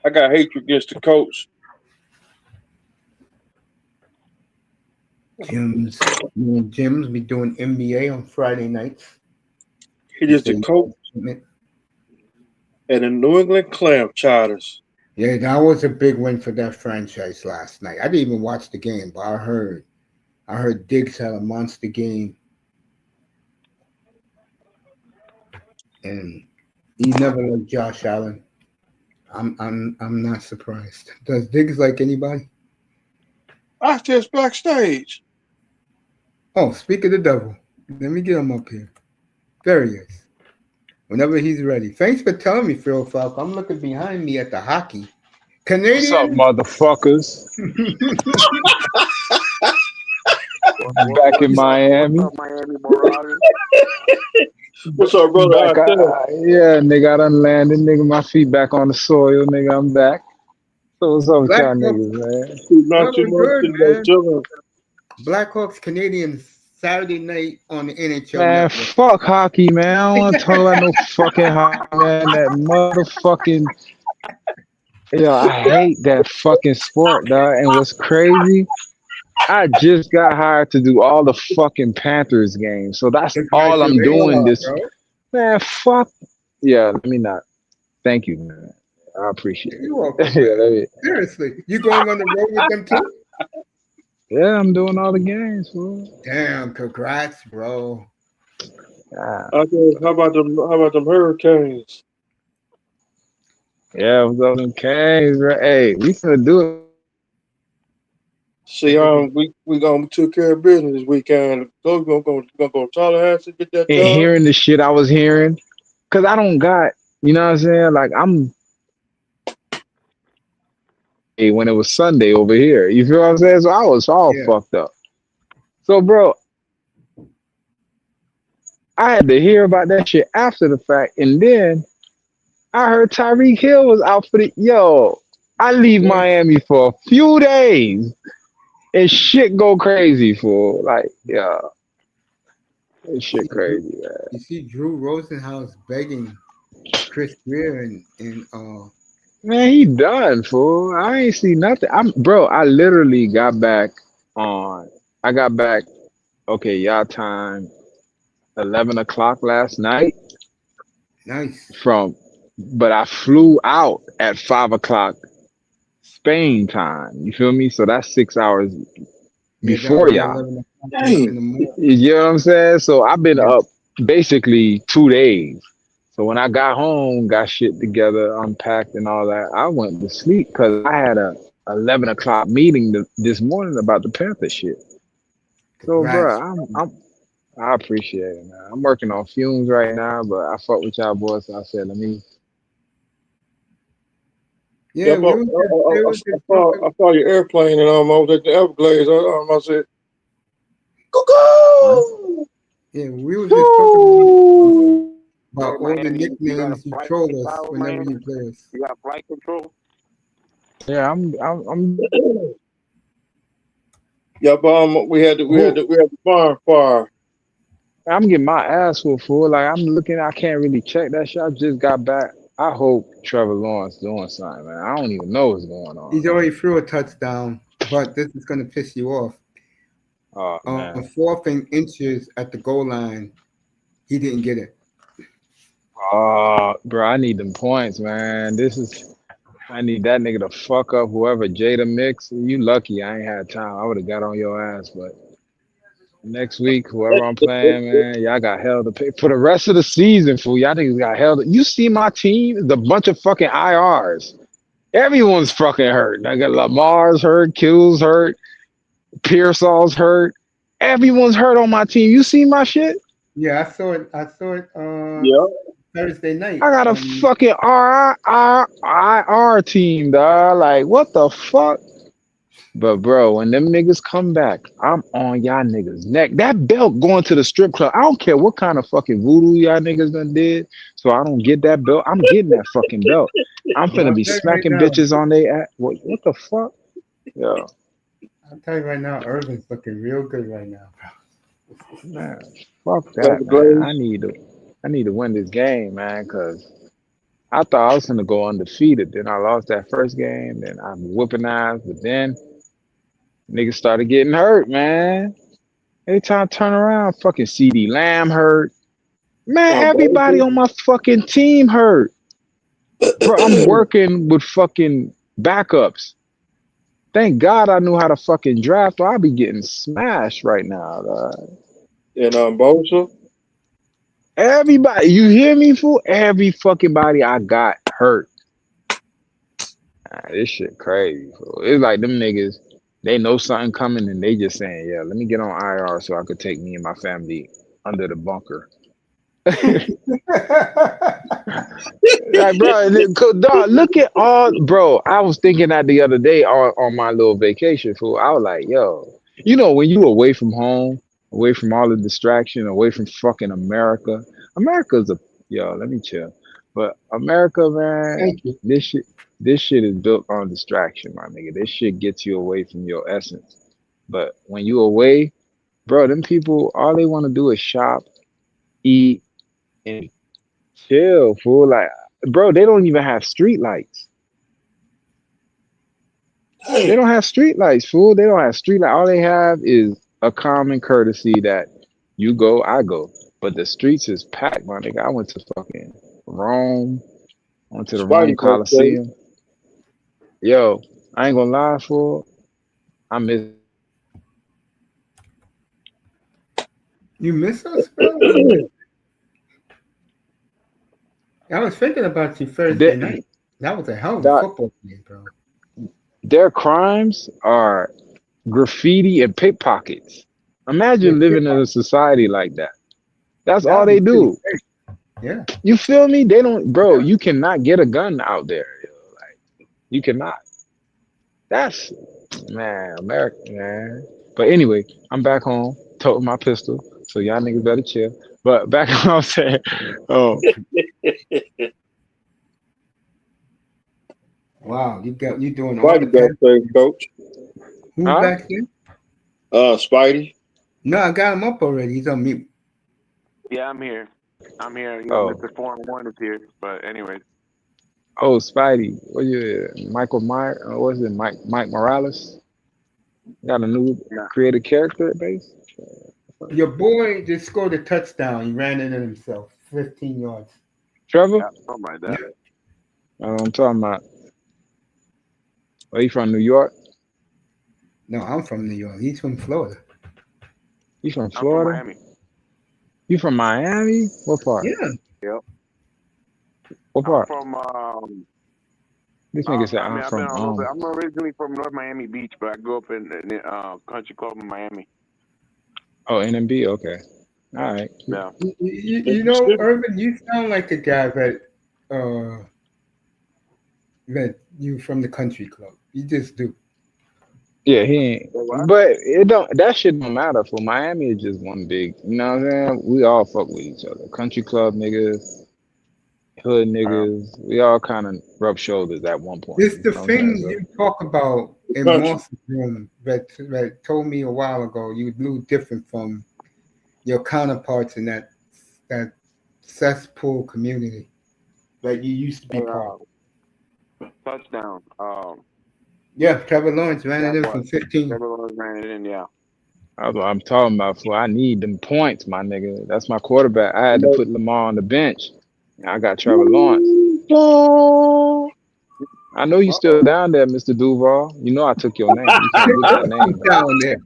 I got hatred against the coach. Jim's be doing NBA on Friday nights. He just the coach. And the New England Clam Chowders. Yeah, that was a big win for that franchise last night. I didn't even watch the game, but I heard Diggs had a monster game. And he never liked Josh Allen. I'm not surprised. Does Diggs like anybody? I just backstage. Oh, speak of the devil. Let me get him up here. There he is. Whenever he's ready. Thanks for telling me, Phil Falk. I'm looking behind me at the hockey. Canadian. What's up, motherfuckers? Back in Miami. What's up, Miami Marauders? What's up, I'm brother? back. Out there? Yeah, nigga, I done landed. Nigga, my feet back on the soil. Nigga, I'm back. So what's up with y'all Blackhawks, niggas, man? Not too nothing much. good, Just man. chilling. Blackhawks Canadians Saturday night on the NHL Man, Network. fuck hockey, man. I don't want to talk about no fucking hockey, man. That motherfucking, I hate that fucking sport, dog. And what's crazy, I just got hired to do all the fucking Panthers games. So that's all I'm doing Congratulations, this. bro. Man, fuck. Yeah, let me not. Thank you, man. I appreciate You're it. welcome, Yeah, man. Seriously, you going on the road with them too? yeah, I'm doing all the games, fool. Damn, congrats, bro. Ah, Okay, how about them? How about them Hurricanes? yeah, what's up, them Canes, right? Hey, we finna do it. See, we took care of business this weekend. So we're gonna go to Tallahassee, get that And done. hearing the shit I was hearing, cause I don't got, you know what I'm saying? Like when it was Sunday over here. You feel what I'm saying? So I was all Yeah, fucked up. So, bro, I had to hear about that shit after the fact, and then I heard Tyreek Hill was out for the yo. I leave boy. Miami for a few days and shit go crazy for like this You shit see, Drew, crazy, man. you see Drew Rosenhaus begging Chris Greer and Man, he done, fool. I ain't see nothing. I literally got back on. I got back. Okay, y'all time 11 o'clock last night nice. from, but I flew out at 5 o'clock Spain time. You feel me? So that's 6 hours Yeah, that before would be y'all. 11 o'clock in Dang. the morning. You know what I'm saying? So I've been Yeah, up basically 2 days. So when I got home, got shit together, unpacked and all that, I went to sleep because I had a 11 o'clock meeting this morning about the Panther shit. So, bro, congrats. I appreciate it, man. I'm working on fumes right now, but I fuck with y'all boys. So I said, let me. Yeah, Yep, we was I just saw talking. I saw your airplane and I was at the Everglades. I said, go What? go. Yeah, we was just talking Woo! about Hey, all the Miami, you got a nicknames you flight troll safe us out, whenever Miami? you play us. You got flight control? Yeah, I'm. Yep, Who? we had the fire. I'm getting my ass whooped for like I'm looking. I can't really check that shit. I just got back. I hope Trevor Lawrence doing something, man. I don't even know what's going on. He's already threw a touchdown, but this is going to piss you off. Oh On man. fourth and inches at the goal line, he didn't get it. Oh, bro, I need them points, man. I need that nigga to fuck up whoever Jada Mix. You lucky I ain't had time. I would have got on your ass, but next week, whoever I'm playing, man, y'all got hell to pay for the rest of the season, fool. Y'all niggas got hell. You see my team? It's a bunch of fucking IRs. Everyone's fucking hurt. I got Lamar's hurt, Q's hurt, Pearsall's hurt. Everyone's hurt on my team. You see my shit? Yeah, I saw it. I saw it Yeah. Thursday night. I got a fucking RIR team, dog. Like, what the fuck? But bro, when them niggas come back, I'm on y'all niggas neck. That belt going to the strip club. I don't care what kind of fucking voodoo y'all niggas done did. So I don't get that belt. I'm getting that fucking belt. I'm Well, finna be smacking bitches on they ass. What the fuck? Yo, I'll tell you right now, Irvin's looking real good right now. man, fuck that, man. Everglades. I need to win this game, man, cause I thought I was gonna go undefeated. Then I lost that first game. Then I'm whooping ass. But then niggas started getting hurt, man. Every time I turn around, fucking CD Lamb hurt. Man, everybody Bosa. on my fucking team hurt. Bro, I'm working with fucking backups. Thank God I knew how to fucking draft, or I'd be getting smashed right now. And Bosa. Everybody, you hear me, fool? Every fucking body I got hurt. This shit crazy, fool. It's like them niggas, they know something coming and they just saying, yeah, let me get on IR so I could take me and my family under the bunker. Like, bro, dog, look at all, bro. I was thinking that the other day on my little vacation, fool. I was like, yo, when you away from home, away from all the distraction, away from fucking America, America's a yo. Let me chill. But America, man, Thank you. this shit is built on distraction, my nigga. This shit gets you away from your essence. But when you away, bro, them people, all they want to do is shop, eat, and chill, fool. Like, bro, they don't even have street lights. They Damn. don't have street lights, fool. They don't have street light. All they have is a common courtesy that you go, I go. But the streets is packed, my nigga. I went to fucking Rome. I went to the Rome Spidey got saved. Coliseum. Yo, I ain't gonna lie, fool. I miss You miss us, bro? I was thinking about you Thursday that. night. That was a hell of a That football game, bro. their crimes are graffiti and pickpockets. Yeah, Imagine living in a society like that. That's that all would they be pretty do. great. Yeah. You feel me? They don't, bro. You cannot get a gun out there. Yo. Like you cannot. That's man, America, man. But anyway, I'm back home, toting my pistol. So y'all niggas better chill. But back on what I'm saying, oh, Wow, you doing all the Spidey got pen. saved, coach. Who huh? back there? Spidey. No, I got him up already. He's on mute. Yeah, I'm here. I'm here. You know, Oh, Mr. Form One is here. But anyway, oh, Spidey. What you? Michael Myers? What is it? Mike Morales? Got a new yeah. creative character base. Your boy just scored a touchdown. He ran it in himself, 15 yards. Trevor? Yeah, something like Yeah. that. I'm talking about. Are you from New York? No, I'm from New York. He's from Florida. You from I'm from Florida? Miami. You from Miami? What part? Yeah. Yep. What I'm part? from This nigga said I I'm mean, I've been from all over. I'm originally from North Miami Beach, but I grew up in country club in Miami. NMB. Okay, all right. Yeah. You know, Urban, you sound like a guy uh, that you from the country club. You just do. Yeah, he ain't. Wait, what? But it don't. That shit don't matter. For Miami, is just one big. You know what I'm saying? We all fuck with each other. Country club niggas, hood niggas. We all kind of rub shoulders at one point. It's You the know what I'm saying? things So you talk about in Country. Moss's room that told me a while ago you blew different from your counterparts in that cesspool community that you used to be part of. Touchdown. Yeah, Trevor Lawrence ran it in Jaguars. from 15. Everyone ran it in. Yeah. that's what I'm talking about. For I need them points, my nigga. That's my quarterback. I had to put Lamar on the bench. And I got Trevor Lawrence. I know you still down there, Mr. Duval. You know I took your name. You can't get that name. Down there.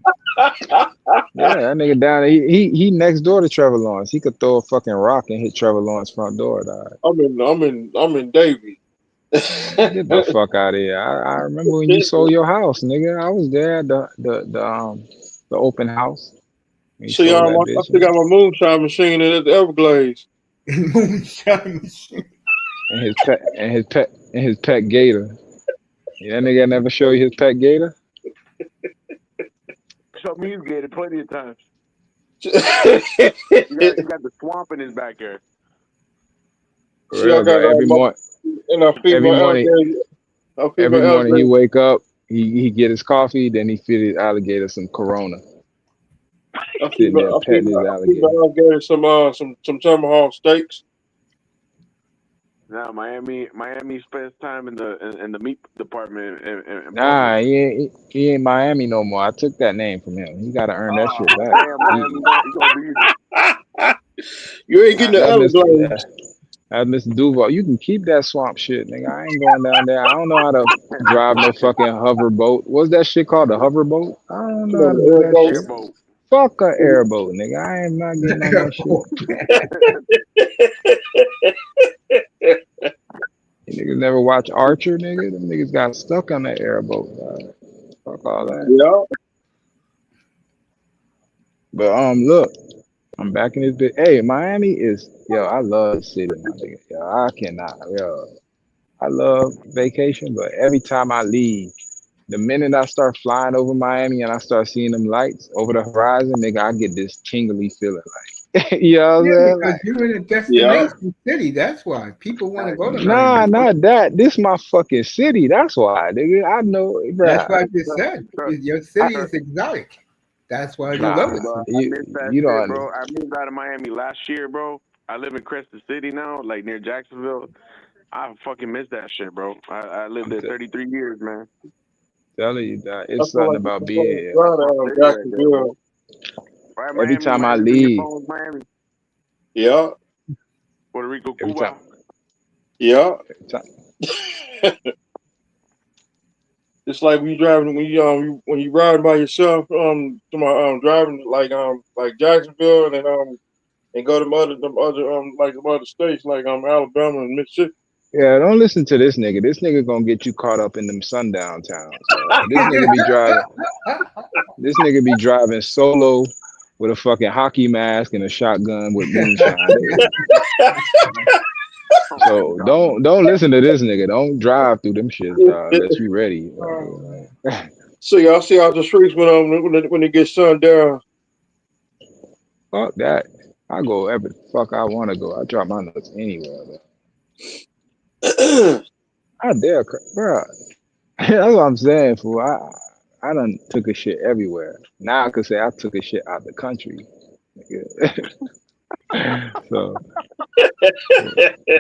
Yeah, that nigga down there. He next door to Trevor Lawrence. He could throw a fucking rock and hit Trevor Lawrence's front door, dog. I'm in Davie. Get the fuck out of here. I remember when you sold your house, nigga. I was there at the open house. When you See, sold that I bitch, still man. got my moonshine machine at the Everglades. Moonshine machine. And his pet gator. Yeah, that nigga never show you his pet gator? So me, you get it plenty of times. See, He got the swamp in his backyard. For I real, bro. got and Every morning, I feed my every morning he alligator. wake up, he get his coffee, then he feed his alligator some Corona, sitting there petting his I feed my alligator. alligator some tomahawk steaks. Now Miami spends time in the meat department in Nah, Portland. he ain't Miami no more. I took that name from him. He got to earn that shit back. Damn, Miami, you gonna be You ain't getting the That Mr. Everglades. That Mr. Duval, you can keep that swamp shit, nigga. I ain't going down there. I don't know how to drive no fucking hover boat. What's that shit called? A hover boat? I don't You know how know, to the do that shit. airboats. airboat. Fuck a airboat, nigga. I am not getting on that shit. You niggas never watch Archer, nigga. Them niggas got stuck on that airboat. Dog. Fuck all that. Yeah. But look, I'm back in this bit. Hey, Miami is yo. I love the city, my nigga. Yo, I cannot. Yo, I love vacation, but every time I leave, the minute I start flying over Miami and I start seeing them lights over the horizon, nigga, I get this tingly feeling. You know what Yeah, I'm saying? because you're in a Yeah. destination city. That's why people want to go to Nah, Miami. not that. This my fucking city. That's why, nigga. I know, That's bruh. what I just said. Trust, Your I, city is exotic. That's why you trust love nah, me, it. bro. I you missed that you don't shit, understand. bro. I moved out of Miami last year, bro. I live in Crescent City now, like near Jacksonville. I fucking miss that shit, bro. I lived I'm there 33 years, man. telling you that I it's feel something like you about can being go here. That's my down city right there, Jacksonville. bro. Right, Every Miami. time I Miami's in your leave, phone, Miami. Yeah. Puerto Rico, every time, Cuba. Yeah. every time. It's like when you driving when you riding by yourself to my driving like Jacksonville and go to them other like some other states like Alabama and Mississippi. Yeah, don't listen to this nigga. This nigga gonna get you caught up in them sundown towns. This nigga be driving. This nigga be driving solo with a fucking hockey mask and a shotgun with moonshine. Oh my So god. don't listen to this nigga. Don't drive through them shits, unless you ready. So y'all see out the streets when it gets sundown. Fuck that. I go every fuck I want to go. I drop my nuts anywhere. Man. I dare, bro. That's what I'm saying, fool. I done took a shit everywhere. Now I could say I took a shit out the country. Nigga. So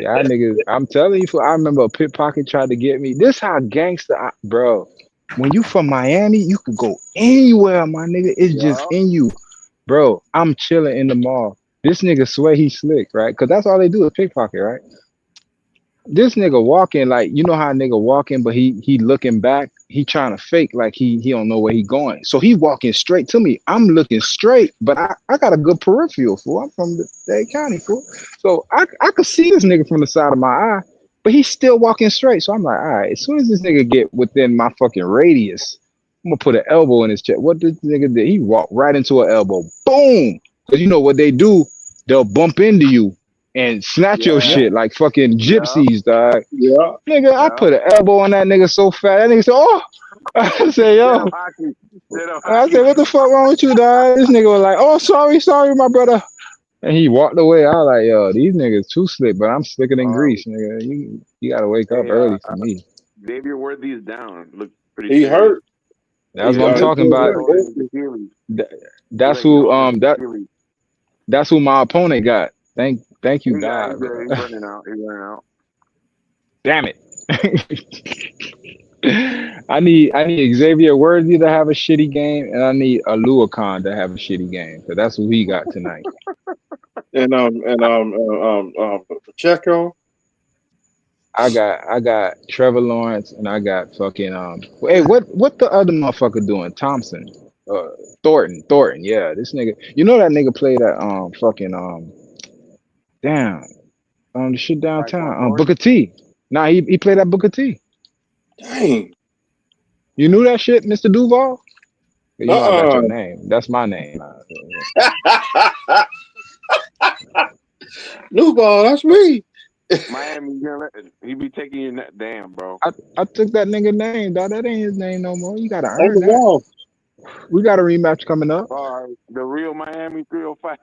yeah, niggas. I'm telling you, fool. I remember a pickpocket tried to get me. This how gangster, bro. When you from Miami, you could go anywhere, my nigga. It's just Yeah. in you. Bro, I'm chilling in the mall. This nigga swear he slick, right? Because that's all they do is pickpocket, right? This nigga walking like you know how a nigga walking, but he looking back. He trying to fake like he don't know where he going. So he walking straight to me. I'm looking straight, but I got a good peripheral, fool. I'm from the Dade County, fool. So I could see this nigga from the side of my eye, but he's still walking straight. So I'm like, all right, as soon as this nigga get within my fucking radius, I'm gonna put an elbow in his chest. What this nigga did? He walked right into an elbow. Boom! Because you know what they do? They'll bump into you and snatch your Yeah. Yeah, shit like fucking Yeah. gypsies, dog. yeah. Nigga, I Yeah. put an elbow on that nigga so fat. That nigga said, "Oh," I said, Straight up "Yo," hockey. Straight up I hockey. said, "What the fuck wrong with you, dog?" This nigga was like, "Oh, sorry, my brother," and he walked away. I was like, "Yo, these niggas too slick, but I'm slicker than Um, grease, nigga. You gotta wake up hey, early for me." Xavier Worthy is down. Look pretty He serious. hurt. That's what Yeah, I'm He talking he about. feeling tore his good. Achilles. Th- He That's like who tore his Achilles. that's who my opponent got. Thank you, He's God. good. He's Bro. running out. He's running out. Damn it. I need Xavier Worthy to have a shitty game, and I need Aluakon to have a shitty game. So that's who he got tonight. And Pacheco. I got Trevor Lawrence, and I got fucking Hey, what the other motherfucker doing? Thompson, uh, Thornton. Yeah, this nigga. You know that nigga played at fucking damn the shit Tyquan downtown Thornton. Booker T. Nah, he played at Booker T. Dang. You knew that shit, Mr. Duval? You know I got Uh your name. That's my name. uh New ball. That's me. Miami, he be taking you. Damn, bro. I took that nigga name, dog. That ain't his name no more. You gotta On earn the that. wall. We got a rematch coming up. The real Miami 305.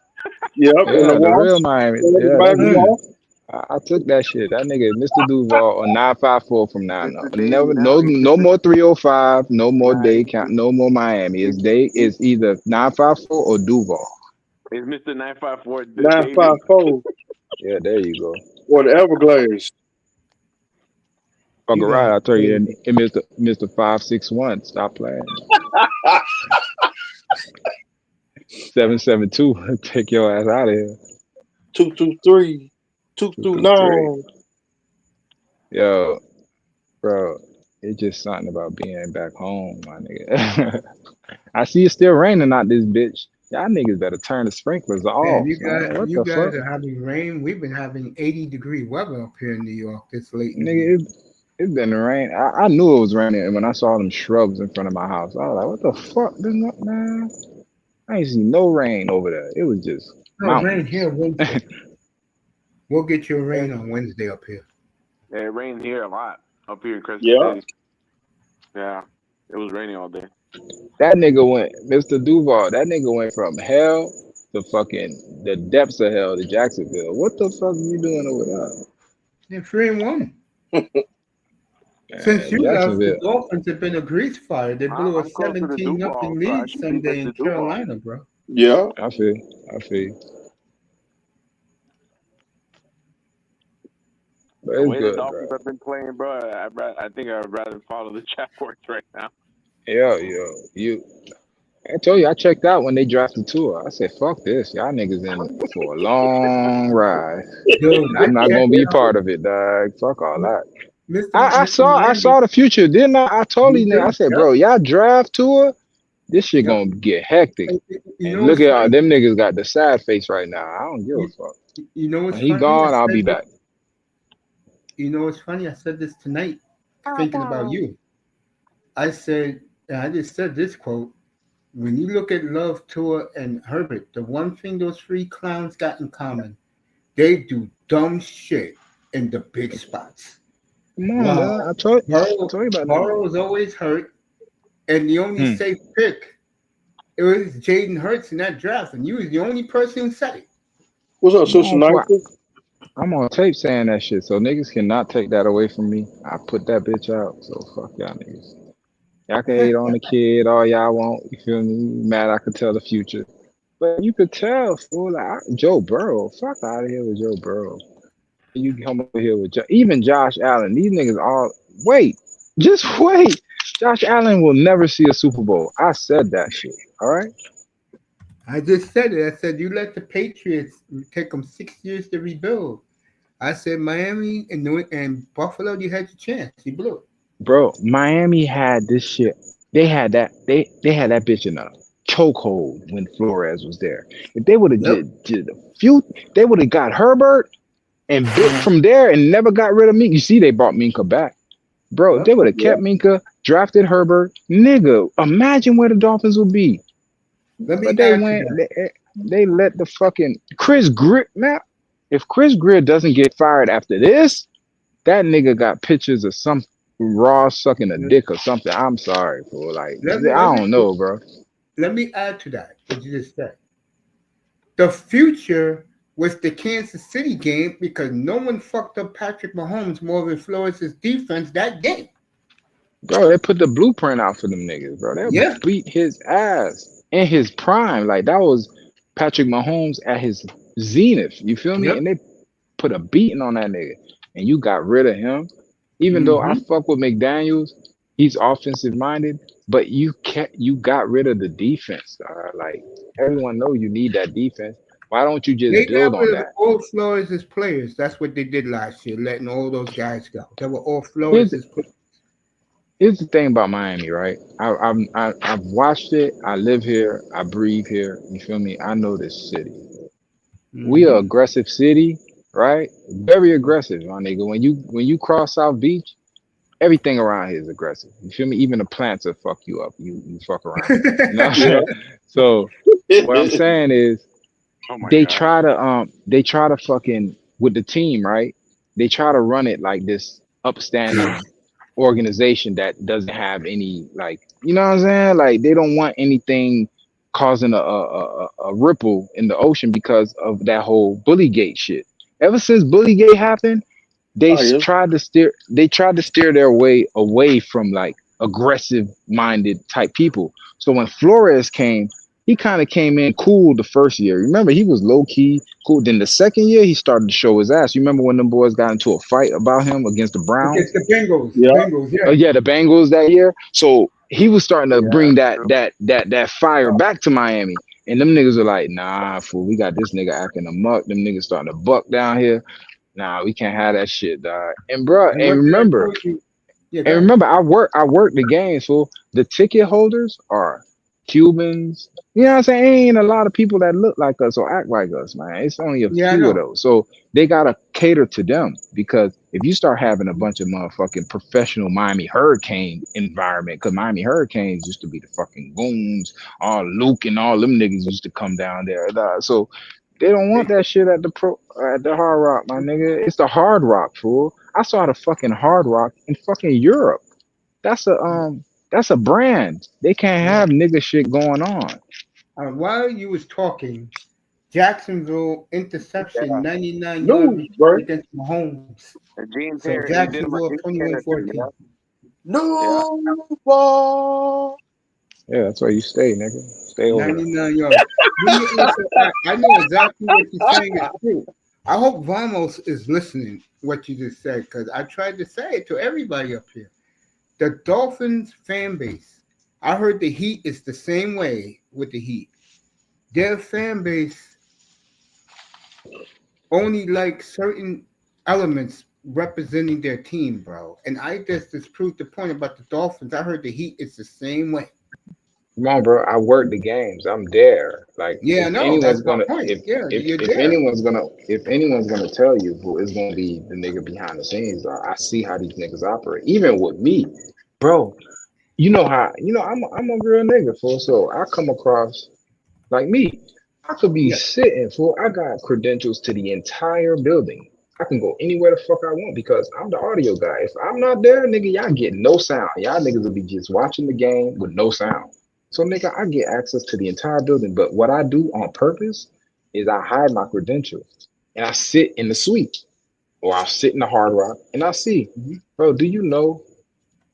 Yep. On the Yeah, the wall. real Miami. On the Yeah, that's Miami me. Mm. wall. I took that shit. That nigga, Mr. Duval, on 954 from now on. Mr. Dave Never, now. He's no more 305, no more nah, day count, no more Miami. he's, he's, It's either 954 or Duval. he's Mr. 954 David. 954 Yeah, there you go. or the Everglades. Fuck You guys around, I tell you, crazy. and Mr. 561. Stop playing. 772. Take your ass out of here. 223. Two Two through through three. nine. Yo, bro, it's just something about being back home, my nigga. I see it's still raining out this bitch. Y'all niggas better turn the sprinklers Man, off, man. What you the guys fuck? are having rain. We've been having 80-degree weather up here in New York this late in the year. Nigga, it been rain. I knew it was raining and when I saw them shrubs in front of my house. I was like, what the fuck? Man, I ain't see no rain over there. It was just No, it rained mountains. here Wednesday. We'll get you a rain on Wednesday up here. Yeah, it rained here a lot up here in Crescent Yeah. City. Yeah, it was raining all day. That nigga went, Mr. Duval, that nigga went from hell the depths of hell to Jacksonville. What the fuck are you doing over there? They're 3-1. Since Man, you left, the Jacksonville. Dolphins have been a grease fire. They blew a I'm close to the 17 Duval, nothing so I lead should beat Sunday in Mr. Duval. Carolina, bro. Yeah. I feel. I feel. But The it's way the good, bro. Dolphins have been playing, bro, I think I'd rather follow the Jaguars right now. Yo, you. I told you I checked out when they drafted Tua. I said, "Fuck this, y'all niggas in for a long ride, Dude, and I'm just not check gonna be it a out. part of it, dog. Fuck all that." Mr. I Miami, saw the future, didn't I? I told you these niggas. I do? said, Yep. "Bro, y'all draft Tua, this shit Yep. gonna get hectic." You And know look what's at all funny? them niggas got the sad face right now. I don't give a You, fuck. you know what's When he funny? gone, I'll be back. You know what's funny? I said this tonight, thinking about you. I said, and I just said this quote. When you look at Love, Tua, and Herbert, the one thing those three clowns got in common, they do dumb shit in the big spots. Come on, dog. While I Burrow, told you about that. Burrow was always hurt, and the only Hmm. safe pick it was Jaden Hurts in that draft, and you was the only person who said it. What's up, Come Sister on, for Nicer? I'm on tape saying that shit, so niggas cannot take that away from me. I put that bitch out, so fuck y'all niggas. Y'all can hate on the kid all y'all want. You feel me? Mad I could tell the future, but you could tell, fool. Like Joe Burrow, fuck out of here with Joe Burrow. You come over here with even Josh Allen. These niggas all wait, just wait. Josh Allen will never see a Super Bowl. I said that shit. All right. I just said it. I said you let the Patriots take them 6 years to rebuild. I said Miami and Buffalo, you had your chance. You blew it. Bro, Miami had this shit. They had that bitch in a chokehold when Flores was there. If they would have Yep. did a few, they would have got Herbert and built from there and never got rid of Minka. You see, they brought Minka back. Bro, if they would have kept Minka, drafted Herbert, nigga, imagine where the Dolphins would be. Let me But they add to went, that. they let the fucking Chris Greer. Now, if Chris Greer doesn't get fired after this, that nigga got pictures of some raw sucking a dick or something. I'm sorry, for like Let me let I me don't know, bro. let me add to that what you just said. The future was the Kansas City game because no one fucked up Patrick Mahomes more than Flores' defense that game. Bro, they put the blueprint out for them niggas, bro. They Yeah. beat his ass in his prime. Like that was Patrick Mahomes at his zenith. You feel me? Yep. And they put a beating on that nigga. And you got rid of him. Even though I Mm-hmm. fuck with McDaniels, he's offensive minded, but you got rid of the defense. Like everyone know you need that defense. Why don't you just They build got on rid of that? all Flores' players. That's what they did last year, letting all those guys go. They were all Here's Flores' players. here's the thing about Miami, right? I've watched it. I live here. I breathe here. You feel me? I know this city. We are Mm-hmm. aggressive city, right? Very aggressive, my nigga. When you cross South Beach, everything around here is aggressive. You feel me? Even the plants will fuck you up. You fuck around. You know what I'm Yeah. saying? So what I'm saying is Oh my god. they try to fucking with the team, right? They try to run it like this upstanding organization that doesn't have any like you know what I'm saying? Like they don't want anything causing a ripple in the ocean because of that whole Bullygate shit. Ever since Bullygate happened, Oh yeah. they tried to steer their way away from like aggressive minded type people. So when Flores came, he kind of came in cool the first year. Remember, he was low key cool. Then the second year, he started to show his ass. You remember when them boys got into a fight about him against the Browns? Against the Bengals. Yeah. Bengals, Oh yeah. yeah, the Bengals that year. So he was starting to Yeah, bring that's that true. fire back to Miami. And them niggas are like, nah, fool, we got this nigga acting a muck. Them niggas starting to buck down here. Nah, we can't have that shit, dog. And bro, And what did I tell you? Yeah, go and ahead. remember, I work the game, so the ticket holders are Cubans. You know what I'm saying? Ain't a lot of people that look like us or act like us, man. It's only a Yeah, I few of know. those. So they gotta cater to them because if you start having a bunch of motherfucking professional Miami Hurricane environment, because Miami Hurricanes used to be the fucking goons, all Luke and all them niggas used to come down there. So they don't want They, that shit at the Hard Rock, my nigga. It's the Hard Rock, fool. I saw the fucking Hard Rock in fucking Europe. That's a brand. They can't yeah. have nigga shit going on. While you was talking, Jacksonville interception, 99-yard News, return bro. against Mahomes. And James So Harris, he did him a Jacksonville James Harris too, 21-14. yeah. New ball. Yeah, that's where you stay, nigga. Stay over there. 99 yards. Listen, I know exactly what you're saying is true. I hope Vamos is listening what you just said because I tried to say it to everybody up here. The Dolphins fan base. I heard the Heat is the same way with the Heat. Their fan base only like certain elements representing their team, bro. And I just disproved the point about the Dolphins. I heard the Heat is the same way. Come on, bro. I work the games. I'm there. Like Yeah, if no, that's anyone's my gonna point. Yeah, you're if there. anyone's gonna tell you who is gonna be the nigga behind the scenes, I see how these niggas operate. Even with me, bro. I'm a real nigga, fool. So I come across like me. I could be Yeah. sitting, fool. I got credentials to the entire building. I can go anywhere the fuck I want because I'm the audio guy. If I'm not there, nigga, y'all get no sound. Y'all niggas will be just watching the game with no sound. So, nigga, I get access to the entire building. But what I do on purpose is I hide my credentials and I sit in the suite or I'll sit in the hard rock and I see, Mhm. bro, do you know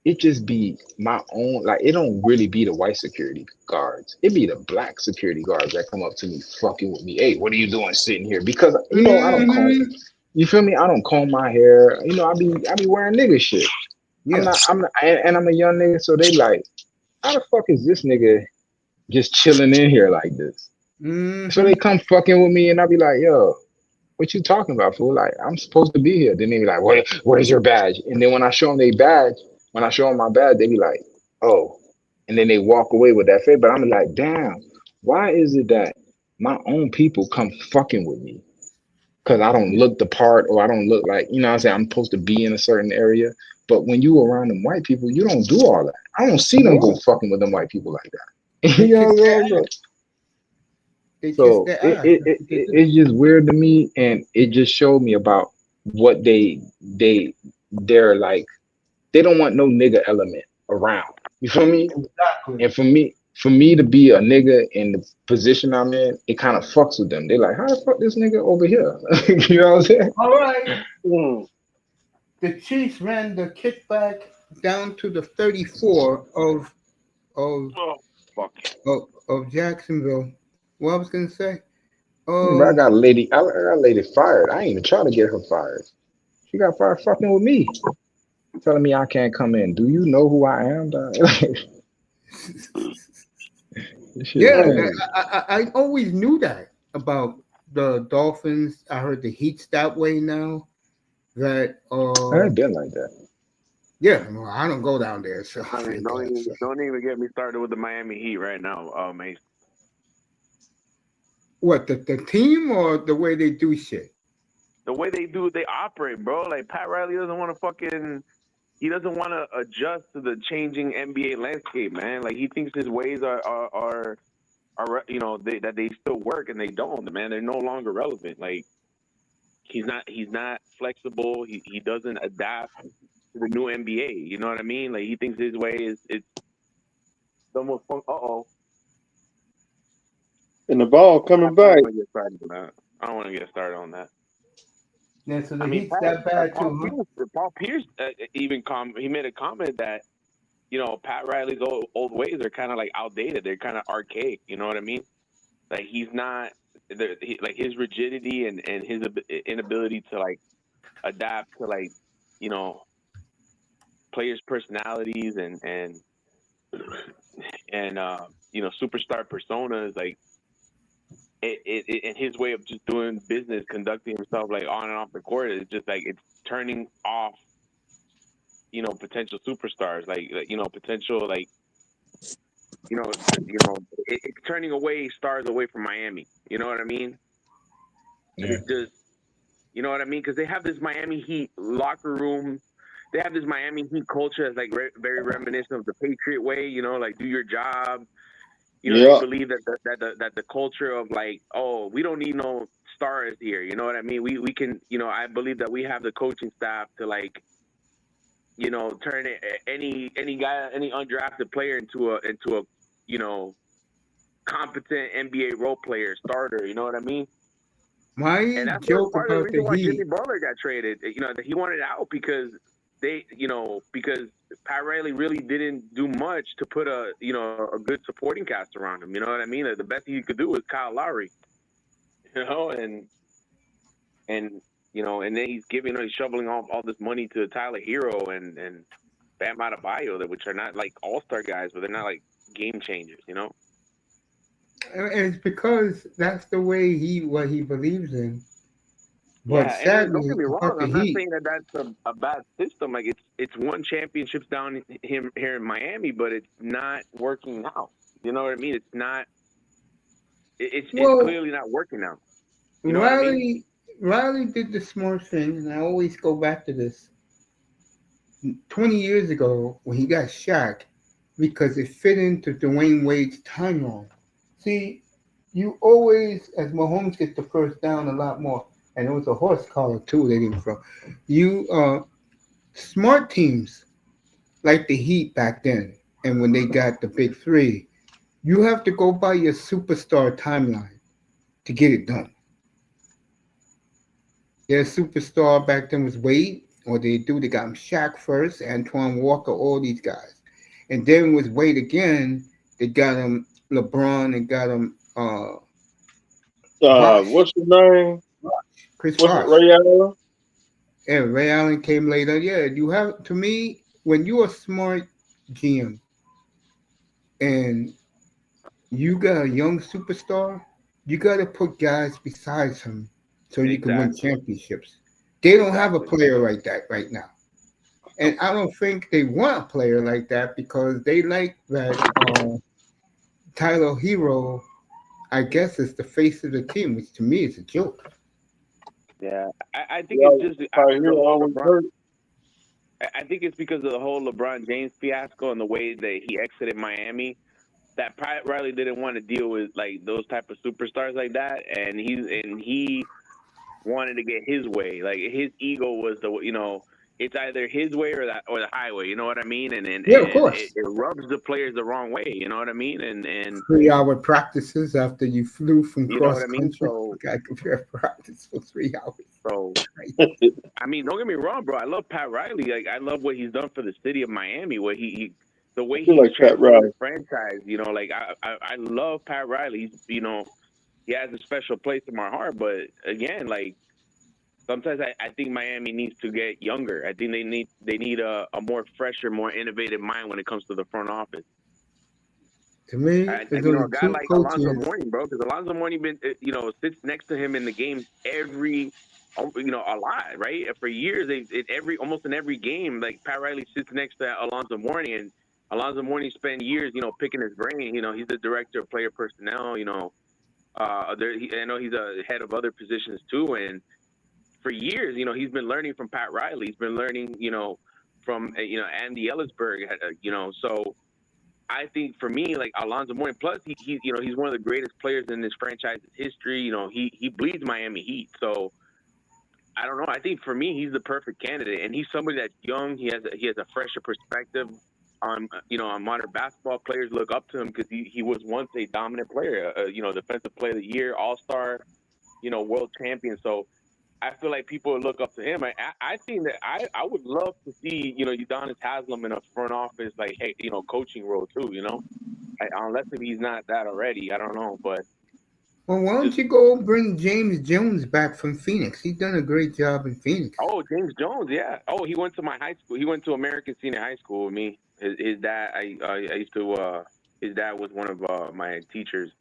it just be my own, like it don't really be the white security guards. It be the black security guards that come up to me fucking with me. Hey, what are you doing sitting here? Because I don't comb, Mhm. you feel me? I don't comb my hair. I be wearing nigga shit. Yeah. I'm not and I'm a young nigga, so they like, how the fuck is this nigga just chilling in here like this? So they Hmm. come fucking with me and I be like, yo, what you talking about, fool? Like, I'm supposed to be here. Then they be like, where's your badge? And then when I show them their badge, when I show them my badge, they be like, oh. And then they walk away with that face. But I'm like, damn, why is it that my own people come fucking with me? Because I don't look the part or I don't look like, you know what I'm saying? I'm supposed to be in a certain area. But when you around them white people, you don't do all that. I don't see them go No, fucking with them white people like that. they You know kiss what their I'm saying? ass. They kiss So their ass. That's what they do. it's just weird to me, and it just showed me about what they're like. They don't want no nigga element around. You feel me? Exactly. And for me to be a nigga in the position I'm in, it kind of fucks with them. They like, how the fuck this nigga over here? You know what I'm saying? All right. Mm. The Chiefs ran the kickback down to the 34 of Oh, fuck. of Jacksonville. What I was gonna say? But Um, I got a lady fired. I ain't even try to get her fired. She got fired fucking with me, telling me I can't come in. Do you know who I am, dog? This shit yeah, crazy. I always knew that about the Dolphins. I heard the Heat's that way now. That I ain't been like that. yeah, well, I don't go down there, so I mean, thank God. So. don't even get me started with the Miami Heat right now, Mace. What the team or the way they do shit? The way they operate, bro. Like Pat Riley doesn't want to fucking. He doesn't want to adjust to the changing NBA landscape, man. Like he thinks his ways are that they still work and they don't, man. They're no longer relevant. Like he's not flexible. He doesn't adapt to the new NBA. You know what I mean? Like he thinks his way is it's the most fun. And the ball I coming don't back. want to get started on that. I don't want to get started on that. Yeah, so I the mean, Heat's that bad Paul too, huh? Pierce, even he made a comment that Pat Riley's old ways are kind of like outdated. They're kind of archaic. You know what I mean? Like he's not like his rigidity and his inability to like adapt to like you know players' personalities and superstar personas like and his way of just doing business, conducting himself like on and off the court is just like it's turning off potential superstars like potential like you know it's turning away stars away from Miami. You know what I mean? And Yeah. it's just you know what I mean because they have this Miami Heat locker room. They have this Miami Heat culture that's like very reminiscent of the Patriot way. Like do your job. They Yeah. believe that the culture of like, oh, we don't need no stars here. You know what I mean? We can, I believe that we have the coaching staff to like, turn any guy, any undrafted player into a, you know, competent NBA role player, starter. You know what I mean? My And that's joke part of the about reason the why Jimmy Heat. Butler got traded. You know, that he wanted out because because Pat Riley really didn't do much to put a good supporting cast around him. You know what I mean? The best he could do was Kyle Lowry. You know, and and then he's shoveling all this money to Tyler Hero and Bam Adebayo, which are not like all-star guys, but they're not like game changers. You know? And it's because that's the way what he believes in. But Yeah, and don't get sadly, me about wrong. the I'm not Heat, saying that that's a bad system. Like it's won championships down here in Miami, but it's not working out. You know what I mean? It's not. It's well, clearly not working out. You know what I mean? Riley did the smart thing, and I always go back to this. 20 years ago, when he got Shaq, because it fit into Dwayne Wade's timeline. See, you always, as Mahomes gets the first down a lot more, and it was a horse collar too. They didn't throw. You smart teams like the Heat back then, and when they got the big three, you have to go by your superstar timeline to get it done. Their superstar back then was Wade, or they got him Shaq first, Antoine Walker, all these guys, and then with Wade again, they got him LeBron and got him Bosh, What's his name? Chris What's it, Bosh. Ray Allen? Yeah, Ray Allen came later. Yeah, you have to me when you're a smart GM and you got a young superstar, you got to put guys besides him so you can win Exactly. championships. They don't have a Exactly. player like that right now. And I don't think they want a player like that because they like that Tyler Hero, I guess, is the face of the team, which to me is a joke. Yeah, I think Yeah, it's just probably after the here whole always LeBron. hurt. I think it's because of the whole LeBron James fiasco and the way that he exited Miami. That Pat Riley didn't want to deal with like those type of superstars like that, and he wanted to get his way. Like his ego was it's either his way or the highway. You know what I mean? Yeah, of And it course. rubs the players the wrong way. You know what I mean? And 3 hour practices after you flew from you know what cross I mean? country. I could practice for 3 hours. So I mean, don't get me wrong, bro. I love Pat Riley. Like I love what he's done for the city of Miami. Where the I way feel he's like Pat transformed the Riley. franchise. Like I love Pat Riley. He has a special place in my heart. But again, like sometimes I think Miami needs to get younger. I think they need a more fresher, more innovative mind when it comes to the front office. To me, there's only A guy two like Alonzo coaches. Mourning, bro, because Alonzo Mourning sits next to him in the games a lot, right? For years, almost in every game, like Pat Riley sits next to Alonzo Mourning, and Alonzo Mourning spent years, picking his brain. He's the director of player personnel. I know he's a head of other positions too, and for years, he's been learning from Pat Riley. He's been learning, from Andy Ellisberg. So I think for me, like Alonzo Mourning, plus he's one of the greatest players in this franchise's history. He bleeds Miami Heat. So I don't know. I think for me, he's the perfect candidate, and he's somebody that's young. He has a fresher perspective on modern basketball. Players look up to him because he was once a dominant player. Defensive player of the year, All Star, world champion. So I feel like people look up to him. I think that I would love to see Udonis Haslem in a front office like coaching role too. Unless if he's not that already, I don't know. But Well, why don't just you go bring James Jones back from Phoenix? He's done a great job in Phoenix. James Jones, yeah. He went to my high school. He went to American Senior High School with me. His dad, I used to. His dad was one of my teachers.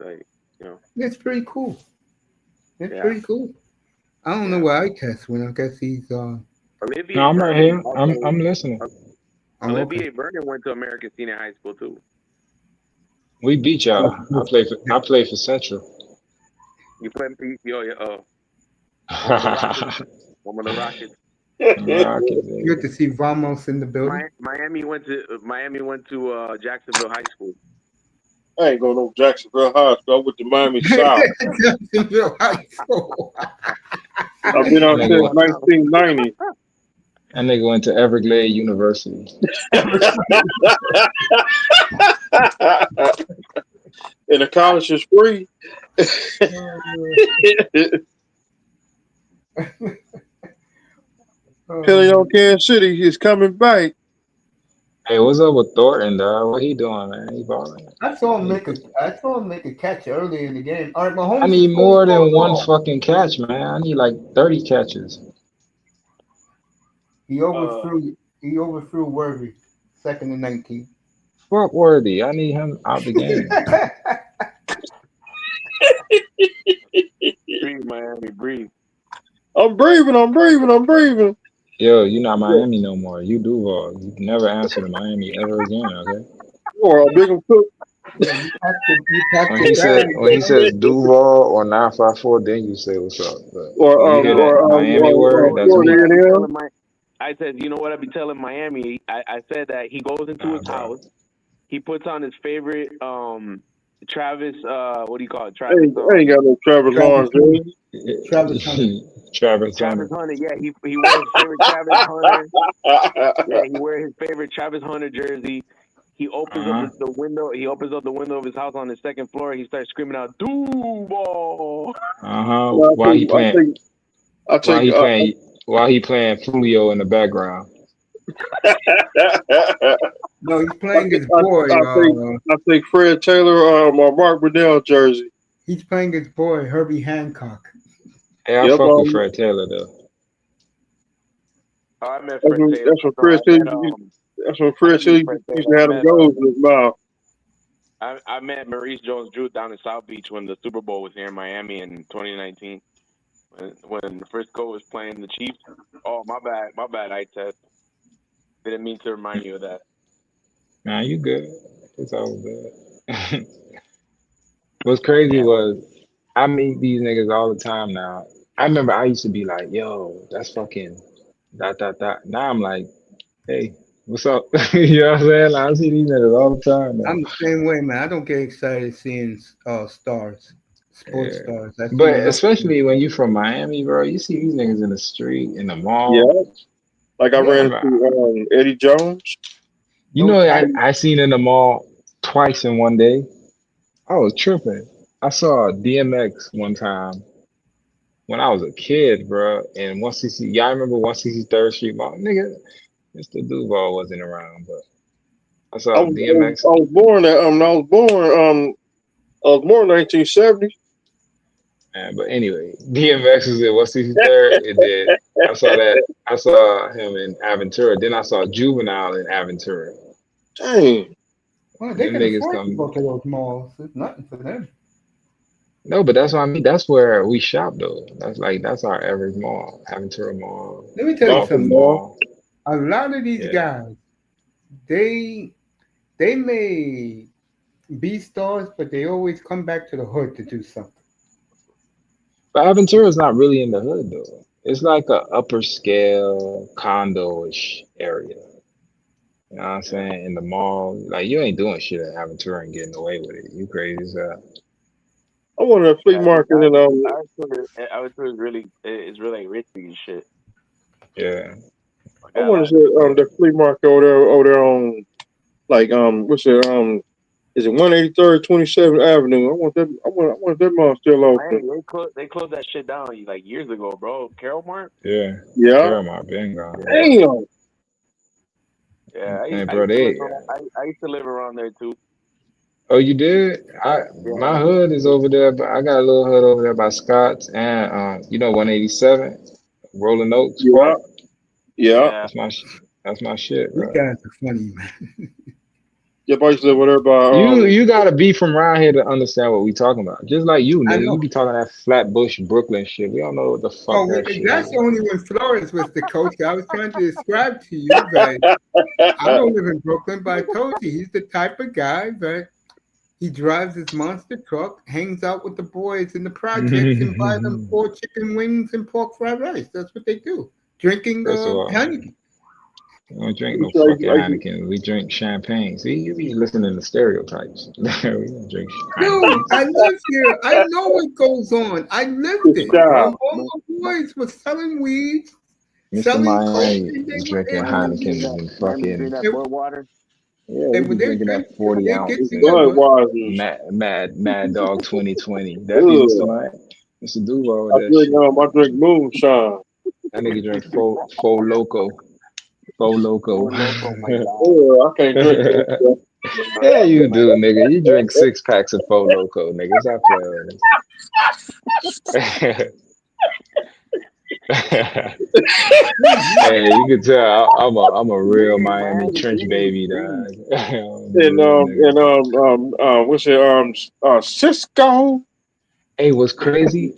That's pretty cool. That's Yeah, pretty cool. I don't know yeah. where I test when I guess he's Olivier No, I'm right Vernon here. also. I'm listening. oh okay. Olivier Vernon went to American Senior High School too. We beat y'all. I play for Central. You play one of the Rockets. One of the Rockets. Rockets, Good baby. to see Vamos in the building. Miami went to Jacksonville High School. I ain't going to no Jacksonville High School. I went to Miami South. Jacksonville High School. I've been That out nigga since went, 1990. that nigga went to Everglade University. and the college is free. Kelly on Kansas City is coming back. Hey, what's up with Thornton, dog? What he doing, man? He balling. I saw him make a catch early in the game. All right, I Mahomes is need fully more than one ball. fucking catch, man. I need like 30 catches. He overthrew Worthy, 2nd and 19. Fuck Worthy. I need him out the game. Breathe, Miami, breathe. I'm breathing. Yo, you not Miami no more. You Duval. You can never answer to Miami ever again, okay? Or a big cook. Yeah, you packed When your he said bag, when he man. says Duval or 954, then you say what's up. But Or when you hear that Miami word, that's Florida me. A&M. I said, you know what I be telling Miami? I said that he goes into Nah, his bro. house, he puts on his favorite Travis what do you call it? I Travis ain't got no Trevor Travis Lawrence. Hunter. Dude. Travis Hunter. Travis Travis Hunter. Hunter, yeah, he wears his favorite Travis Hunter. Yeah, he wears his favorite Travis Hunter jersey. He opens up Uh-huh. the window. He opens up the window of his house on the second floor. He starts screaming out, "Duval!" Uh-huh. No, While he playing I while take he playing while he playing Fulio in the background. No, he's playing his boy. I take Fred Taylor or Mark Brunell jersey. He's playing his boy Herbie Hancock. Hey, I Yep, fuck with Fred Taylor though. Oh, I met Fred Taylor. that's what So Fred said. That's what Fred said. He used to have them goals in his mouth. I met Maurice Jones-Drew down in South Beach when the Super Bowl was here in Miami in 2019. When Frisco was playing the Chiefs. Oh, my bad. I test. Didn't mean to remind you of that. Nah, you good. It's all good. What's crazy Yeah. was I meet these niggas all the time now. I remember I used to be like, yo, that's fucking dot dot dot. Now I'm like, hey, what's up? You know what I'm saying? Like, I see these niggas all the time now. I'm the same way, man. I don't get excited seeing stars, sports Yeah. stars. I see But enough. especially when you from Miami, bro, you see these niggas in the street, in the Yeah, mall. like I Yeah, ran I'm like, into Eddie Jones. you no know, cap. I seen in the mall twice in one day. I was tripping. I saw DMX one time when I was a kid, bro, and 160. Y'all remember 163rd Street Mall? Nigga, Mr. Duval wasn't around, but I I saw was, I was, DMX. I was born at I was born in 1970. But anyway, DMX was at 163rd, and then I saw that. I saw him in Aventura. Then I saw Juvenile in Aventura. Dang. Well, they Them can niggas afford to come. go to those malls. It's nothing for them. No, but that's what I mean. That's where we shop though. That's our average mall. Aventura Mall, Let me tell you Dolphin something. Mall. Mall. A lot of these Yeah. guys, they they may be stars, but they always come back to the hood to do something. But Aventura is not really in the hood though. It's like a upper scale condo-ish area. You know what I'm Yeah. saying? In the mall, like you ain't doing shit at Aventura and getting away with it. You crazy as hell. I went to a flea market and I was really it's really rich and shit. Yeah. I I got a went lot to of people. the flea market over there on like what's it is it 183rd 27th Avenue? I want that mall still open. Miami, they closed that shit down like years ago, bro. Carol Mart. Yeah. Yeah. Caramel been gone. Yeah. Damn. Yeah, Hey, I bro, used to live they. around. I used to live around there too. Oh, you did? Yeah, My hood is over there, but I got a little hood over there by Scott's and 187 Rolling Oaks Yeah. Park. Yeah. yeah. That's my sh- that's my shit, These bro. guys are funny, man. Yep, I used to live over there by You gotta be from around here to understand what we talking about. Just like you, I nigga. You know. be talking that Flatbush Brooklyn shit. We don't know what the fuck Oh, that shit that's is. only when Flores was the coach. I was trying to describe to you that I don't live in Brooklyn, but I told you he's the type of guy that he drives his monster truck, hangs out with the boys in the projects, and buy them 4 chicken wings and pork fried rice. That's what they do. Drinking First of all, Heineken. we don't drink no fucking I Heineken. We drink champagne. See, you be listening to stereotypes. We don't drink Dude, Heineken. I live here. I know what goes on. I lived it, bro. style. All my boys were selling weed, Mr. selling coke, Miami and they is were drinking Miami in. drink Heineken that. and Miami drink fucking that It, Bud water. Yeah, And you when be they drinking drink, that 40 they get ounce and together. Budweiser. Mad Dog 2020. That be Mr. Ugh. Mike. Mr. Duval with that shit. I drink moonshine. That nigga drink faux loco. Faux loco. Oh, loco, my God. Ugh, I can't drink that stuff. Yeah, you do, nigga. You drink 6 packs of faux loco, nigga. Stop playing with us. Hey, you can tell I'm a real Hey, Miami Miami trench Beach, baby, beach. dog. I'm a And real nigga. what's it Cisco? Hey, what's crazy?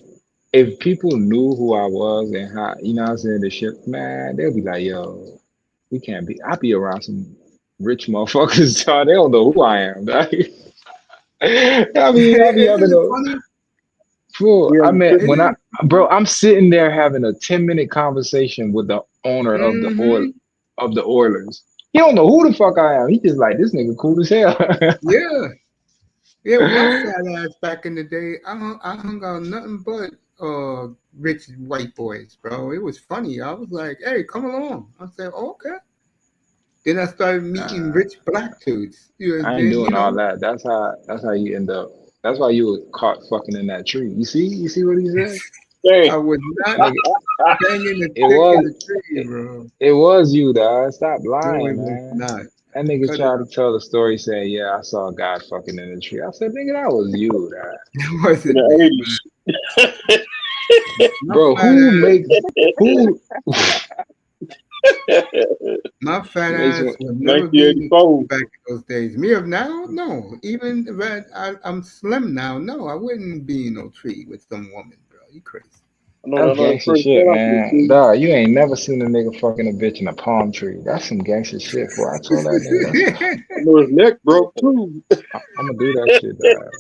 If people knew who I was and how, I was in the ship, man, they'll be like, yo, we can't be. I be around some rich motherfuckers, dog. They don't know who I am, dog. I be Isn't having it a funny? fool. Yeah, I mean, when Isn't it bro, funny? I'm sitting there having a 10-minute conversation with the owner of Mm-hmm. the Oilers. He don't know who the fuck I am. He just like this nigga cool as hell. Yeah. Yeah, with my fat ass back in the day, I hung out nothing but rich white boys, bro. It was funny. I was like, hey, come along. I said, okay. Then I started meeting Nah, rich black dudes. And I ain't then, doing all that. That's how you end up. That's why you were caught fucking in that tree. You see what he said? dang. I was That not nigga, banging the it chick in was the tree, it, bro. it was you, dog. Stop No, lying, it was man. not. That nigga Cut it tried to out. tell the story saying, yeah, I saw a guy fucking in the tree. I said, nigga, that was you, dog. It In wasn't me, man. the My Bro, fat ass, who my fat makes ass one? 80s, would never be in the tree 1984. back in those days. Me of now, no. Even if I'm slim now, no, I wouldn't be in no tree with some woman, bro. You crazy? I know That's that gangster first shit, time you man. see. Dog, you ain't never seen a nigga fucking a bitch in a palm tree. That's some gangster shit, boy. I told that nigga, I know his neck broke too. I'm gonna do that shit, dog.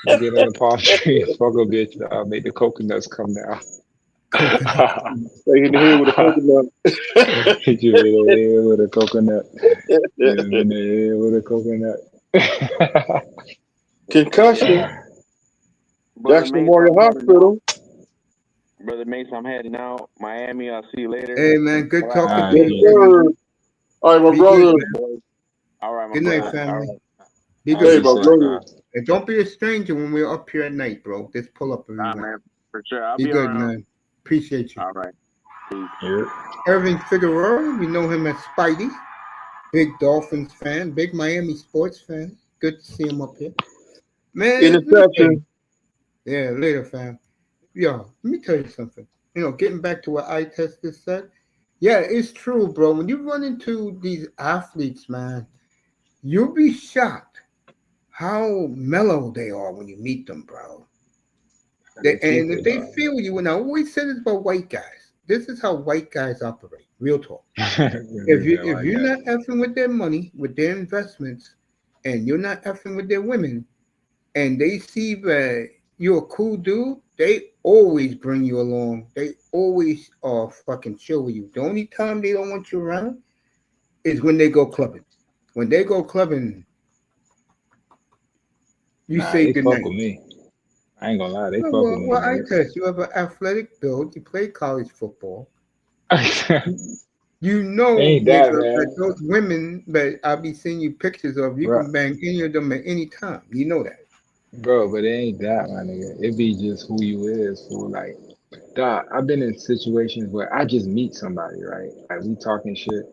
I'm gonna get in the palm tree, fuck a bitch, dog. Make the coconuts come down. Coconut. They hit the head with a coconut. Hit you in the head with a coconut. Hit him in the head with a coconut. Concussion. Brother Jackson Mace, Memorial I'm heading out. Hospital. Brother Mace, I'm heading out. Miami, I'll see you later. Hey, man, good All right, talking All to right, Yes, you, King. baby. sir. All right, my Be good, brother. man. all right, my Good night, brother. All All family. right, Be all good Hey, be to my each safe, other. brother. God. And don't be a stranger when we're up here at night, bro. Just pull up if you right, want. man, for sure. I'll Be be good, around. man. Appreciate you. All right, peace. Yeah. Irving Figueroa, we know him as Spidey. Big Dolphins fan, big Miami sports fan. Good to see him up here. Man, let me tell you. Interception. Yeah, later, fam. Yo, let me tell you something. Getting back to what I tested said. Yeah, it's true, bro. When you run into these athletes, man, you'll be shocked how mellow they are when you meet them, bro. They keep And if it, they dog. feel you, and I always say this about white guys. This is how white guys operate. Real talk. They say If like you're that. not effing with their money, with their investments, and you're not effing with their women, and they see that you're a cool dude, they always bring you along. They always are fucking chill with you. The only time they don't want you around is when they go clubbing. When they go clubbing, you Nah, say they goodnight. fuck with me. I ain't gonna lie, they Oh, fuck with well, me, I test. You have an athletic build. You play college football. nigga. You know, Ain't that, nigga, that man? those women that I'll be seeing you pictures of, you Bro, can bang any of them at any time. You know that. bro, but it ain't that, my nigga. It be just who you is, fool. Like, dog, I've been in situations where I just meet somebody, right? Like, we talking shit,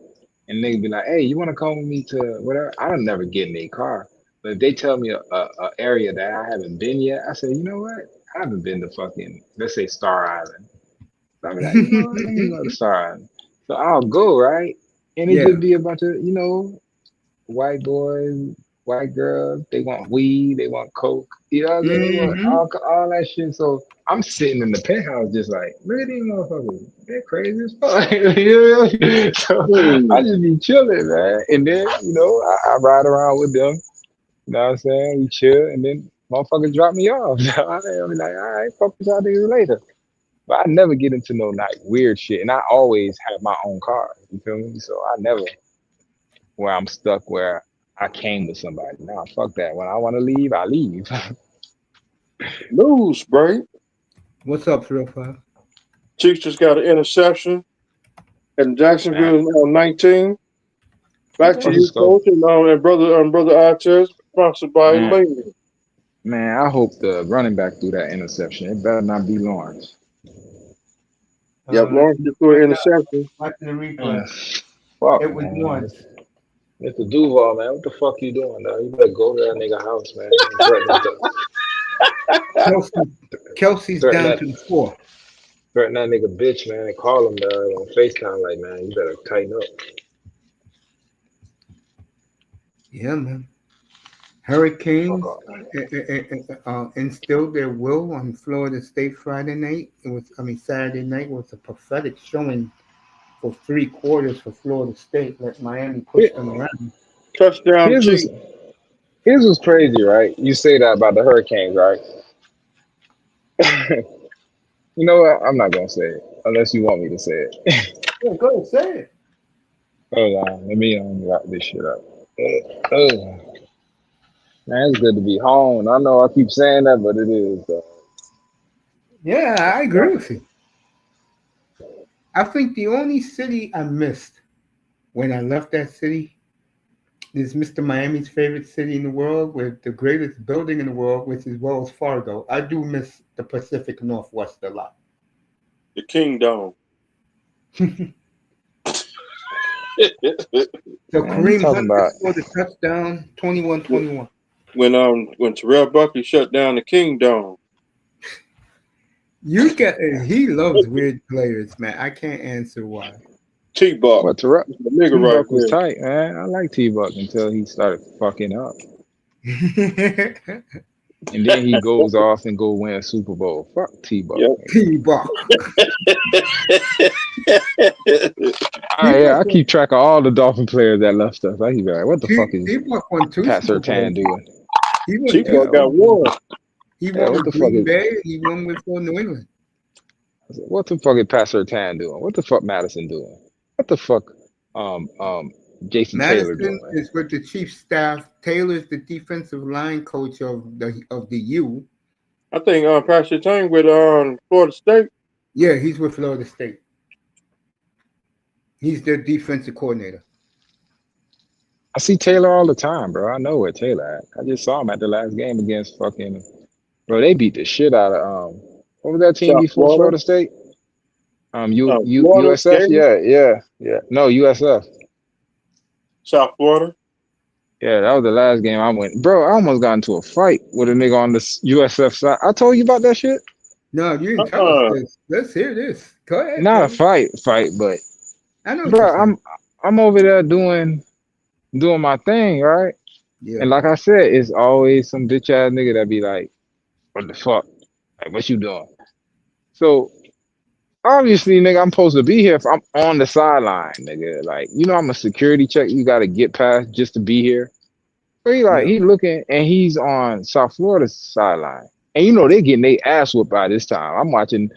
and they be like, hey, you wanna come with me to whatever? I don't never get in a car. But if they tell me a area that I haven't been yet, I say, you know what? I haven't been to fucking, let's say Star Island. So I be like, you know what? Let me go to Star Island. So I'll go, right? And it Yeah. just be a bunch of, white boys, white girls. They want weed, they want coke. You know what I'm saying? They want Hmm. all that shit. So I'm sitting in the penthouse, just like, look at these motherfuckers. They're crazy as fuck. You know what I mean? So I Hmm. just be chilling, man. And then I ride around with them. You know what I'm saying? We chill, and then motherfuckers drop me off. So I'll be like, all right, fuck with y'all niggas later. But I never get into no like weird shit, and I always have my own car. You feel me? So I never where I'm stuck where I came with somebody. Nah, fuck that. When I want to leave, I leave. News break. What's up, Real Five? Chiefs just got an interception in Nah, Jacksonville on 19. Back to What's the you, score? coach, and brother Artez, sponsored by Man, Lane. man, I hope the running back threw that interception. It better not be Lawrence. Yep, Let's Lawrence just threw an find out. interception. Watch the Man, replay. fuck, It was man. once. Mr. Duval, man, what the fuck you doing, dog? You better go to that nigga house, man. And Kelsey, Kelsey's threaten down that, to the 4. threaten that nigga bitch, man, and call him, dog, on FaceTime, like, man, you better tighten up. Yeah, man. Fuck Hurricanes off. instilled their will on Florida State Friday night. Saturday night was a pathetic showing for 3 quarters for Florida State. Let Miami push Here- them around. Touchdown, Here's what's, Chief. here's what's crazy, right? You say that about the Hurricanes, right? You know what? I'm not gonna say it unless you want me to say it. Yeah, go ahead, say it. Hold on, let me wrap this shit up. Oh, man, it's good to be home. I know I keep saying that, but it is. Yeah, I agree with you. I think the only city I missed when I left that city is Mr. Miami's favorite city in the world with the greatest building in the world, which is Wells Fargo. I do miss the Pacific Northwest a lot. The Kingdom. So Man, you Kareem talking Hunt about? scored a touchdown, 21-21. when Terrell Buckley shut down the Kingdom. You get he loves weird players, man. I can't answer why. T-Buck. What The nigga right T-Buck was there. tight, man. I like T-Buck until he started fucking up, and then he goes off and go win a Super Bowl. Fuck T-Buck. Yep. T-Buck. Yeah, T-Buck I won, keep track of all the Dolphin players that left us. I keep like, what the fuck is T-Buck won two Pat Super Sertan Bowls. doing? He won two Yeah, T-Buck Super got Bowls. one. He yeah, won what with the fuck Green is Bay and he won with New England. what the fuck is Pat Sertan doing? What the fuck Madison doing? What the fuck Jason Taylor Madison doing? is with the chief staff. Taylor's the defensive line coach of the U. I think Patrick Tang with Florida State. Yeah, he's with Florida State. He's their defensive coordinator. I see Taylor all the time, bro. I know where Taylor at. I just saw him at the last game against fucking bro. They beat the shit out of what was that team South before Florida. Florida State? Florida USF. game. Yeah. No, USF. South Florida. Yeah, that was the last game I went. Bro, I almost got into a fight with a nigga on the USF side. I told you about that shit. No, you didn't tell us Uh-uh. this. Let's hear this. Go ahead, Not a brother. fight, but I know what you're bro, saying. I'm over there doing my thing, right? Yeah. And like I said, it's always some bitch ass nigga that be like, "What the fuck? Like, what you doing?" So obviously, nigga, I'm supposed to be here if I'm on the sideline, nigga. Like, you know, I'm a security check you got to get past just to be here. So Yeah. he looking and he's on South Florida's sideline, and you know they getting their ass whooped by this time. I'm watching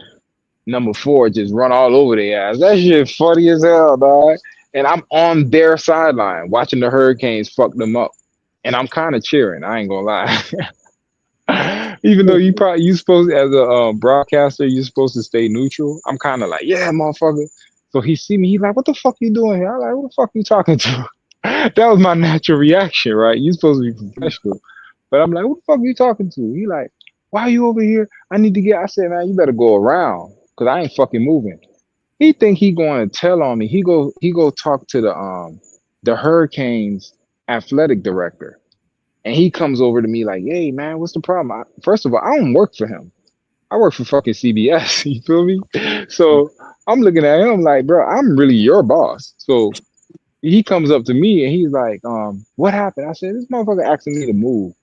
number 4 just run all over their ass. That shit funny as hell, dog. And I'm on their sideline watching the Hurricanes fuck them up, and I'm kind of cheering. I ain't gonna lie. Even though you supposed as a broadcaster, you're supposed to stay neutral. I'm kind of like, yeah, motherfucker. So he see me, he like, what the fuck you doing here? I'm like, who the fuck you talking to? That was my natural reaction, right? You supposed to be professional, but I'm like, who the fuck you talking to? He like, why are you over here? I need to get. I said, man, you better go around, cause I ain't fucking moving. He think he going to tell on me. He go talk to the Hurricanes athletic director. And he comes over to me like, hey, man, what's the problem? First of all, I don't work for him. I work for fucking CBS. You feel me? So I'm looking at him like, bro, I'm really your boss. So he comes up to me and he's like, what happened? I said, this motherfucker asking me to move.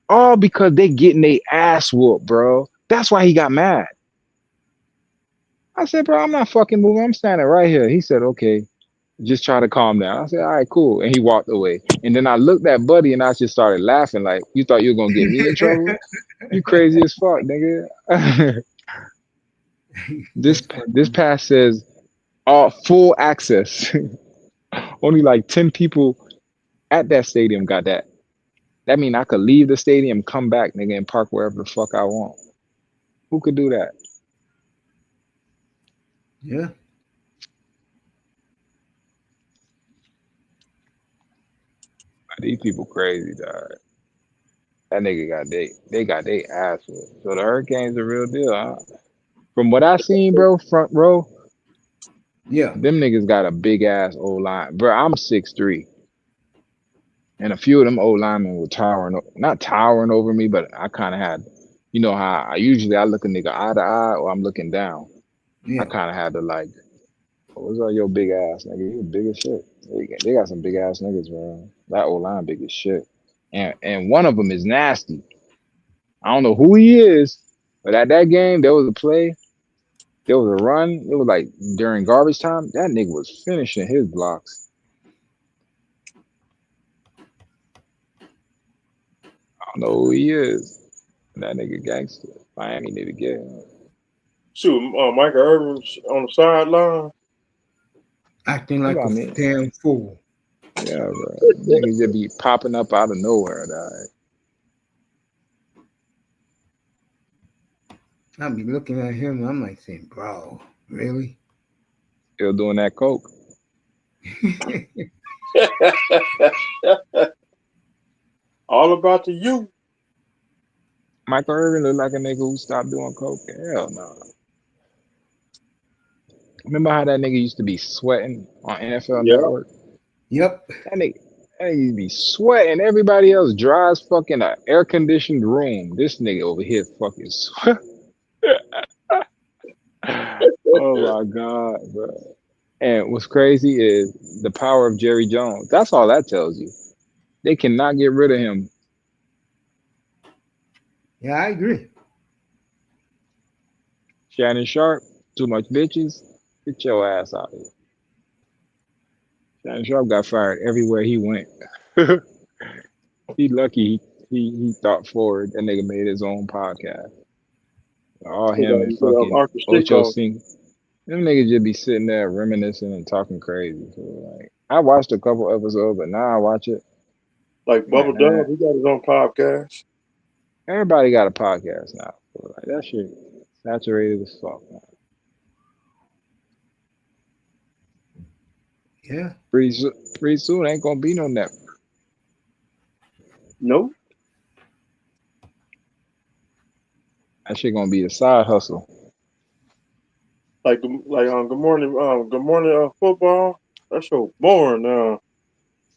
All because they getting their ass whooped, bro. That's why he got mad. I said, bro, I'm not fucking moving. I'm standing right here. He said, okay, just try to calm down. I said, all right, cool. And he walked away. And then I looked at Buddy and I just started laughing like, you thought you were going to get me in trouble? You crazy as fuck, nigga. this That's funny. this pass says all full access. Only like 10 people at that stadium got that. That mean I could leave the stadium, come back, nigga, and park wherever the fuck I want. Who could do that? Yeah. These people crazy, dog. That nigga got they got they ass whooped. So the Hurricanes a real deal, huh? From what I seen, bro, front row, Yeah, them niggas got a big ass O line. Bro, I'm 6'3", and a few of them O linemen were not towering over me, but I kind of had, you know how I usually I look a nigga eye to eye or I'm looking down. I yeah. kind of had to like, oh, what's all your big ass nigga? You big as shit. They got some big ass niggas, bro. That O line big as shit, and one of them is nasty. I don't know who he is, but at that game there was a play. There was a run. It was like during garbage time. That nigga was finishing his blocks. I don't know who he is. That nigga gangster. Miami need to get him. Shoot, Michael Irvin's on the sideline. Acting You like know a what I mean? damn fool. Yeah, bro. Niggas just be popping up out of nowhere, dog. I be looking at him. I'm like saying, bro, really? Still doing that coke. All about the you. Michael Irvin look like a nigga who stopped doing coke. Hell no. Remember how that nigga used to be sweating on N.F.L. Yeah. Network? Yep. That nigga used to be sweating. Everybody else dry as fucking an air conditioned room. This nigga over here fucking sweat. Oh my god, bro. And what's crazy is the power of Jerry Jones. That's all that tells you. They cannot get rid of him. Yeah, I agree. Shannon Sharp, too much bitches. Get your ass out of here. Shannon Sharp got fired everywhere he went. He lucky he thought forward. That nigga made his own podcast. All him and You got fucking Arthur Ocho Stinko. Cinco. Them niggas just be sitting there reminiscing and talking crazy. So like, I watched a couple episodes, but now I watch it. Like I'm like, Bubble man, Dub, he got his own podcast. everybody got a podcast now. So like, that shit saturated as fuck, man. Yeah. Pretty soon ain't gonna be no network. No. That shit gonna be a side hustle. Good morning football. That show boring now.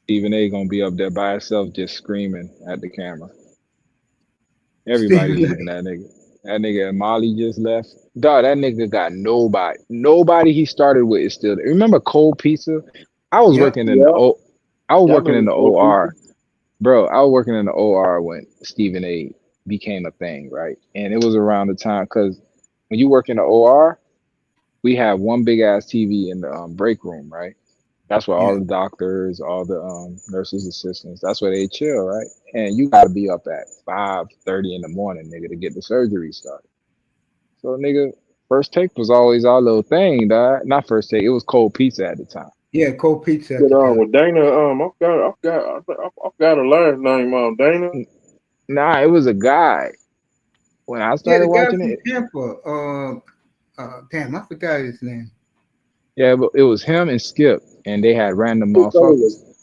Stephen A gonna be up there by himself just screaming at the camera. Everybody Stephen leaving A. that nigga. That nigga and Molly just left. Dog, that nigga got nobody. Nobody he started with is still there. Remember Cold Pizza? I was Yep. working in the Yeah. O I was Yeah, I working in remember the Cold Pizza. OR. Bro, I was working in the OR when Stephen A became a thing, right? And it was around the time because when you work in the OR, we have one big ass TV in the break room, right? That's where all Yeah. the doctors, all the nurses, assistants, that's where they chill, right? And you gotta be up at 5:30 in the morning, nigga, to get the surgery started. So, nigga, first take was always our little thing, dog. Not first take, it was cold pizza at the time. Yeah. Cold pizza at But the time. with Dana, I forgot her last name, Dana. N- Nah, it was a guy. When I Yeah, started the guy watching from it, Tampa. Damn, I forgot his name. yeah, but it was him and Skip, and they had random Who told her? motherfuckers.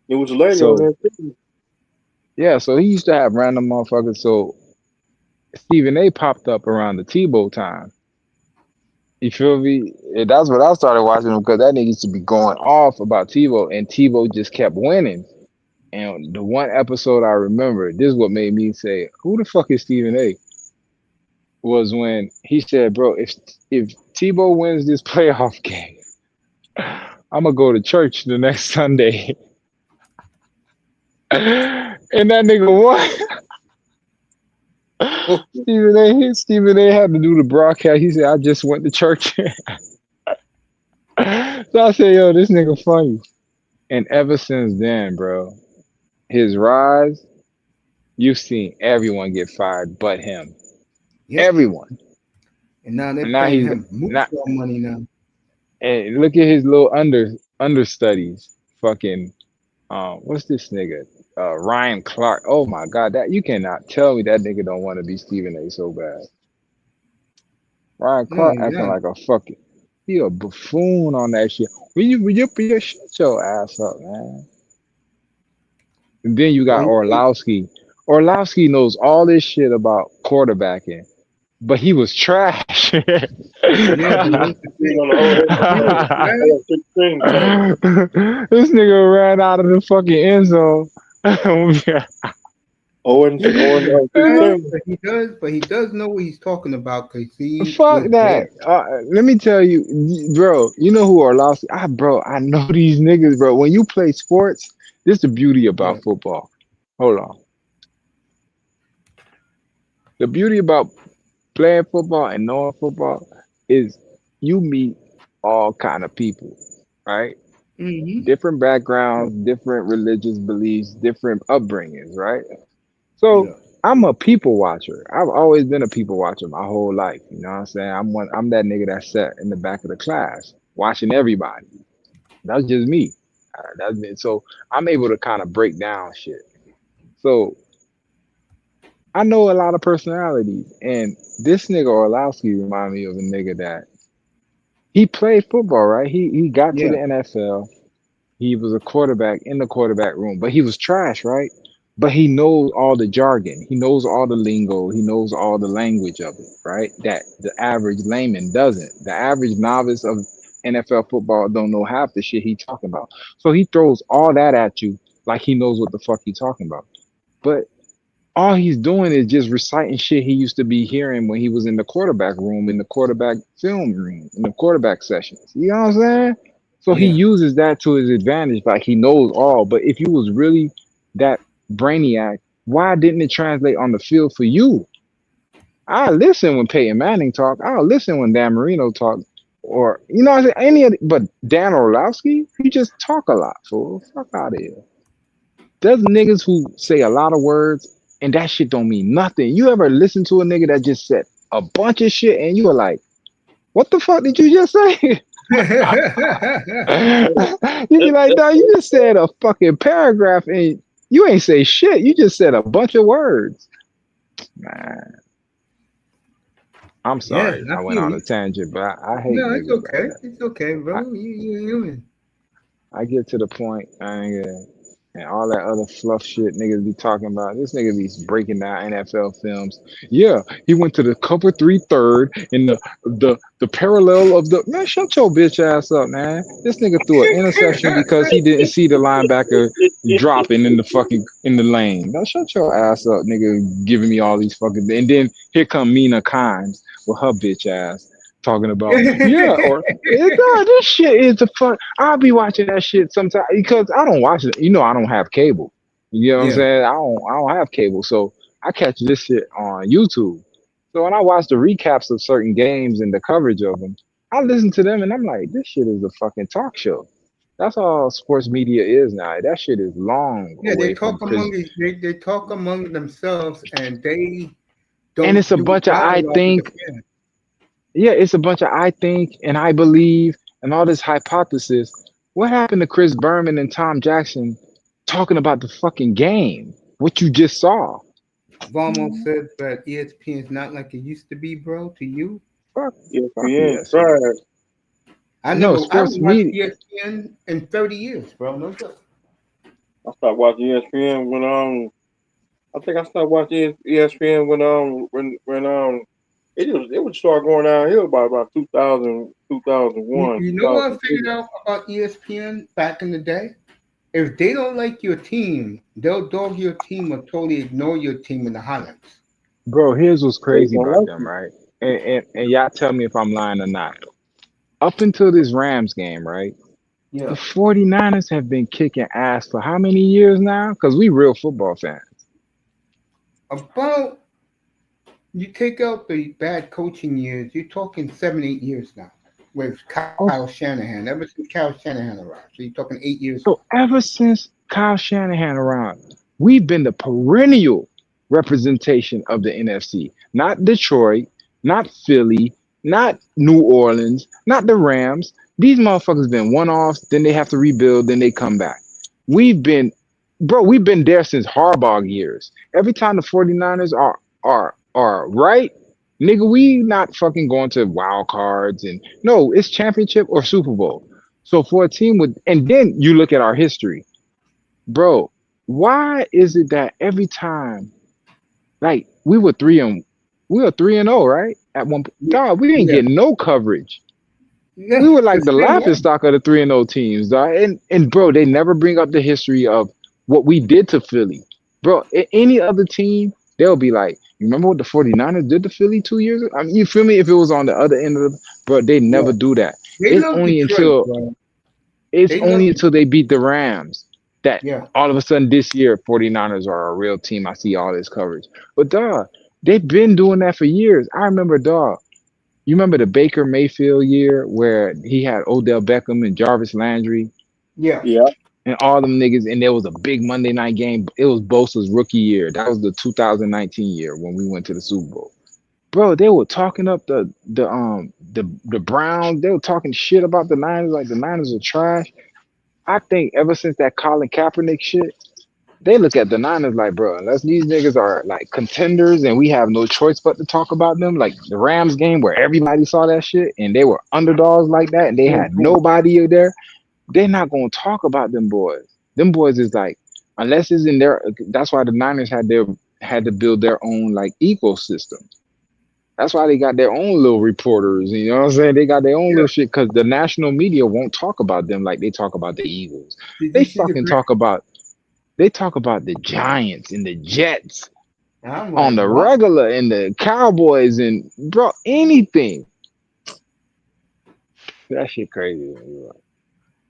It was a lady on So, there too. yeah, so he used to have random motherfuckers. So, Stephen A popped up around the Tebow time. You feel me? And that's what I started watching him because that nigga used to be going off about Tebow, and Tebow just kept winning. And the one episode I remember, this is what made me say, "Who the fuck is Stephen A?" Was when he said, "Bro, if Tebow wins this playoff game, I'm gonna go to church the next Sunday." And that nigga won. Stephen A had to do the broadcast. He said, "I just went to church." So I said, "Yo, this nigga funny." And ever since then, bro, his rise, you've seen everyone get fired but him. Yep. Everyone. And now they're And now paying he's him much not. more money now. And look at his little understudies. Fucking what's this nigga? Ryan Clark. Oh my God, that you cannot tell me that nigga don't want to be Stephen A. so bad. Ryan No, Clark he's acting not. like a fucking he a buffoon on that shit. Will you shut your ass up, man? And then you got Well, he, Orlowski. Orlowski knows all this shit about quarterbacking, but he was trash. yeah, but here's the He's thing. on the whole The thing is, they man, got 16 champions. This nigga ran out of the fucking end zone. Owen man, 16. but he does know what he's talking about because he Fuck was that. there. Let me tell you, bro. You know who Orlowski? Bro, I know these niggas, bro. When you play sports, this is the beauty Yeah, about football. Hold on. The beauty about playing football and knowing football is you meet all kind of people, right? hmm, Different backgrounds, different religious beliefs, different upbringings, right? So yeah, I'm a people watcher. I've always been a people watcher my whole life. You know what I'm saying? I'm that nigga that sat in the back of the class watching everybody. That's just me. That's me. So I'm able to kind of break down shit. So I know a lot of personalities, and this nigga Orlowski remind me of a nigga that he played football, right? He got to yeah, the NFL. He was a quarterback in the quarterback room, but he was trash, right? But he knows all the jargon. He knows all the lingo. He knows all the language of it, right? That the average layman doesn't. The average novice of NFL football don't know half the shit he talking about. So he throws all that at you like he knows what the fuck he talking about. But all he's doing is just reciting shit he used to be hearing when he was in the quarterback room, in the quarterback film room, in the quarterback sessions. You know what I'm saying? So he yeah. uses that to his advantage, like he knows all. But if you was really that brainiac, why didn't it translate on the field for you? I listen when Peyton Manning talk. I'll listen when Dan Marino talk, or you know what I'm saying. But Dan Orlovsky, he just talk a lot. So fuck out of here. There's niggas who say a lot of words and that shit don't mean nothing. You ever listen to a nigga that just said a bunch of shit and you were like, what the fuck did you just say? You be like, no, you just said a fucking paragraph and you ain't say shit. You just said a bunch of words. Man, I'm Yeah, sorry I I went feel on you. a tangent, but I hate No, it's niggas like okay. that. It's okay, I, bro. You human. I get to the point, I ain't gonna and all that other fluff shit niggas be talking about. This nigga be breaking down NFL films. Yeah, he went to the cover 3 third in the parallel of the man. Shut your bitch ass up, man. This nigga threw an interception because he didn't see the linebacker dropping in the fucking in the lane. Now shut your ass up, nigga. Giving me all these fucking and then here come Mina Kimes with her bitch ass talking about yeah or this shit is the fuck. I'll be watching that shit sometimes because I don't watch it. You know, I don't have cable. You know what I'm Yeah. saying? I don't have cable, so I catch this shit on YouTube. So when I watch the recaps of certain games and the coverage of them, I listen to them and I'm like, this shit is a fucking talk show. That's all sports media is now. That shit is long Yeah, away from prison, they talk among themselves and they and it's don't a do bunch of I dialogue with the think. fans. Yeah, it's a bunch of I think and I believe and all this hypothesis. What happened to Chris Berman and Tom Jackson talking about the fucking game? What you just saw? Vomo said that ESPN is not like it used to be, bro. To you, Fuck, fuck ESPN ESPN. trash. No, I sports haven't watched media. ESPN in 30 years, bro. No joke. I stopped watching ESPN when I think I stopped watching ESPN when it would start going downhill by about 2000, You know what I figured 2002. out about ESPN back in the day? If they don't like your team, they'll dog your team or totally ignore your team in the highlights. Bro, here's what's They crazy don't about like them, you. right? And y'all tell me if I'm lying or not. Up until this Rams game, right? The Yeah. 49ers have been kicking ass for how many years now? Because we real football fans. About you take out the bad coaching years, you're talking 7, 8 years now with Kyle Shanahan. Ever since Kyle Shanahan arrived, so you're talking 8 years now. So ever since Kyle Shanahan around, we've been the perennial representation of the NFC. Not Detroit, not Philly, not New Orleans, not the Rams. These motherfuckers been one-offs, then they have to rebuild, then they come back. We've been, bro, we've been there since Harbaugh years. Every time the 49ers are right, nigga, we not fucking going to wild cards and no, it's championship or Super Bowl. So for a team with, and then you look at our history, bro. Why is it that every time, like we were 3-0, right? At one point, dog, we ain't Yeah, getting no coverage. yeah, We were the like the same laughing way. stock of the 3-0 teams, dog. And bro, they never bring up the history of what we did to Philly. Bro, any other team, they'll be like, you remember what the 49ers did to Philly 2 years ago? I mean, you feel me? If it was on the other end of the, bro, they Yeah, never do that. they It's love only Detroit, until bro. it's They love only it. until they beat the Rams that Yeah, all of a sudden this year 49ers are a real team. I see all this coverage. But dog, they've been doing that for years. I remember, dog. You remember the Baker Mayfield year where he had Odell Beckham and Jarvis Landry yeah. Yeah. and all them niggas, and there was a big Monday night game. It was Bosa's rookie year. That was the 2019 year when we went to the Super Bowl. Bro, they were talking up the Browns. They were talking shit about the Niners, like the Niners are trash. I think ever since that Colin Kaepernick shit, they look at the Niners like, bro, unless these niggas are like contenders and we have no choice but to talk about them, like the Rams game where everybody saw that shit and they were underdogs like that and they Boom, had boom. nobody there, they're not gonna talk about them boys. Them boys is like, unless it's in their. That's why the Niners had to build their own like ecosystem. That's why they got their own little reporters. You know what I'm saying? They got their own Yeah. little shit because the national media won't talk about them like they talk about the Eagles. Did They you see the fucking great? talk about the Giants and the Jets I'm on like, the what? regular and the Cowboys and bro anything. That shit crazy.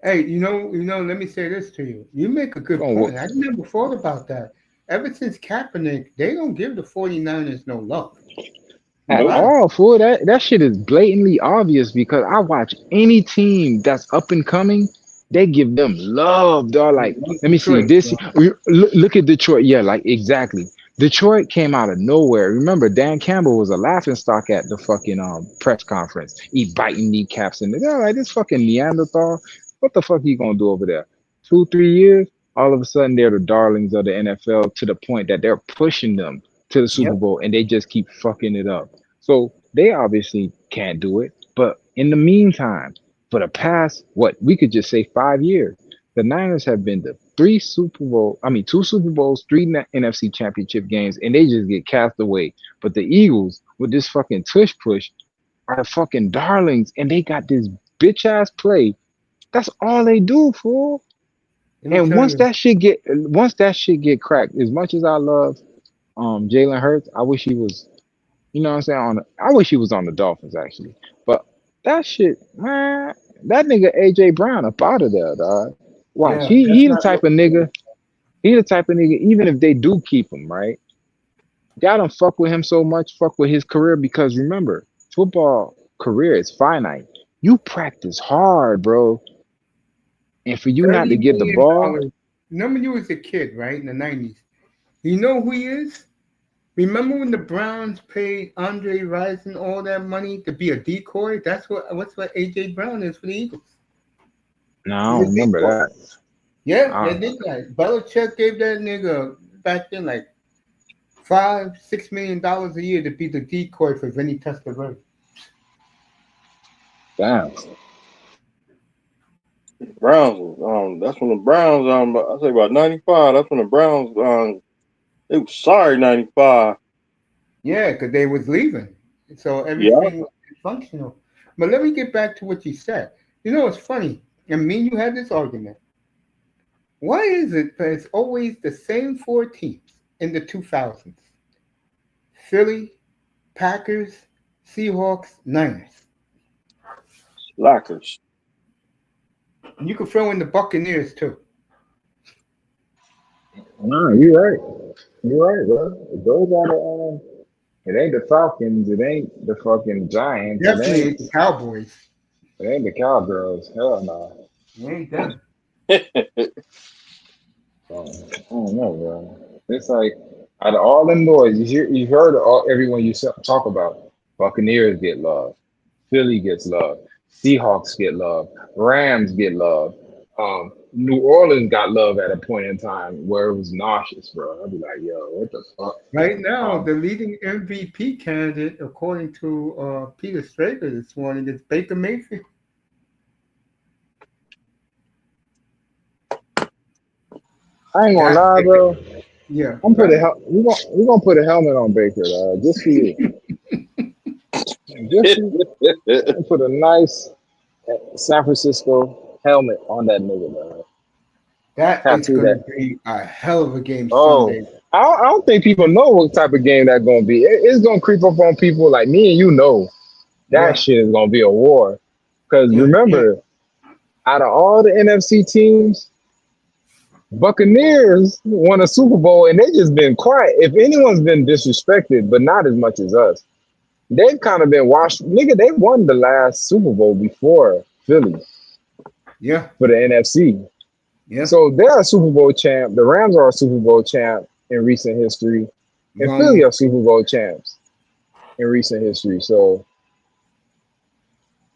Hey, let me say this to you. You make a good Gonna point. I never thought about that. Ever since Kaepernick, they don't give the 49ers no love. at Nope. Right. all, fool. That shit is blatantly obvious because I watch any team that's up and coming, they give them love, dog. They Like, love let me see Detroit, this. bro. Look at Detroit. Yeah, like exactly. Detroit came out of nowhere. Remember, Dan Campbell was a laughing stock at the fucking press conference. He biting kneecaps and they're like this fucking Neanderthal. What the fuck he gonna do over there? 2, 3 years, all of a sudden they're the darlings of the NFL to the point that they're pushing them to the Super Yep. Bowl and they just keep fucking it up. So they obviously can't do it. But in the meantime, for the past, what we could just say 5 years, the Niners have been to two Super Bowls, three NFC championship games, and they just get cast away. But the Eagles, with this fucking tush push, are the fucking darlings, and they got this bitch ass play. That's all they do, fool. Let me And tell you. once that shit get cracked, as much as I love Jalen Hurts, I wish he was you know what I'm saying? I wish he was on the Dolphins actually. But that shit, man, that nigga AJ Brown up out of there, dog. Watch, Yeah, he that's he the not type of looking good. nigga. He the type of nigga. Even if they do keep him, right? Y'all don't fuck with him so much. Fuck with his career because remember, football career is finite. You practice hard, bro, and for you not to $30 get the million. ball, Remember you was a kid, right? In the 90s. You know who he is? Remember when the Browns paid Andre Rison all that money to be a decoy? What's what AJ Brown is for the Eagles. no, I He's don't a remember decoy. that. Yeah, I they don't know. did that. Belichick gave that nigga back then like $5, $6 million a year to be the decoy for Vinny Testaverde. Damn. Browns. That's when the Browns. I say about '95. That's when the Browns. They was sorry '95. Yeah, because they was leaving. So Yeah. everything was functional. But let me get back to what you said. It's funny. And me and you had this argument. Why is it that it's always the same four teams in the 2000s? Philly, Packers, Seahawks, Niners. Slackers. And you can throw in the Buccaneers too. No, you're right. You're right, bro. Those are the it ain't the Falcons. It ain't the fucking Giants. Definitely the Cowboys. It ain't the Cowgirls. Hell no. It ain't them. I don't know, bro. It's like out of all them boys, you heard everyone talk about. Buccaneers get love. Philly gets love. Seahawks get love. Rams get love. New Orleans got love at a point in time where it was nauseous, bro. I'd be like, yo, what the fuck? Right now, Um, the leading MVP candidate, according to Peter Strager this morning, is Baker Mayfield. I ain't gonna That lie, bro. yeah, I'm put a right. we gonna put a helmet on Baker, just for you. Just for you. I'm put a nice San Francisco helmet on that nigga, dog. That is Tattoo gonna that. be a hell of a game Oh, Sunday. I don't think people know what type of game that's gonna be. It's gonna creep up on people like me and you know that Yeah, shit is gonna be a war. Cause yeah, yeah, remember, out of all the NFC teams, Buccaneers won a Super Bowl and they just been quiet. If anyone's been disrespected, but not as much as us, they've kind of been washed. Nigga, they won the last Super Bowl before Philly yeah, for the NFC. yeah. So they're a Super Bowl champ. The Rams are a Super Bowl champ in recent history, and Philly Wrong. are Super Bowl champs in recent history. So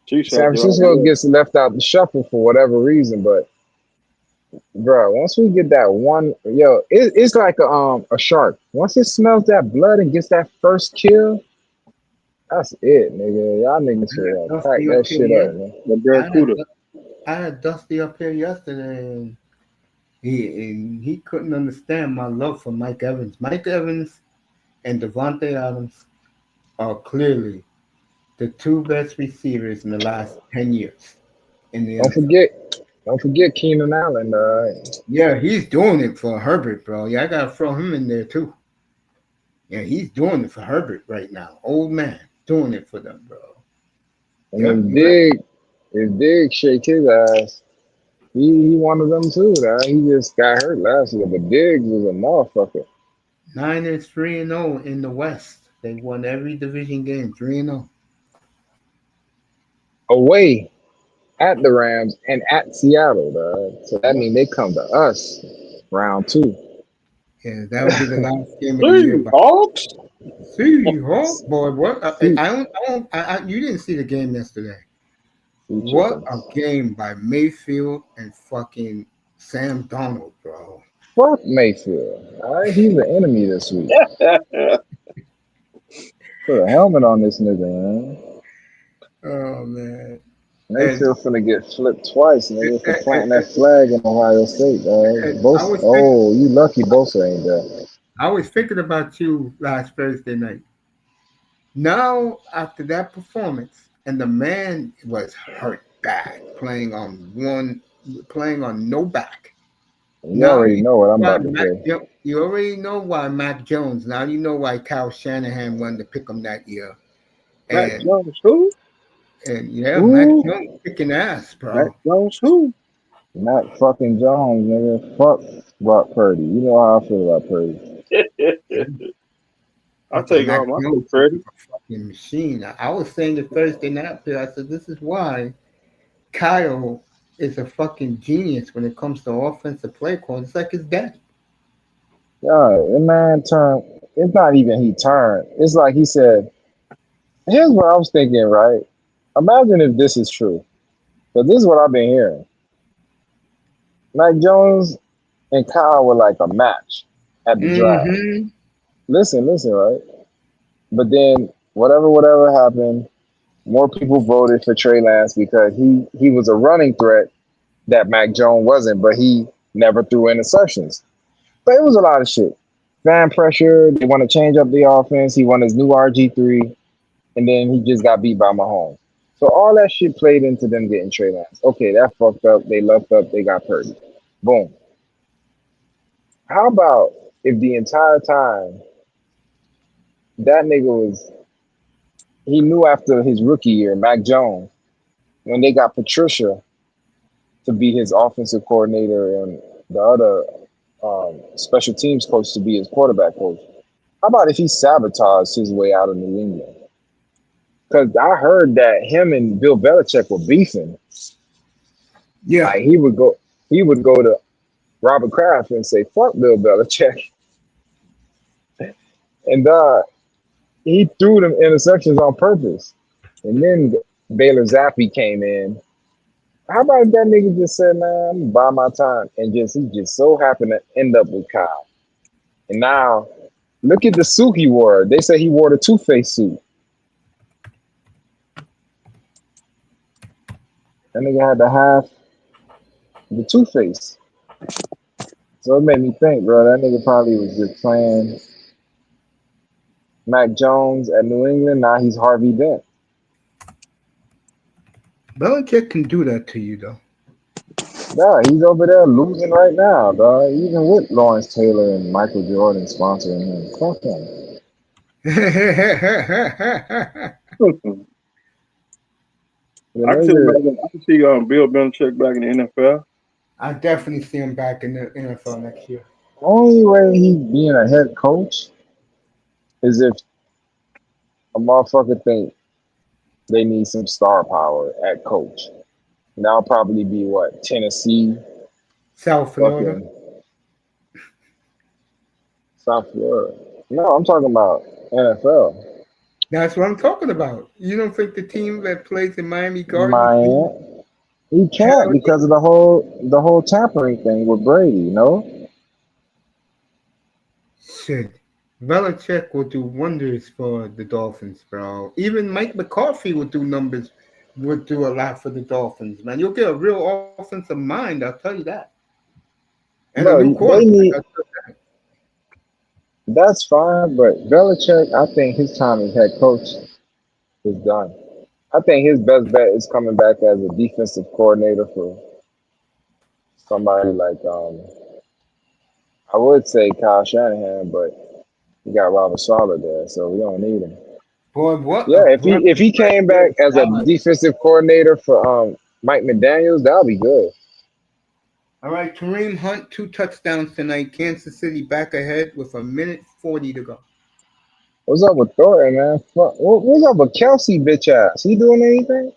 Chiefs San have the Francisco idea. gets left out the shuffle for whatever reason, but bro, once we get that one, it's like a shark. Once it smells that blood and gets that first kill, that's it, nigga. Y'all niggas I had should pack Dusty that up here. shit up, Yeah, man. The I had Barracuda. I had Dusty up here yesterday, and he couldn't understand my love for Mike Evans. Mike Evans and Devontae Adams are clearly the two best receivers in the last 10 years in the Don't NFL. forget, don't forget Keenan Allen. Yeah, he's doing it for Herbert, bro. Yeah, I gotta throw him in there too. Yeah, he's doing it for Herbert right now. Old man doing it for them, bro. And Yeah, if you right. Dig shake his ass, he one of them too. He just got hurt last year, but Diggs was a motherfucker. 9-3-0 in the West. They won every division game, 3-0. Away at the Rams and at Seattle, so that Yeah, means they come to us round two. yeah, that would be the last game of the year. Hey, But Hawks. see, oh boy, what? See, You didn't see the game yesterday. see What a chickens. game by Mayfield and fucking Sam Donald, bro. Fuck Mayfield. All right, he's the enemy this week. Put a helmet on this nigga, man. Oh man. And, Mayfield finna get flipped twice, nigga, for and, planting and, that flag in Ohio State, and Both. Oh, you lucky Bosa ain't there. I was thinking about you last Thursday night. Now, after that performance, and the man was hurt bad, playing on no back. You Now already you know what know I'm why about to say. you already know why Mac Jones. Now you know why Kyle Shanahan wanted to pick him that year. Mac And Jones who? yeah, Mac Ooh, Jones kicking ass, Mac bro. Jones who? Matt fucking Jones, nigga. Fuck Brock Purdy. You know how I feel about Purdy. I'll But take Mac all my Jones is credit. a fucking machine. I was saying the Thursday night here, I said this is why Kyle is a fucking genius when it comes to offensive play calling. It's like his dad. Yeah, that man turned. It's not even he turned. It's like he said, here's what I was thinking, right? Imagine if this is true. But this is what I've been hearing. Mac Jones and Kyle were like a match at the draft. Mm-hmm. Listen, right? But then whatever happened, more people voted for Trey Lance because he was a running threat that Mac Jones wasn't, but he never threw interceptions. But it was a lot of shit. Fan pressure. They want to change up the offense. He won his new RG3, and then he just got beat by Mahomes. So all that shit played into them getting Trey Lance. Okay, that fucked up. They left up. They got Purdy. Boom. How about if the entire time that nigga he knew after his rookie year, Mac Jones, when they got Patricia to be his offensive coordinator and the other special teams coach to be his quarterback coach. How about if he sabotaged his way out of New England? Because I heard that him and Bill Belichick were beefing. Yeah. Like he would go to Robert Kraft and say, "Fuck Bill Belichick," and he threw them interceptions on purpose. And then Baylor Zappi came in. How about if that nigga just said, "Man, I'm gonna buy my time," and he just so happened to end up with Kyle. And now look at the suit he wore. They say he wore the Two-Face suit. That nigga had to have the Two-Face. So it made me think, bro. That nigga probably was just playing Mac Jones at New England. Now he's Harvey Dent. Belichick can do that to you, though. Nah, he's over there losing right now, dog. Even with Lawrence Taylor and Michael Jordan sponsoring him. Fuck him. The I can see him nigga, back I can see Bill Belichick back in the NFL. I definitely see him back in the NFL next year. only way he being a head coach is if a motherfucker think they need some star power at coach. And that'll probably be what, Tennessee, South Florida. fucking South Florida. No, I'm talking about NFL. That's what I'm talking about. You don't think the team that plays in Miami Gardens league? Miami. He can't Hell yeah. because of the whole tampering thing with Brady, you know? Shit. Belichick will do wonders for the Dolphins, bro. Even Mike McCarthy would do numbers, would do a lot for the Dolphins, man. You'll get a real offensive mind, I'll tell you that. And a new Bro, they quarterback. need that's fine, but Belichick, I think his time as head coach is done. I think his best bet is coming back as a defensive coordinator for somebody like I would say Kyle Shanahan, but we got Robert Sala there, so we don't need him. Boy, what a Yeah, breath if of he fresh came air back as a salad. defensive coordinator for Mike McDaniels, that'll be good. All right, Kareem Hunt, 2 touchdowns tonight. Kansas City back ahead with a minute 40 to go. What's up with Thornton, man? What's up with Kelsey, bitch ass? He doing anything?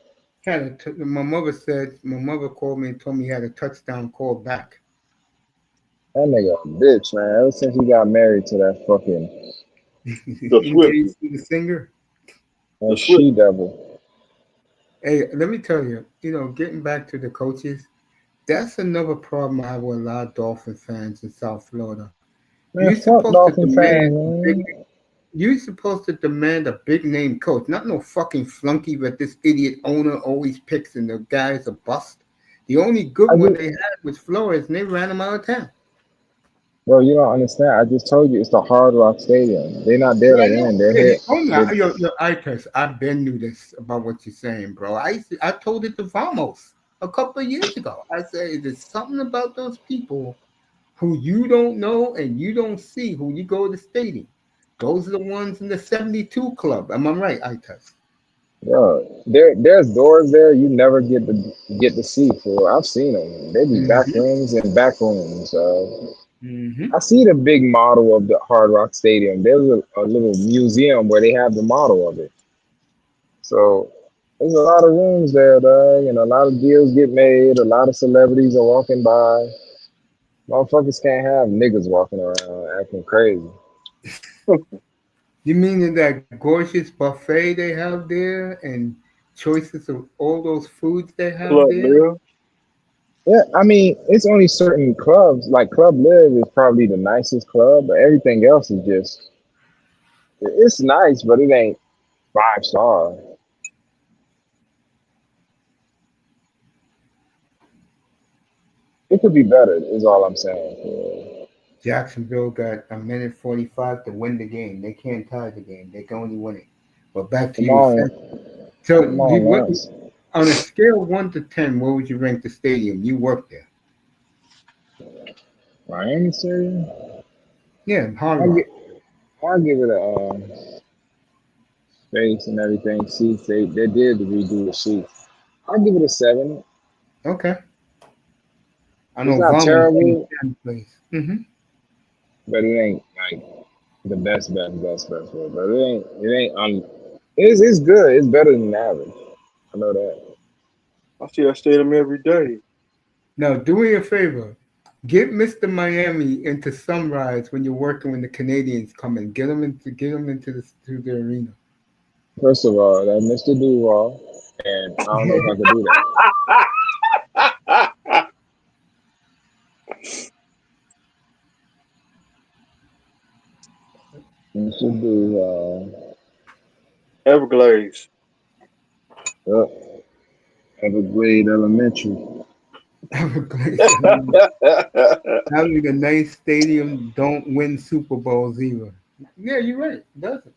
My mother called me and told me he had a touchdown call back. That nigga a bitch, man. Ever since he got married to that fucking The Swift, Engaged to the singer. the that Swift. she devil. Hey, let me tell you, getting back to the coaches, that's another problem I have with a lot of Dolphin fans in South Florida. Man, You're fuck supposed to Dolphin demand fans, a big, man. you're supposed to demand a big name coach, not no fucking flunky that this idiot owner always picks and the guy's a bust. The only good I one just, they had was Flores and they ran him out of town. bro, you don't understand. I just told you it's the Hard Rock Stadium. They're not there Yeah, to I know. win. They're Yeah, here. you told me. They, Your IPES. I've been knew this about what you're saying, bro. I told it to Vamos a couple of years ago. I said, there's something about those people who you don't know and you don't see who you go to the stadium. Those are the ones in the 72 club. Am I right, IPES? bro, there's doors there you never get to see. For I've seen them. They be back Mm-hmm. rooms and back rooms. Mm-hmm. I see the big model of the Hard Rock Stadium. There's a little museum where they have the model of it. So there's a lot of rooms there, dog, and a lot of deals get made. A lot of celebrities are walking by. Motherfuckers can't have niggas walking around acting crazy. You mean in that gorgeous buffet they have there and choices of all those foods they have Club there? Live. Yeah, I mean, it's only certain clubs. Like Club Live is probably the nicest club, but everything else is just it's nice, but it ain't 5 star. It could be better. Is all I'm saying. Yeah. Jacksonville got a minute 45 to win the game. They can't tie the game. They can only win it. But back to Come you, on, Seth. So, come on, Lance. on a scale of 1 to 10, where would you rank the stadium? You work there. Miami Stadium. Yeah, Hard I'll Rock. get I'll give it a space and everything. Seats they did redo the seats. I'll give it a 7. Okay. I It's know not Vamos only terrible, 10 plays. Mm-hmm. but it ain't like the best. But it's good. It's better than average. I know that. I see that stadium every day. Now, do me a favor. Get Mr. Miami into Sunrise when you're working when the Canadians come in. Get him into the arena. First of all, that Mr. Duval, and I don't know if I could do that. Mr. Duval, Everglades. uh, Everglade Elementary. Having a nice stadium don't win Super Bowls either. Yeah, you're right. It doesn't.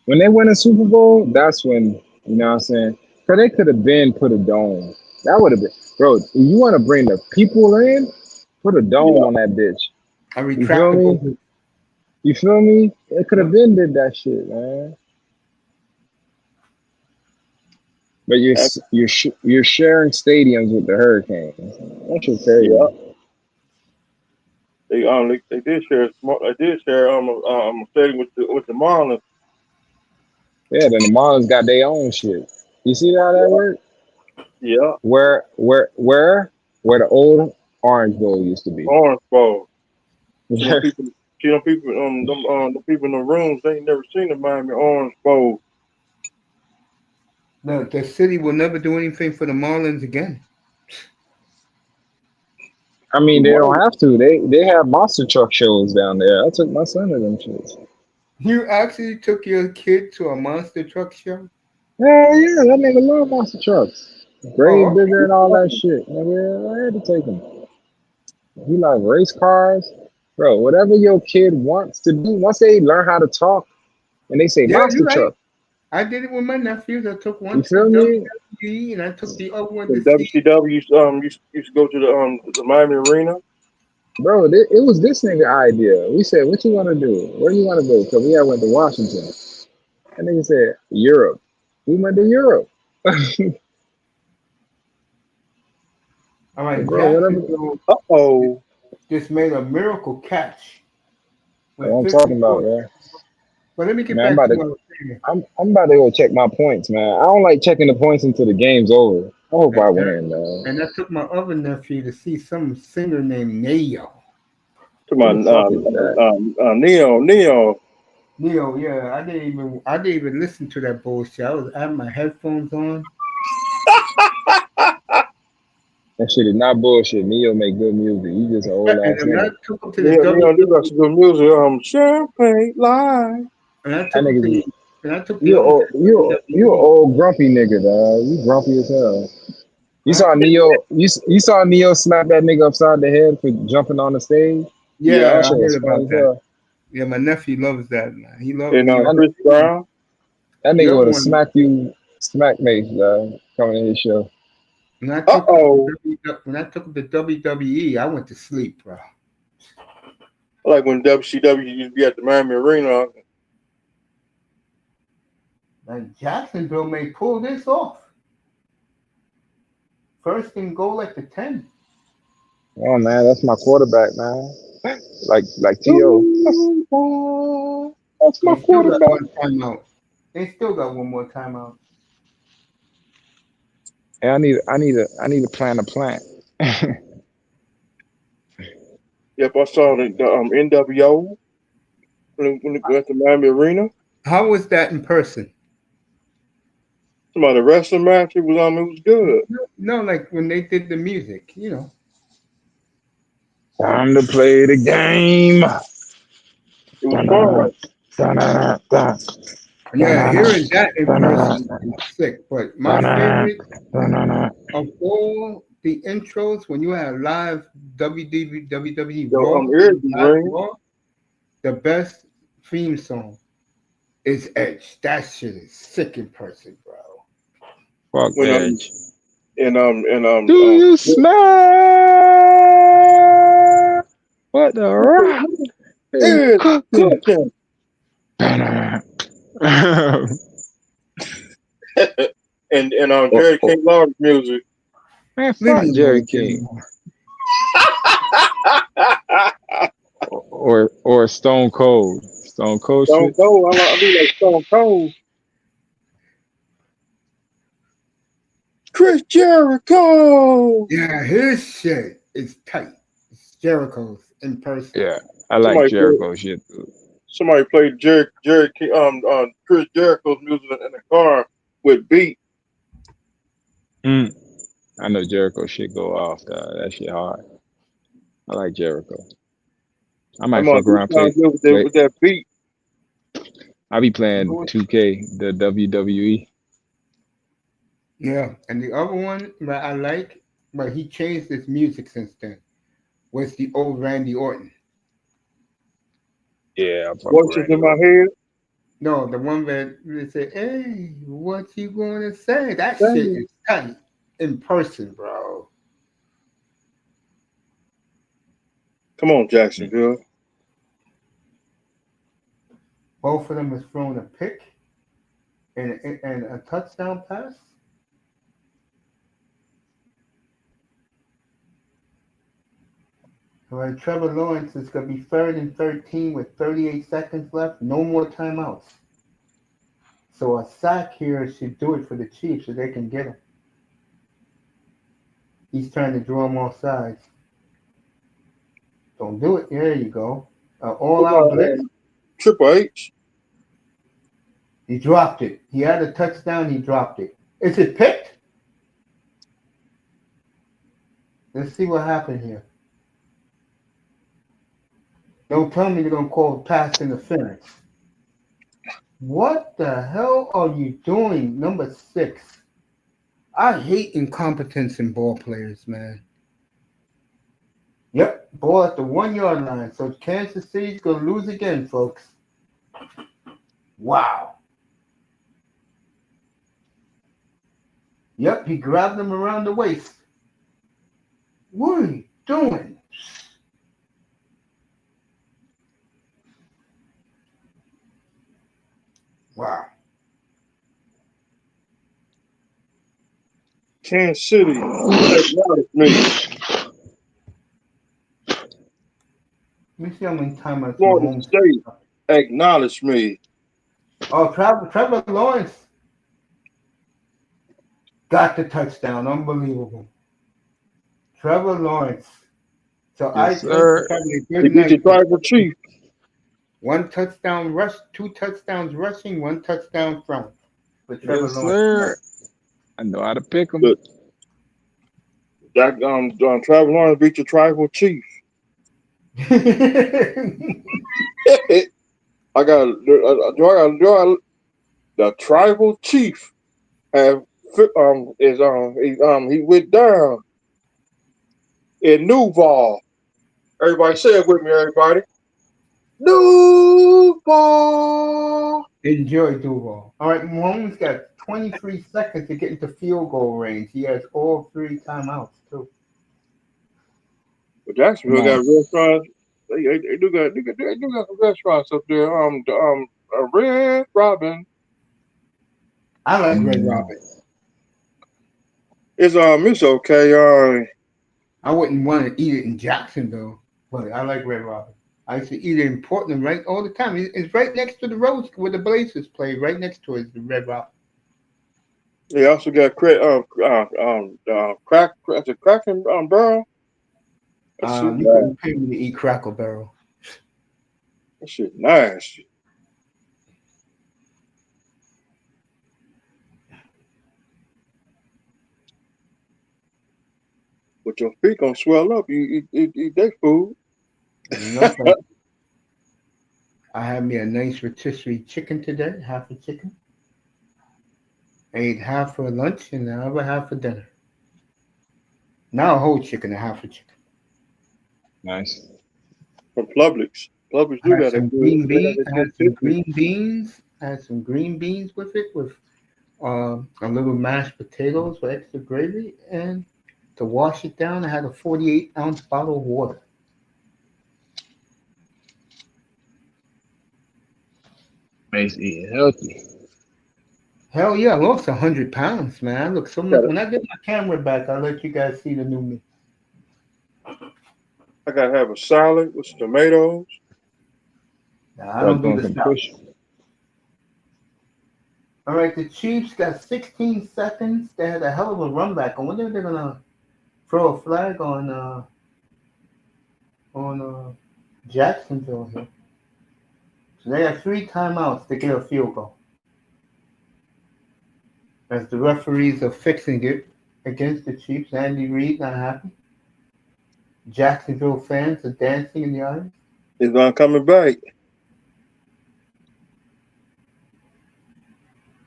When they win a Super Bowl, that's when you know what I'm saying. Cause they could have been put a dome. That would have been, bro. You want to bring the people in? Put a dome Yeah. on that bitch. A You feel me? retractable. You feel me? They could have Yep. been did that shit, man. But you're sharing stadiums with the Hurricanes. That shit Yeah. crazy. They did share a stadium with the Marlins. Yeah, then the Marlins got their own shit. You see how that Yeah. work? Yeah. Where the old Orange Bowl used to be. Orange Bowl. See them people. See them people. The people in the rooms. They ain't never seen the Miami Orange Bowl. No, the city will never do anything for the Marlins again. I You mean, they don't might. have to. They have monster truck shows down there. I took my son to them shits. You actually took your kid to a monster truck show? Hell yeah, that nigga love monster trucks. Grave Oh, okay. digger and all that shit. Nigga, I had to take him. He like race cars. Bro, whatever your kid wants to do, once they learn how to talk and they say Yeah, monster you're right. truck, I did it with my nephews. I took you one to feel me? WWE and I took the other one The to see. WCW used to go to the Miami Arena. Bro, it was this nigga idea. We said, what you want to do? Where do you want to go? Because we had went to Washington. And nigga said, Europe. We went to Europe. All right, Bro, whatever. Jacksonville Oh, just made a miracle catch That's what with I'm 50 talking about, points. man. But let me get Man, back to what I was saying. I'm about to go check my points, man. I don't like checking the points until the game's over. I hope I win, Exactly. man. And I took my other nephew to see some singer named Neo. to Who my the fuck is that? Neo. Neo, yeah, I didn't even listen to that bullshit. I had my headphones on. That shit is not bullshit. Neo make good music. You just an old And ass when I nigga. took him to the Neo do got WWE, some good music. Champagne Live. and I That took him to nigga, the, and I took the other to the you an WWE. old grumpy nigga, dog. You grumpy as hell. You When I saw took, Neo. You saw Neo slap that nigga upside the head for jumping on the stage. Yeah, That yeah, I shit was heard funny about as that. hell. Yeah, my nephew loves that, man. He loves and Neo. That, Chris Brown. that The nigga other would have one, smacked you, smack mace, dog, coming to his show. when I Uh took him to oh. when I took him to WWE, I went to sleep, bro. Like when WCW used to be at the Miami Arena. Like Jacksonville may pull this off. First and goal at the 10. Oh man, that's my quarterback, man. Like To. That's my They still got quarterback. one timeout. They still got one more timeout. Hey, I need to plan a plant. Yep, I saw the NWO when it went to Miami Arena. How was that in person? Some of the wrestling match, it was good. No, no, like when they did the music, you know. Time to play the game. It was Dun-dun-dun, fun. dun-dun-dun, Yeah, dun-dun-dun, hearing that in person is sick. But my dun-dun-dun, favorite dun-dun-dun. of all the intros when you had live WWE Yo, Raw, ears was live ringing. Raw, the best theme song is Edge. That shit is sick in person, bro. Fuck When Edge. and Do you smell what the rock is It's cooking? cooking. Dun-dun. And Oh, Jerry oh, King Lawrence music. man, Leave fuck me Jerry alone, Jimmy. King or Stone Cold. Stone Cold Stone shit. Cold, I do like Stone Cold. Chris Jericho. Yeah, his shit is tight. It's Jericho's in person. Yeah, I like Somebody play, Jericho shit. somebody played Jerry King, Chris Jericho's music in the car with beat. Mm. I know Jericho shit go off. That shit hard. I like Jericho. I might I'm on fuck he around sounds good play. with that beat. I be You playing know what? 2K, the WWE. Yeah, and the other one that I like but he changed his music since then. Was the old Randy Orton? Yeah, I fuck with Voices Randy in my Orton. head. No, the one that they say, "Hey, what you gonna say?" That shit Dang. is tight in person, bro. Come on, Jacksonville. Both of them has thrown a pick and a touchdown pass. All right, Trevor Lawrence is going to be 3rd and 13 with 38 seconds left. No more timeouts. So a sack here should do it for the Chiefs so they can get him. He's trying to draw him off sides. Don't do it. There you go. All out blitz. Triple H. He dropped it. He had a touchdown. He dropped it. Is it picked? Let's see what happened here. Don't tell me they're going to call pass interference. What the hell are you doing, number 6? I hate incompetence in ball players, man. Yep, ball at the 1 yard line. So Kansas City's going to lose again, folks. Wow. Yep, he grabbed him around the waist. What are you doing? Wow. Kansas City. Acknowledge me. Let me see how many timeouts Florida Mahomes. State. Acknowledge me. Oh, Trevor Lawrence got the touchdown. Unbelievable. Trevor Lawrence. So I Yes, think it's sir. probably a They good beat the night. tribal chief. 1 touchdown rush, 2 touchdowns rushing, 1 touchdown thrown for Trevor Yes, Lawrence. sir. I know how to pick them. But that Travel Lawrence beat the tribal chief. I got the tribal chief. Have he went down in Duval. Everybody say it with me, everybody. Duval. Enjoy Duval. All right, Mahomes got 23 seconds to get into field goal range. He has all 3 timeouts, too. But Jacksonville Come on. got restaurants. They do got some restaurants up there. Red Robin. I like Red Robin. It's okay. I wouldn't want to eat it in Jacksonville, but I like Red Robin. I used to eat it in Portland right all the time. It's right next to the road where the Blazers play. Right next to it is the Red Robin. They also got crack cracking barrel. You couldn't pay me to eat Crackle Barrel. That shit nasty. But your feet gonna swell up. You eat that food. Nothing. I had me a nice rotisserie chicken today, half a chicken. I ate half for lunch and the other half for dinner. Now a whole chicken, a half a chicken. Nice. From Publix. Publix I do had that. some green beans. I had some green beans. I had some green beans with it, with a little mashed potatoes with extra gravy, and to wash it down, I had a 48-ounce bottle of water. Makes eating healthy. Hell yeah, I lost 100 pounds, man. I look so much. When I get my camera back, I'll let you guys see the new me. I gotta have a salad with some tomatoes. Nah, I Start don't do doing the some salad. push. All right, the Chiefs got 16 seconds. They had a hell of a run back. I wonder if they're gonna throw a flag on Jacksonville here. So they have 3 timeouts to get a field goal. As the referees are fixing it against the Chiefs, Andy Reid not happy. Jacksonville fans are dancing in the audience. It's not coming back.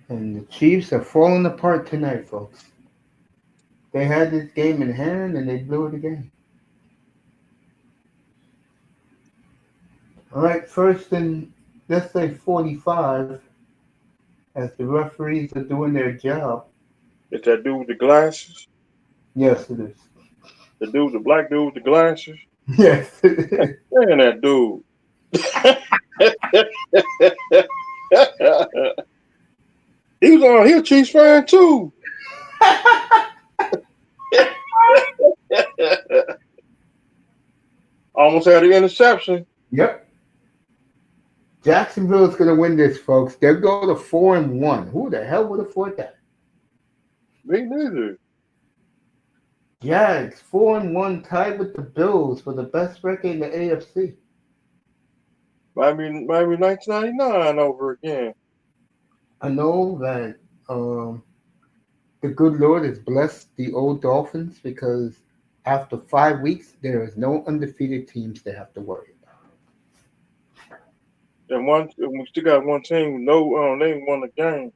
And the Chiefs are falling apart tonight, folks. They had this game in hand and they blew it again. All right, first and let's say 45 as the referees are doing their job. It's that dude with the glasses. Yes, it is. The black dude with the glasses. Yes, it is. Man, that dude. He a Chiefs fan too. Almost had an interception. Yep. Jacksonville is going to win this, folks. They'll go to 4-1. Who the hell would have thought that? Me neither. Jags 4-1, tied with the Bills for the best record in the AFC. Miami 1999 over again. I know that the good Lord has blessed the old Dolphins because after 5 weeks, there is no undefeated teams they have to worry about. And we still got one team. No, they ain't won the game.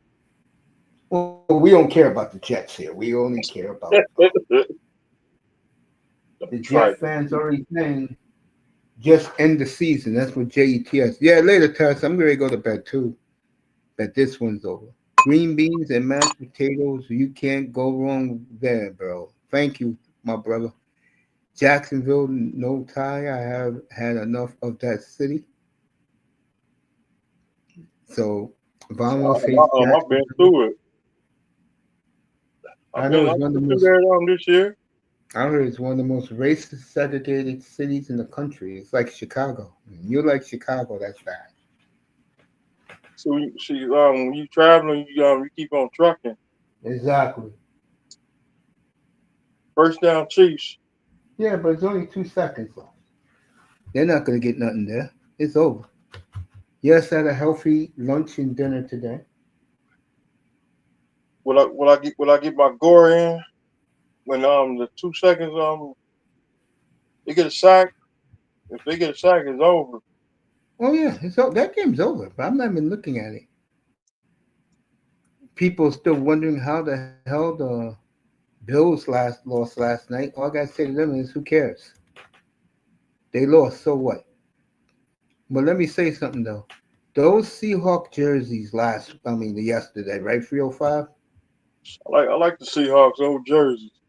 Well, we don't care about the Jets here. We only care about the Jet fans already saying just end the season. That's what JETS. Yeah, later, Tess. I'm going to go to bed too. That this one's over. Green beans and mashed potatoes. You can't go wrong there, bro. Thank you, my brother. Jacksonville, no tie. I have had enough of that city. So, Vamos face I've been through it. I know it's one of the most. This year. I heard it's one of the most racist, segregated cities in the country. It's like Chicago. You like Chicago? That's bad. So when you traveling, you keep on trucking. Exactly. First down, Chiefs. Yeah, but it's only 2 seconds left. They're not going to get nothing there. It's over. Yes, I had a healthy lunch and dinner today. Will I get my gore in when the 2 seconds they get a sack? If they get a sack, it's over. Oh yeah, that game's over. But I'm not even looking at it. People are still wondering how the hell the Bills lost last night. All I gotta say to them is, who cares? They lost, so what? But let me say something though. Those Seahawk jerseys yesterday, right? 305. I like the Seahawks old jerseys.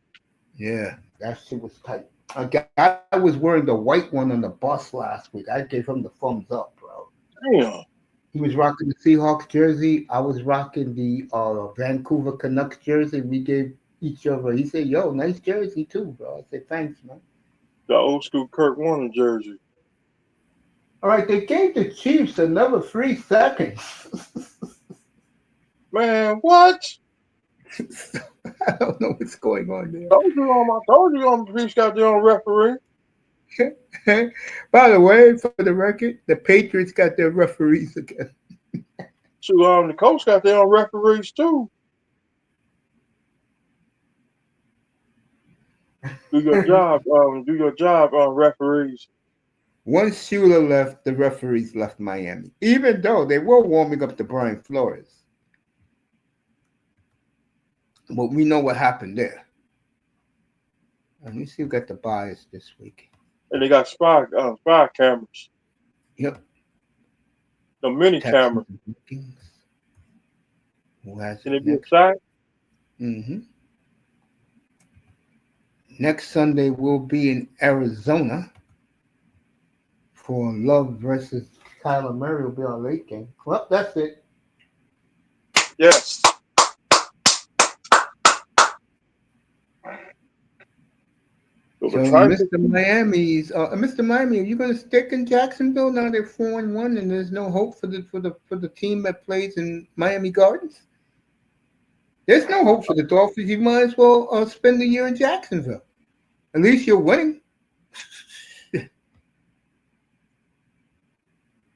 Yeah, that shit was tight. A guy was wearing the white one on the bus last week. I gave him the thumbs up, bro. Damn. He was rocking the Seahawks jersey. I was rocking the Vancouver Canucks jersey. We gave each other. He said, "Yo, nice jersey too, bro." I said, "Thanks, man." The old school Kurt Warner jersey. All right, they gave the Chiefs another 3 seconds. Man, what? I don't know what's going on there. I told you I'm the Chiefs got their own referee. By the way, for the record, the Patriots got their referees again. So the Colts got their own referees too. Do your job, referees. Once Shula left, the referees left Miami, even though they were warming up to Brian Flores. But we know what happened there. Let me see who got the bias this week. And they got spy cameras. Yep. The mini camera. Who has Can it it be a next? sack? Mm-hmm. Next Sunday we'll be in Arizona for Love versus Kyler Murray. Will be our late game. Well, that's it. Yes. So Mr. Miami, are you going to stick in Jacksonville now? They're 4-1, and there's no hope for the team that plays in Miami Gardens. There's no hope for the Dolphins. You might as well spend the year in Jacksonville. At least you're winning.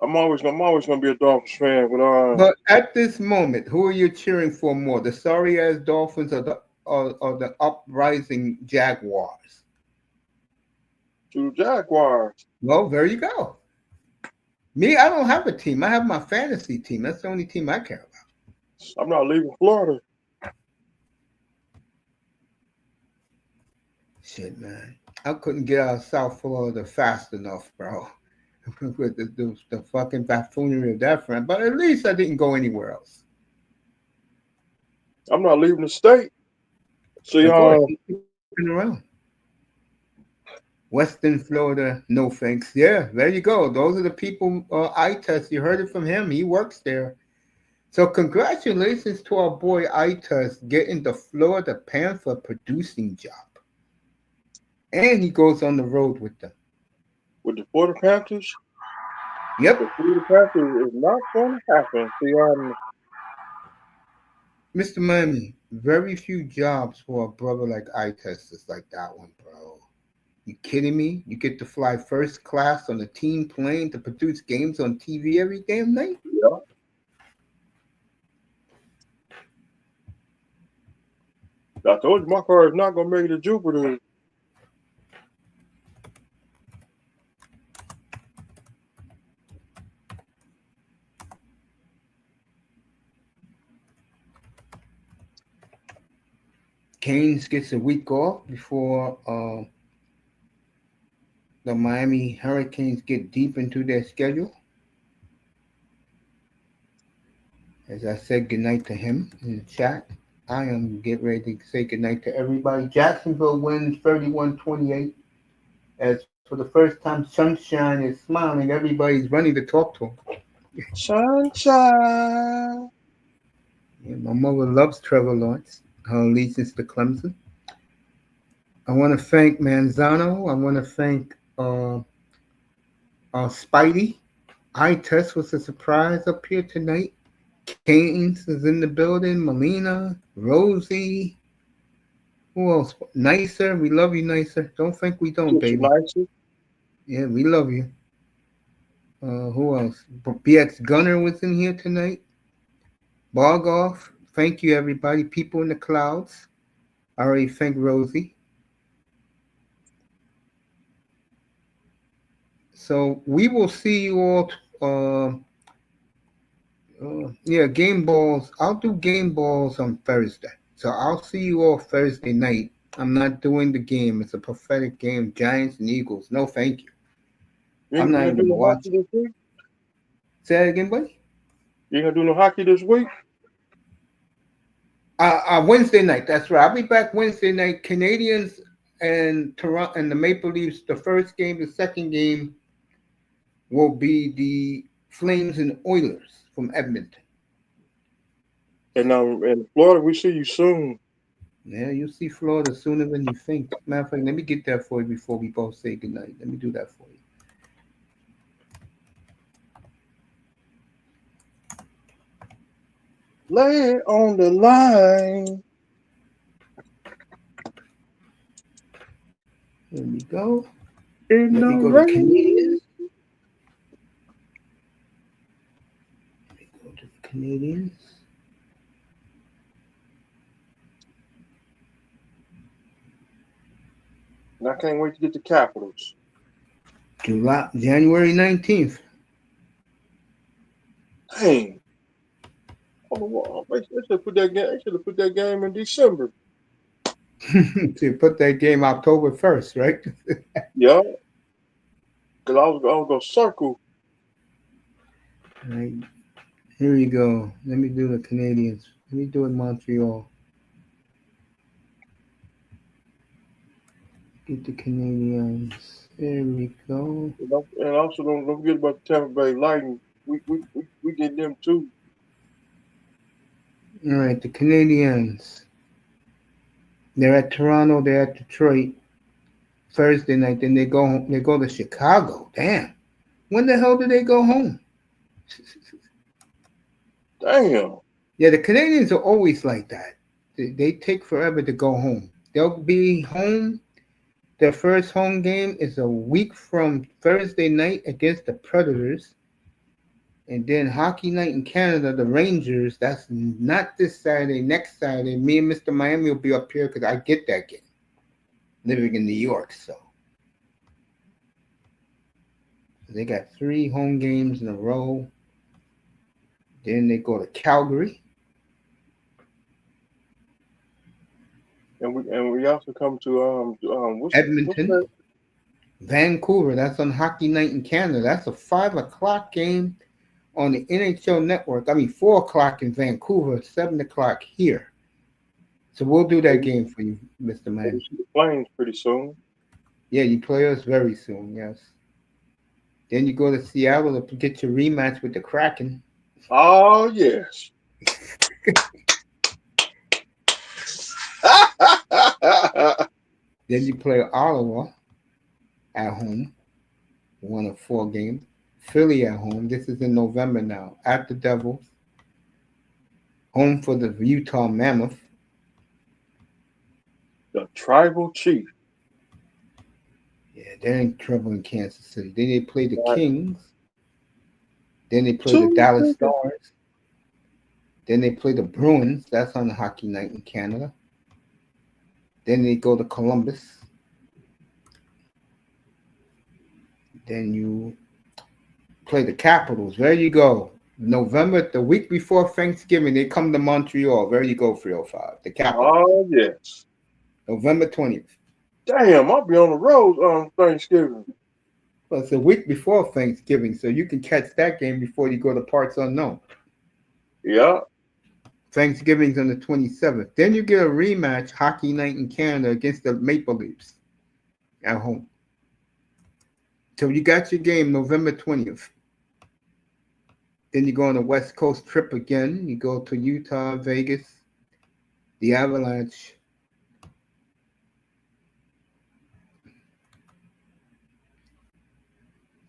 I'm always gonna be a Dolphins fan, but at this moment, who are you cheering for more? The sorry ass Dolphins or the uprising Jaguars? To the Jaguars. Well, there you go. Me, I don't have a team. I have my fantasy team. That's the only team I care about. I'm not leaving Florida. Shit, man. I couldn't get out of South Florida fast enough, bro. With the fucking buffoonery of that friend. But at least I didn't go anywhere else. I'm not leaving the state. See, Of course, you keep looking around. Western Florida, no thanks. Yeah, there you go. Those are the people I test. You heard it from him. He works there. So congratulations to our boy Itus getting the Florida Panther producing job. And he goes on the road with them. with the Florida Panthers, Yep. the Florida Panthers is not going to happen. See, Mr. Miami, very few jobs for a brother like Itus is like that one, bro. You kidding me? You get to fly first class on a team plane to produce games on TV every damn night? yeah, I told you my car is not going to make it to Jupiter. Canes gets a week off before the Miami Hurricanes get deep into their schedule. As I said goodnight to him in the chat, I am getting ready to say goodnight to everybody. Jacksonville wins 31-28. As for the first time, Sunshine is smiling. Everybody's running to talk to him. Sunshine. Yeah, my mother loves Trevor Lawrence, her allegiance to Clemson. I want to thank Manzano. I want to thank Spidey. Eye test was a surprise up here tonight. Keynes is in the building. Melina, Rosie. Who else? Nicer. We love you, Nicer. Don't think we don't, Get you baby. nicer. Yeah, we love you. Who else? BX Gunner was in here tonight. Bargoff. Thank you, everybody. People in the clouds. I already thank Rosie. So we will see you all. Yeah, game balls. I'll do game balls on Thursday. So I'll see you all Thursday night. I'm not doing the game. It's a pathetic game. Giants and Eagles. No, thank you. You I'm ain't, not you even ain't do gonna no watch hockey it. this week? Say that again, buddy. You ain't going to do no hockey this week? Wednesday night. That's right. I'll be back Wednesday night. Canadians and Toronto and the Maple Leafs. The first game. The second game will be the Flames and Oilers from Edmonton. And in Florida, we see you soon. Yeah, you'll see Florida sooner than you think. Matter of fact, let me get that for you before we both say goodnight. Let me do that for you. Lay it on the line. Here we go. In Let the me go to rain. Canadians. Let me go to the Canadians. And I can't wait to get the Capitals. January 19th. Dang. They should have put that game. They should have put that game in December. To put that game October 1st, right? Yeah. Because I was going to circle. All right. Here we go. Let me do the Canadians. Let me do it Montreal. Get the Canadians. There we go. And also don't forget about the Tampa Bay Lightning. We get them too. All right, the Canadians. They're at Toronto. They're at Detroit Thursday night. Then they go home. They go to Chicago. Damn. When the hell do they go home? Damn. Yeah, the Canadians are always like that. They take forever to go home. They'll be home. Their first home game is a week from Thursday night against the Predators. And then hockey night in Canada, the Rangers. That's not this Saturday, next Saturday. Me and Mr. Miami will be up here because I get that game. Living in New York, so. They got 3 home games in a row. Then they go to Calgary. and we also come to what's Edmonton, that? Vancouver. That's on Hockey Night in Canada. That's a 5 o'clock game on the N.H.L network. I mean, 4 o'clock in Vancouver, 7 o'clock here. So we'll do that game for you, Mr. We'll Man. see the Flames pretty soon. Yeah, you play us very soon. Yes. Then you go to Seattle to get your rematch with the Kraken. Oh yes. Then you play Ottawa at home, 1 of 4 games. Philly at home. This is in November now. At the Devils. Home for the Utah Mammoth. The tribal chief. Yeah, they're in trouble in Kansas City. Then they play the Right. Kings. Then they play the Two Dallas seconds. Stars. Then they play the Bruins. That's on the Hockey Night in Canada. Then they go to Columbus. Then you play the Capitals. There you go. November, the week before Thanksgiving, they come to Montreal. There you go, 305. The Capitals. Oh yes. November 20th. Damn, I'll be on the road on Thanksgiving. Well, it's a week before Thanksgiving, so you can catch that game before you go to parts unknown. Yeah. Thanksgiving's on the 27th. Then you get a rematch, Hockey Night in Canada against the Maple Leafs at home. So you got your game November 20th. Then you go on a West Coast trip again. You go to Utah, Vegas, the Avalanche.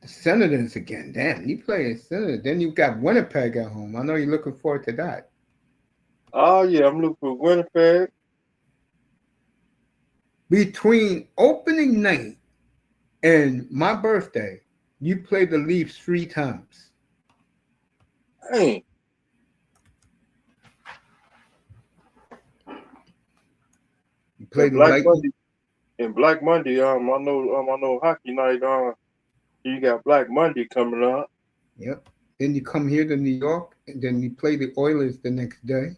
The Senators again. Damn, you play the Senators. Then you've got Winnipeg at home. I know you're looking forward to that. Oh yeah, I'm looking for Winnipeg. Between opening night and my birthday, you play the Leafs 3 times. Dang. You play And the Black Lightning. Monday. And Black Monday. I know hockey night. You got Black Monday coming up. Yep. Then you come here to New York, and then you play the Oilers the next day.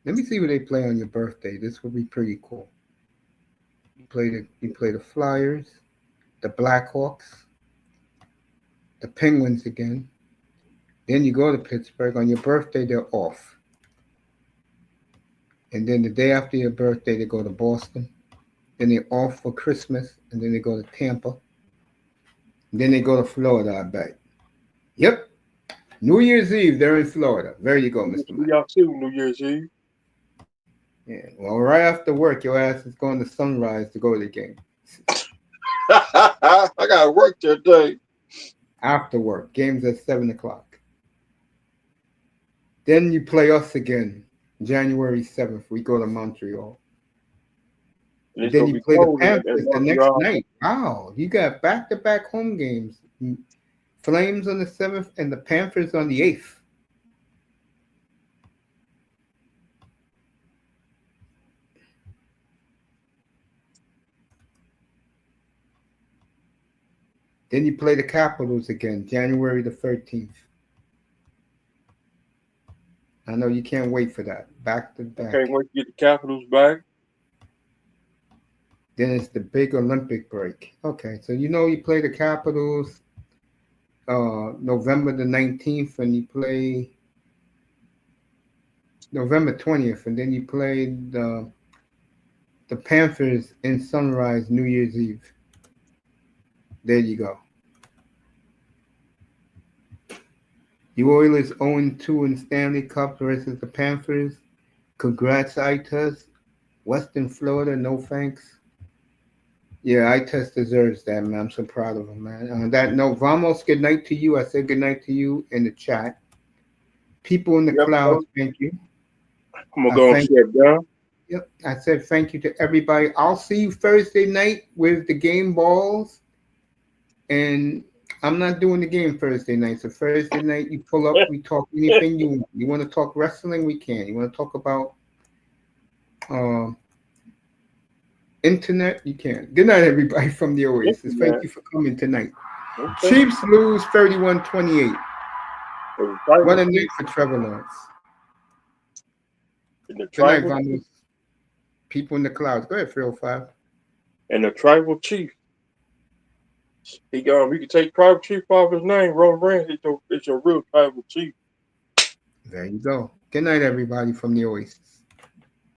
Let me see what they play on your birthday. This would be pretty cool. You play the Flyers, the Blackhawks, the Penguins again. Then you go to Pittsburgh. On your birthday, they're off. And then the day after your birthday, they go to Boston. Then they're off for Christmas, and then they go to Tampa. And then they go to Florida, I bet. Yep. New Year's Eve, they're in Florida. There you go, Mr. We Mike. y'all too, New Year's Eve. Yeah. Well, right after work, your ass is going to Sunrise to go to the game. I gotta work that day. After work, games at 7 o'clock. Then you play us again, January 7th. We go to Montreal. And it's Then gonna you be play the cold Panthers at the next Montreal. night. Wow, you got back-to-back home games. Flames on the 7th and the Panthers on the 8th. Then you play the Capitals again, January the 13th. I know you can't wait for that. Back to I back. can't wait to get the Capitals back. Then it's the big Olympic break. Okay, so you know you play the Capitals November the 19th, and you play November 20th, and then you play the Panthers in Sunrise New Year's Eve. There you go. You Oilers 0-2 in Stanley Cup versus the Panthers. Congrats, Itus. Western Florida, no thanks. Yeah, Itus deserves that, man. I'm so proud of him, man. On that note, Vamos, good night to you. I said good night to you in the chat. People in the Yep, clouds, thank you. I'm gonna I go and thank shut down. Yep, I said thank you to everybody. I'll see you Thursday night with the game balls. And I'm not doing the game Thursday night. So Thursday night, you pull up, we talk anything you want. You want to talk wrestling, we can. You want to talk about internet, you can. Good night, everybody from the Oasis. Thank you for coming tonight. Okay. Chiefs lose 31-28. What a night for Trevor Lawrence. In the Good night, tribal. Vamos. People in the clouds. Go ahead, 305. And the tribal chief. He can take tribal chief off his name. Roman Reigns is your real tribal chief. There you go. Good night, everybody from the Oasis.